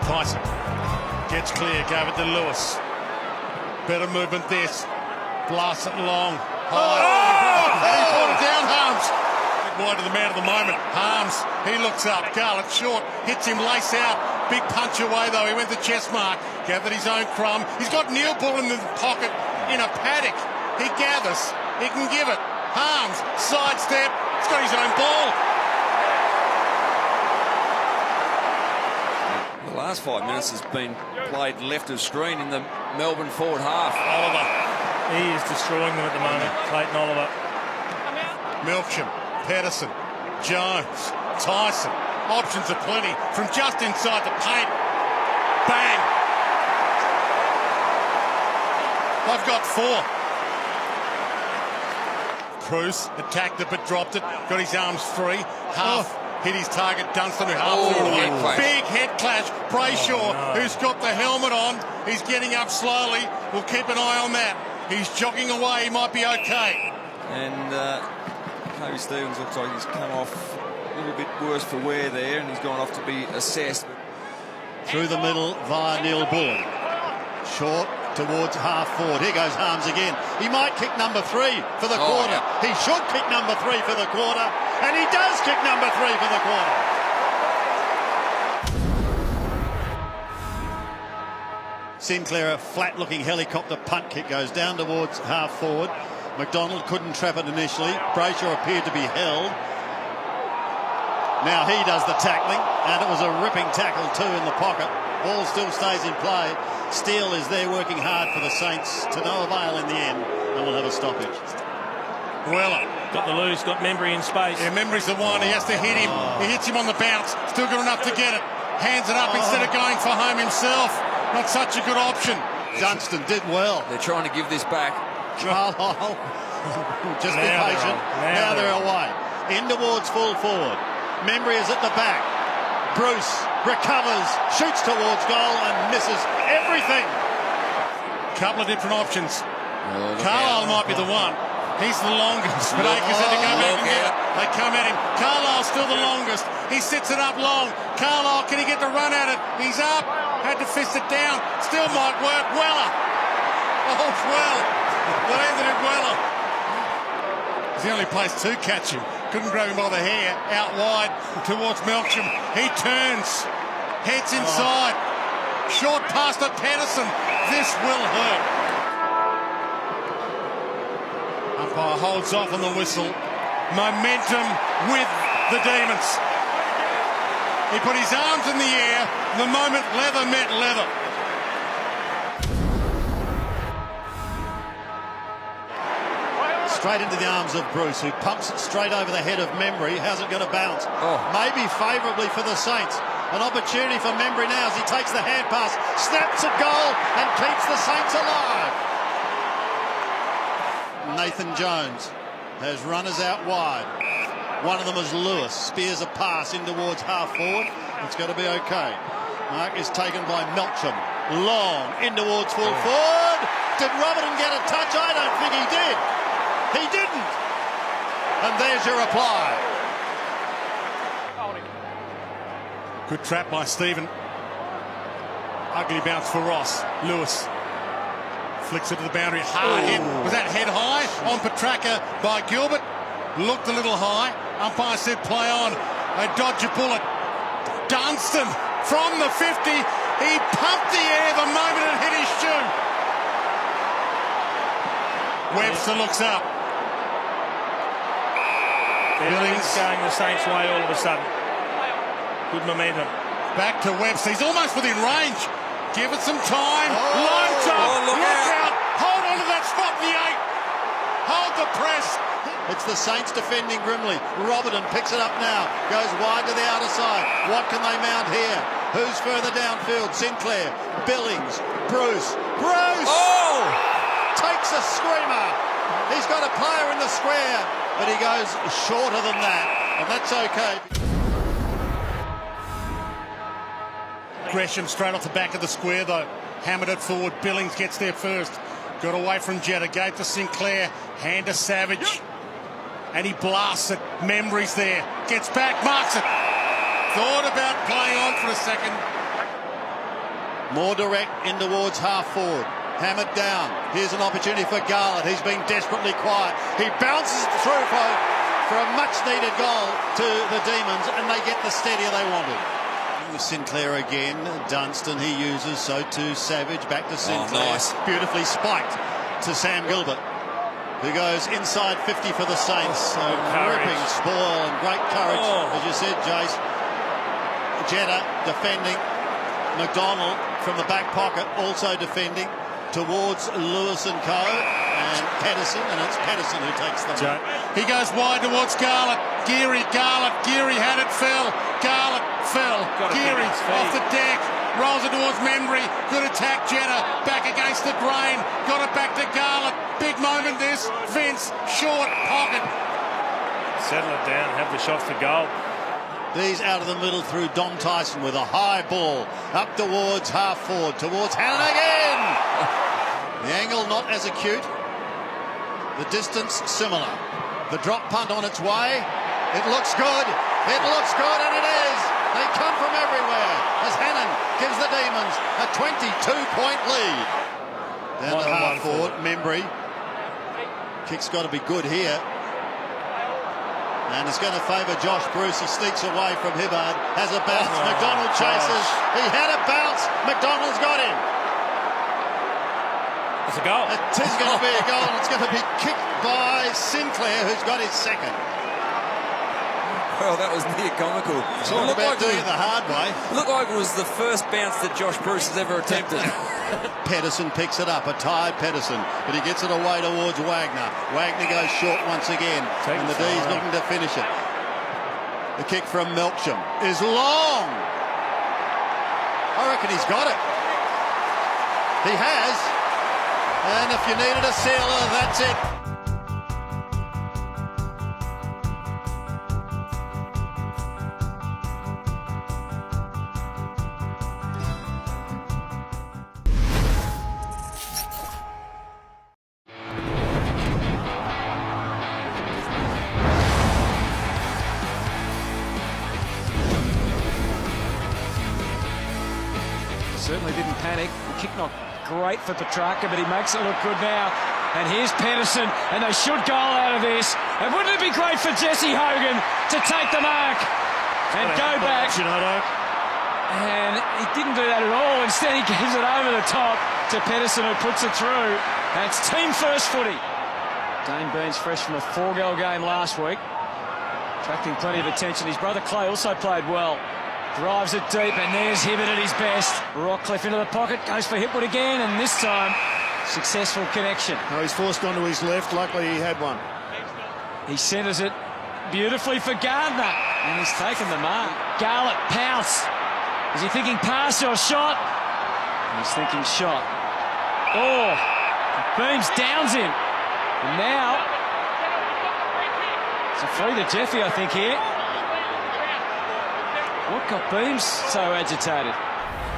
Tyson gets clear, gave it to Lewis. Better movement this. Blasts it long. High. And he brought it down, Harms. Wide to the man of the moment. Harms, he looks up. Garlett short, hits him lace out. Big punch away though. He went to chest mark. Gathered his own crumb. He's got Neil Bull in the pocket in a paddock. He gathers. He can give it. Harms, sidestep. He's got his own ball. The last 5 minutes has been played left of screen in the Melbourne forward half. Oliver, he is destroying them at the moment. Clayton Oliver. Melcham, Pedersen, Jones, Tyson. Options are plenty from just inside the paint. Bang! They've got 4. Cruz attacked it but dropped it. Got his arms free. Half. Hit his target, Dunstan, who half threw it away. Big head clash. Brayshaw, who's got the helmet on, he's getting up slowly. We'll keep an eye on that. He's jogging away. He might be okay. And Kobe Stevens looks like he's come off a little bit worse for wear there, and he's gone off to be assessed. Through the middle via Neil Bull. Short towards half forward. Here goes Harms again. He might kick number 3 for the quarter. Yeah. He should kick number 3 for the quarter. And he does kick number 3 for the quarter. Sinclair, a flat-looking helicopter punt kick, goes down towards half forward. McDonald couldn't trap it initially. Brayshaw appeared to be held. Now he does the tackling, and it was a ripping tackle too in the pocket. Ball still stays in play. Steele is there working hard for the Saints, to no avail in the end, and we'll have a stoppage. Weller. Got the loose, got Membry in space. Yeah, Membry's the one. He has to hit him. He hits him on the bounce. Still good enough to get it. Hands it up instead of going for home himself. Not such a good option. Dunstan did well. They're trying to give this back. Carlisle. Just be patient. Now they're away. In towards full forward. Membry is at the back. Bruce recovers, shoots towards goal and misses everything. Couple of different options. Carlisle might be the one. He's the longest, but Akers had to go back and get it. They come at him. Carlisle's still the longest. He sits it up long. Carlisle, can he get the run at it? He's up. Had to fist it down. Still might work. Weller. Oh, well. Landed it Weller. It's the only place to catch him. Couldn't grab him by the hair. Out wide towards Melksham. He turns. Heads inside. Short pass to Pedersen. This will hurt. Umpire holds off on the whistle. Momentum with the Demons. He put his arms in the air. The moment leather met leather. Straight into the arms of Bruce, who pumps it straight over the head of Membry. How's it going to bounce? Maybe favourably for the Saints. An opportunity for Membry now as he takes the hand pass, snaps at goal and keeps the Saints alive. Nathan Jones has runners out wide. One of them is Lewis. Spears a pass in towards half forward. It's going to be okay. Mark is taken by Melksham. Long in towards full forward. Did Robertson get a touch? I don't think he did. He didn't. And there's your reply. Good trap by Stephen. Ugly bounce for Ross. Lewis flicks it to the boundary. Hard hit. Was that head high on Petracca by Gilbert? Looked a little high. Umpire said play on. They dodge a bullet. Dunstan from the 50. He pumped the air the moment it hit his shoe. Webster looks up. Billings going the Saints' way all of a sudden. Good momentum. Back to Webster. He's almost within range. Give it some time. Line top. Look out. Hold on to that spot in the 8. Hold the press. It's the Saints defending grimly. Robertson picks it up now. Goes wide to the outer side. What can they mount here? Who's further downfield? Sinclair. Billings. Bruce. Takes a screamer. He's got a player in the square, but he goes shorter than that, and that's okay. Gresham straight off the back of the square though. Hammered it forward. Billings gets there first. Got away from Jetta. Gave to Sinclair. Hand to Savage. And he blasts it. Membry's there. Gets back. Marks it. Thought about playing on for a second. More direct in towards half forward. Hammered down. Here's an opportunity for Garlett. He's been desperately quiet. He bounces through for a much-needed goal to the Demons, and they get the steadier they wanted. Sinclair again. Dunstan he uses, so too Savage. Back to Sinclair. Nice. Beautifully spiked to Sam Gilbert, who goes inside 50 for the Saints. Ripping spoil and great courage, as you said, Jace. Jetta defending. McDonald from the back pocket also defending towards Lewis and Co. and Pedersen, and it's Pedersen who takes the mark. He goes wide towards Garlett. Geary had it, fell. Garlett fell. Geary off the deck. Rolls it towards Membry. Good attack, Jetta. Back against the grain. Got it back to Garlett. Big moment this. Vince, short pocket. Settle it down, have the shots for goal. These out of the middle through Dom Tyson with a high ball. Up towards half forward. Towards Hannon again. The angle not as acute. The distance similar. The drop punt on its way. It looks good. It looks good, and it is. They come from everywhere as Hannon gives the Demons a 22-point lead. Down to half forward. Membry. Kick's got to be good here. And it's going to favour Josh Bruce. He sneaks away from Hibbard. Has a bounce. McDonald chases. He had a bounce. McDonald's got him. It's a goal. It is going to be a goal, and it's going to be kicked by Sinclair, who's got his second. Well, that was near comical. Talk about doing it the hard way. Looked like it was the first bounce that Josh Bruce has ever attempted. Pedersen picks it up, a tired Pedersen, but he gets it away towards Wagner. Wagner goes short once again, and the D's looking to finish it. The kick from Melksham is long. I reckon he's got it. He has. And if you needed a sealer, that's it. Certainly didn't panic. The kick not great for Petrarca, but he makes it look good now. And here's Pedersen, and they should goal out of this. And wouldn't it be great for Jesse Hogan to take the mark and go back? And he didn't do that at all. Instead, he gives it over the top to Pedersen, who puts it through. That's team first footy. Dane Beans fresh from a 4-goal game last week, attracting plenty of attention. His brother Clay also played well. Drives it deep, and there's Hibbert at his best. Rockcliffe into the pocket, goes for Hipwood again, and this time, successful connection. Oh, he's forced onto his left. Luckily, he had one. He centres it beautifully for Gardner, and he's taken the mark. Garlett pounce. Is he thinking pass or shot? He's thinking shot. Oh, Beams downs him. And now, it's a free to Jeffy, I think, here. What got Beams so agitated?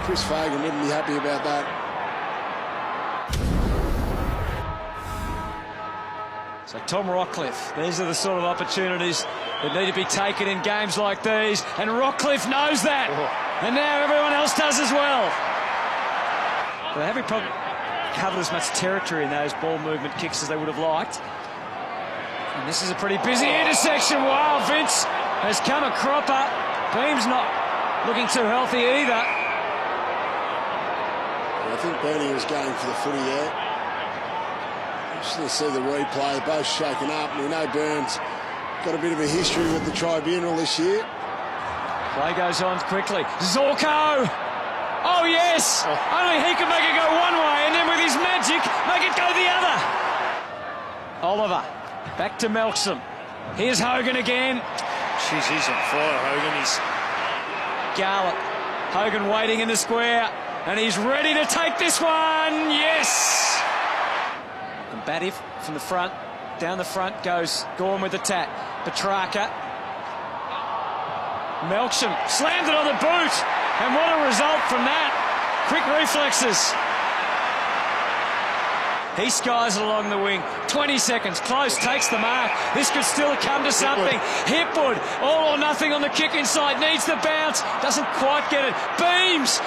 Chris Fagan wouldn't be happy about that. So Tom Rockcliffe, these are the sort of opportunities that need to be taken in games like these, and Rockcliffe knows that. And now everyone else does as well. They haven't probably covered as much territory in those ball movement kicks as they would have liked. And this is a pretty busy intersection. Wow, Vince has come a cropper. Beams not looking too healthy either. I think Bernie was going for the footy there. Just to see the replay, both shaken up. We know Burns got a bit of a history with the tribunal this year. Play goes on quickly. Zorko! Oh, yes! Only he can make it go one way, and then with his magic, make it go the other. Oliver, back to Melksham. Here's Hogan again. Jeez, he's on fire, Hogan. He's Garlett. Hogan waiting in the square, and he's ready to take this one. Yes! Combative from the front. Down the front goes Gorm with the tap. Petrarca. Melksham slammed it on the boot, and what a result from that. Quick reflexes. He skies it along the wing. 20 seconds, close, takes the mark. This could still come to something. Hipwood, all or nothing on the kick inside, needs the bounce, doesn't quite get it. Beams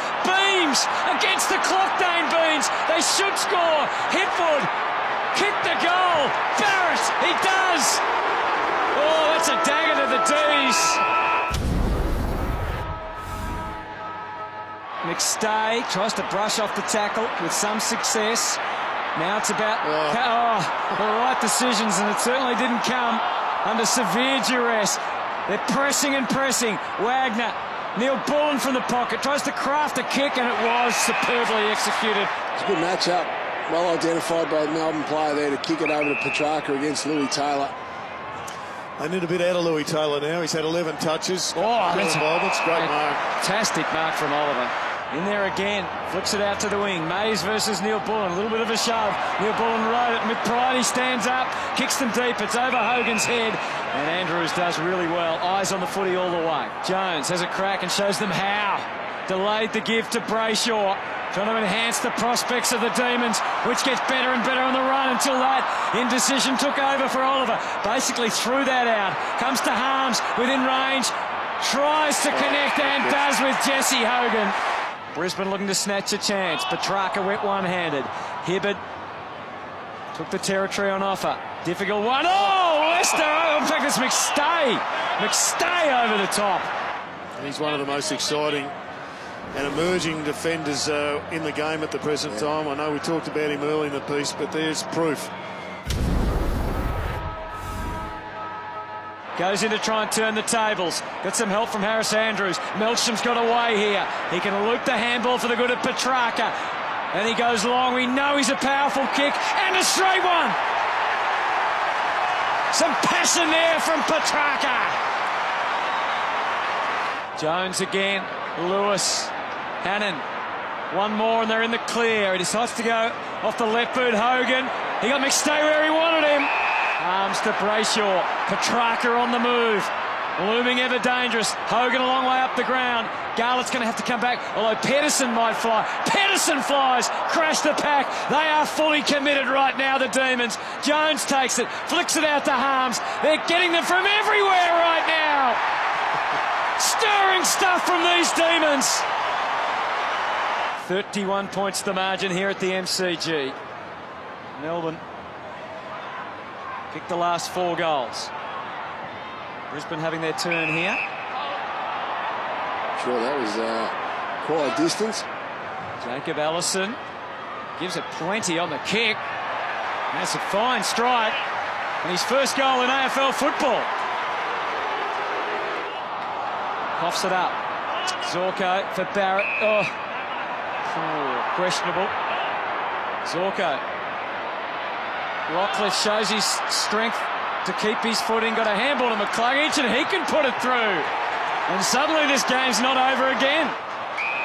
against the clock, Dane Beans. They should score. Hipwood, kick the goal. Barrett, he does. Oh, that's a dagger to the D's. McStay tries to brush off the tackle with some success. Now it's about the right decisions, and it certainly didn't come under severe duress. They're pressing and pressing. Wagner, Neil Bullen from the pocket, tries to craft a kick, and it was superbly executed. It's a good matchup. Well identified by the Melbourne player there to kick it over to Petrarca against Louis Taylor. They need a bit out of Louis Taylor now. He's had 11 touches. Oh, that's a great mark. Fantastic mark from Oliver. In there again, flicks it out to the wing. Mays versus Neil Bullen, a little bit of a shove. Neil Bullen rode it with pride, he stands up, kicks them deep, it's over Hogan's head, and Andrews does really well. Eyes on the footy all the way. Jones has a crack and shows them how. Delayed the give to Brayshaw, trying to enhance the prospects of the Demons, which gets better and better on the run until that indecision took over for Oliver. Basically threw that out, comes to Harms within range, tries to connect and does with Jesse Hogan. Brisbane looking to snatch a chance. Petrarca went one-handed. Hibbert took the territory on offer. Difficult one. Oh, Leicester. In fact, it's McStay. McStay over the top. He's one of the most exciting and emerging defenders in the game at the present time. I know we talked about him early in the piece, but there's proof. Goes in to try and turn the tables. Got some help from Harris Andrews. Melcham's got away here. He can loop the handball for the good of Petrarca. And he goes long. We know he's a powerful kick. And a straight one. Some passion there from Petrarca. Jones again. Lewis. Hannon. One more and they're in the clear. He decides to go off the left boot. Hogan. He got McStay where he wanted him. Arms to Brayshaw. Petrarca on the move. Looming ever dangerous. Hogan a long way up the ground. Garlett's going to have to come back, although Pedersen might fly. Pedersen flies. Crash the pack. They are fully committed right now, the Demons. Jones takes it. Flicks it out to Harms. They're getting them from everywhere right now. Stirring stuff from these Demons. 31 points the margin here at the MCG. Melbourne kicked the last 4 goals. Brisbane having their turn here. Sure, that was quite a distance. Jacob Allison gives it plenty on the kick. That's a fine strike. And his first goal in AFL football. Coughs it up. Zorko for Barrett. Oh, questionable. Zorko. Rockcliffe shows his strength to keep his footing. Got a handball to McCluggage and he can put it through. And suddenly this game's not over again.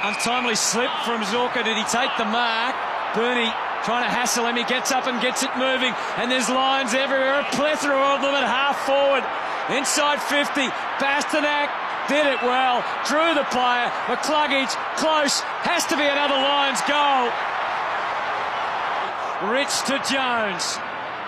Untimely slip from Zorko. Did he take the mark? Bernie trying to hassle him. He gets up and gets it moving. And there's lines everywhere. A plethora of them at half forward. Inside 50. Bastanak did it well. Drew the player. McCluggage close. Has to be another Lions goal. Rich to Jones.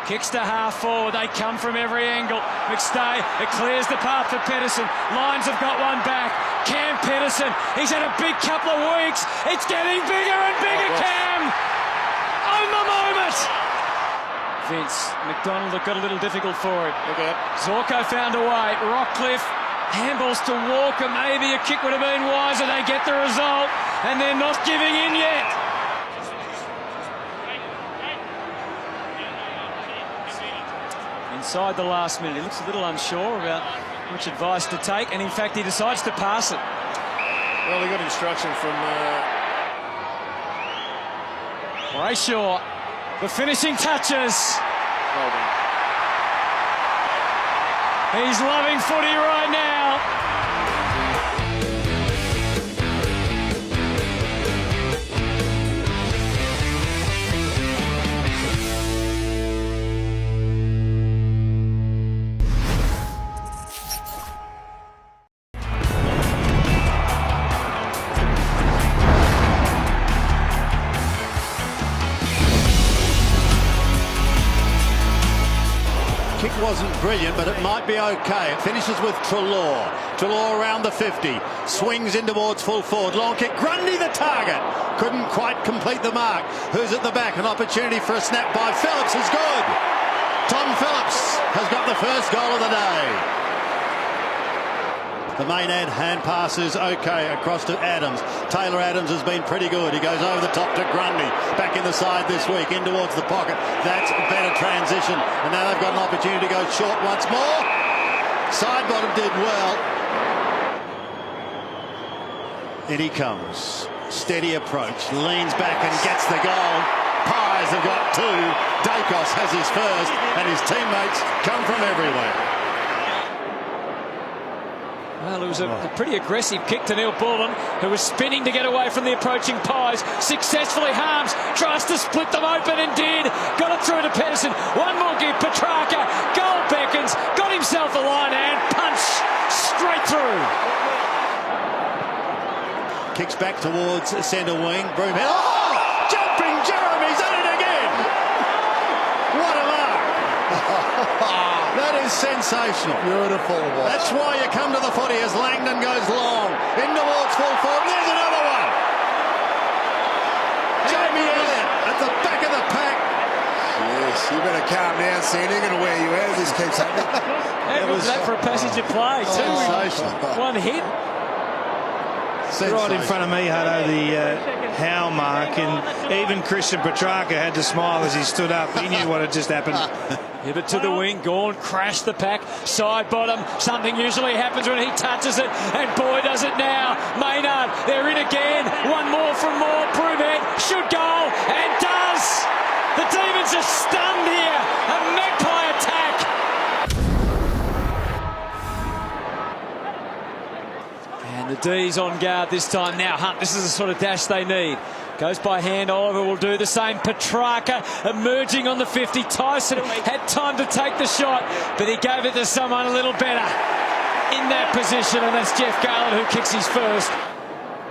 Kicks to half forward. They come from every angle. McStay, it clears the path for Pedersen. Lions have got one back. Cam Pedersen, he's had a big couple of weeks. It's getting bigger and bigger, Cam. On the moment. Vince McDonald got a little difficult for it. Zorko found a way. Rockcliffe, handballs to Walker. Maybe a kick would have been wiser. They get the result, and they're not giving in yet. Inside the last minute, he looks a little unsure about which advice to take, and in fact he decides to pass it. Well, he got instruction from Brayshaw, the finishing touches. Well done. He's loving footy right now. Kick wasn't brilliant, but it might be okay. It finishes with Treloar. Treloar around the 50. Swings in towards full forward. Long kick. Grundy the target. Couldn't quite complete the mark. Who's at the back? An opportunity for a snap by Phillips is good. Tom Phillips has got the first goal of the day. The main hand pass is okay across to Adams. Taylor Adams has been pretty good. He goes over the top to Grundy. Back in the side this week, in towards the pocket. That's a better transition. And now they've got an opportunity to go short once more. Sidebottom did well. In he comes. Steady approach. Leans back and gets the goal. Pies have got 2. Dacos has his first. And his teammates come from everywhere. Well, it was a pretty aggressive kick to Neil Bullen, who was spinning to get away from the approaching Pies. Successfully, Harms tries to split them open and did. Got it through to Pedersen. One more give, Petrarca. Goal beckons. Got himself a line and punch straight through. Kicks back towards centre wing. Broomhead. Oh! Jumping Jeremy's done it again! What a mark! That is sensational. Beautiful. That's why you come to the footy as Langdon goes long. In towards full forward. There's another one. Jamie Elliott at the back of the pack. Yes, you better calm down, Sandy. They're going to wear you out if this keeps happening. That was that for a passage of play, too. Sensational. One hit. Right in front of me, Hutto, the Howe mark, and even Christian Petrarca had to smile as he stood up. He knew what had just happened. Hibbert to the wing, Gawn crashed the pack, side bottom. Something usually happens when he touches it, and boy does it now. Maynard, they're in again. One more from Moore. Provehead should goal, and does. The Demons are stunned here. A magpie attack. And the D's on guard this time. Now Hunt, this is the sort of dash they need. Goes by hand, Oliver will do the same. Petrarca emerging on the 50. Tyson had time to take the shot, but he gave it to someone a little better in that position, and that's Jeff Garland who kicks his first.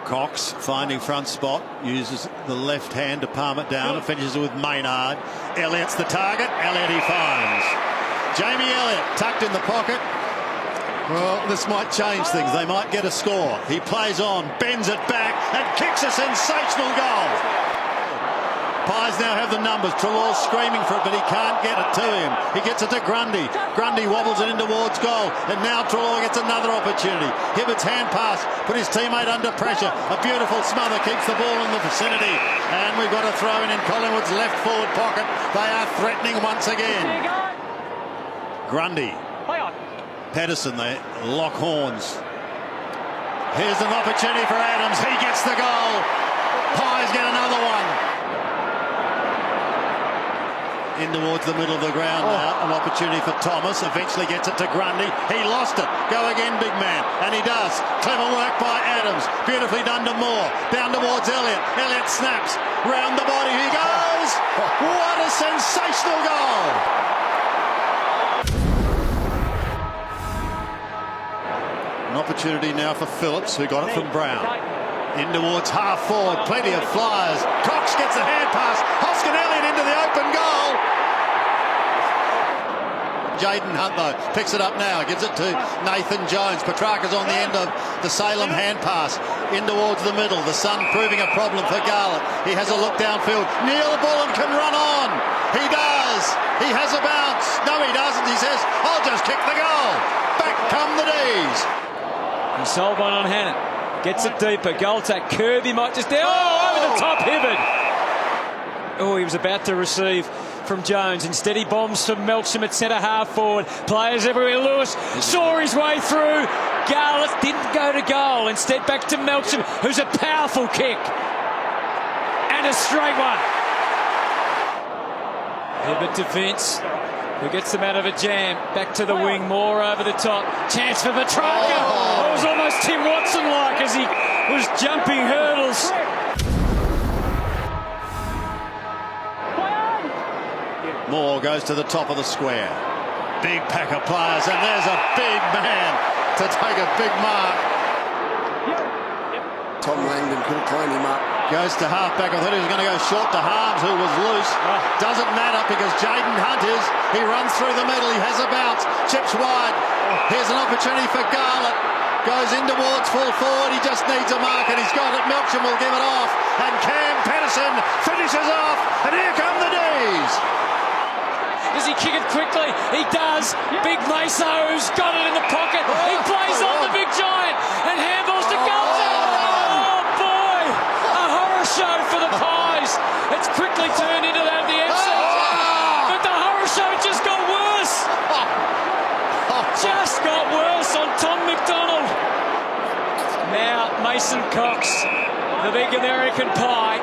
Cox finding front spot, uses the left hand to palm it down and finishes with Maynard. Elliott's the target. Elliott he finds. Jamie Elliott tucked in the pocket. Well, this might change things. They might get a score. He plays on, bends it back and kicks a sensational goal. Pies now have the numbers. Treloar's screaming for it, but he can't get it to him. He gets it to Grundy. Grundy wobbles it in towards goal, and now Treloar gets another opportunity. Hibbert's hand pass put his teammate under pressure. A beautiful smother keeps the ball in the vicinity, and we've got a throw in Collingwood's left forward pocket. They are threatening once again. Grundy. Pedersen, they lock horns. Here's an opportunity for Adams. He gets the goal. Pies get another one. In towards the middle of the ground now. An opportunity for Thomas. Eventually gets it to Grundy. He lost it. Go again, big man. And he does. Clever work by Adams. Beautifully done to Moore. Down towards Elliott. Elliott snaps. Round the body he goes. What a sensational goal. An opportunity now for Phillips, who got it from Brown. In towards half forward, plenty of flyers. Cox gets a hand pass. Hoskin Elliott into the open goal. Jaden Hunt, though, picks it up now, gives it to Nathan Jones. Petrarca's on the end of the Salem hand pass. In towards the middle, the sun proving a problem for Garlett. He has a look downfield. Neil Bullen can run on. He does. He has a bounce. No, he doesn't. He says, I'll just kick the goal. Back come the D's. He sold one on Hannett. Gets it deeper. Goal attack. Kirby might just... over the top, Hibbert. Oh, he was about to receive from Jones. Instead, he bombs from Melksham at centre half forward. Players everywhere. Lewis saw his way through. Garlett didn't go to goal. Instead, back to Melksham, who's a powerful kick. And a straight one. Hibbert to Vince, who gets them out of a jam. Back to the wing, Moore over the top. Chance for Petrarca. It was almost Tim Watson-like as he was jumping hurdles. Moore goes to the top of the square. Big pack of players, and there's a big man to take a big mark. Tom Langdon couldn't clean him up. Goes to half-back. I thought he was going to go short to Harms, who was loose. Doesn't matter because Jaden Hunt is. He runs through the middle. He has a bounce. Chips wide. Here's an opportunity for Garlett. Goes in towards full forward. He just needs a mark, and he's got it. Melksham will give it off. And Cam Pedersen finishes off. And here come the D's. Does he kick it quickly? He does. Big Meso's got it in the pocket. He plays on the big giant and handballs to Galton. Oh boy! A horror show for the Pies. It's quickly turned into that of the MC. But the horror show just got worse. Just got worse on Tom McDonald. Now Mason Cox, the big American Pie.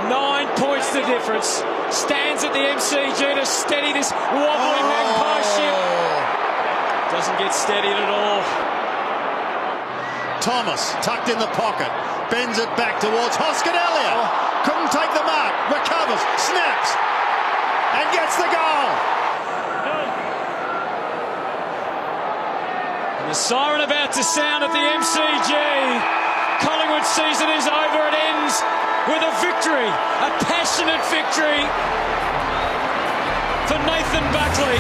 9 points the difference. Stands at the MCG to steady this wobbly Magpie ship. Doesn't get steadied at all. Thomas tucked in the pocket. Bends it back towards Hoskin Elliott. Couldn't take the mark. Recovers. Snaps. And gets the goal. And the siren about to sound at the MCG. Collingwood's season is over. It ends with a victory, a passionate victory for Nathan Buckley.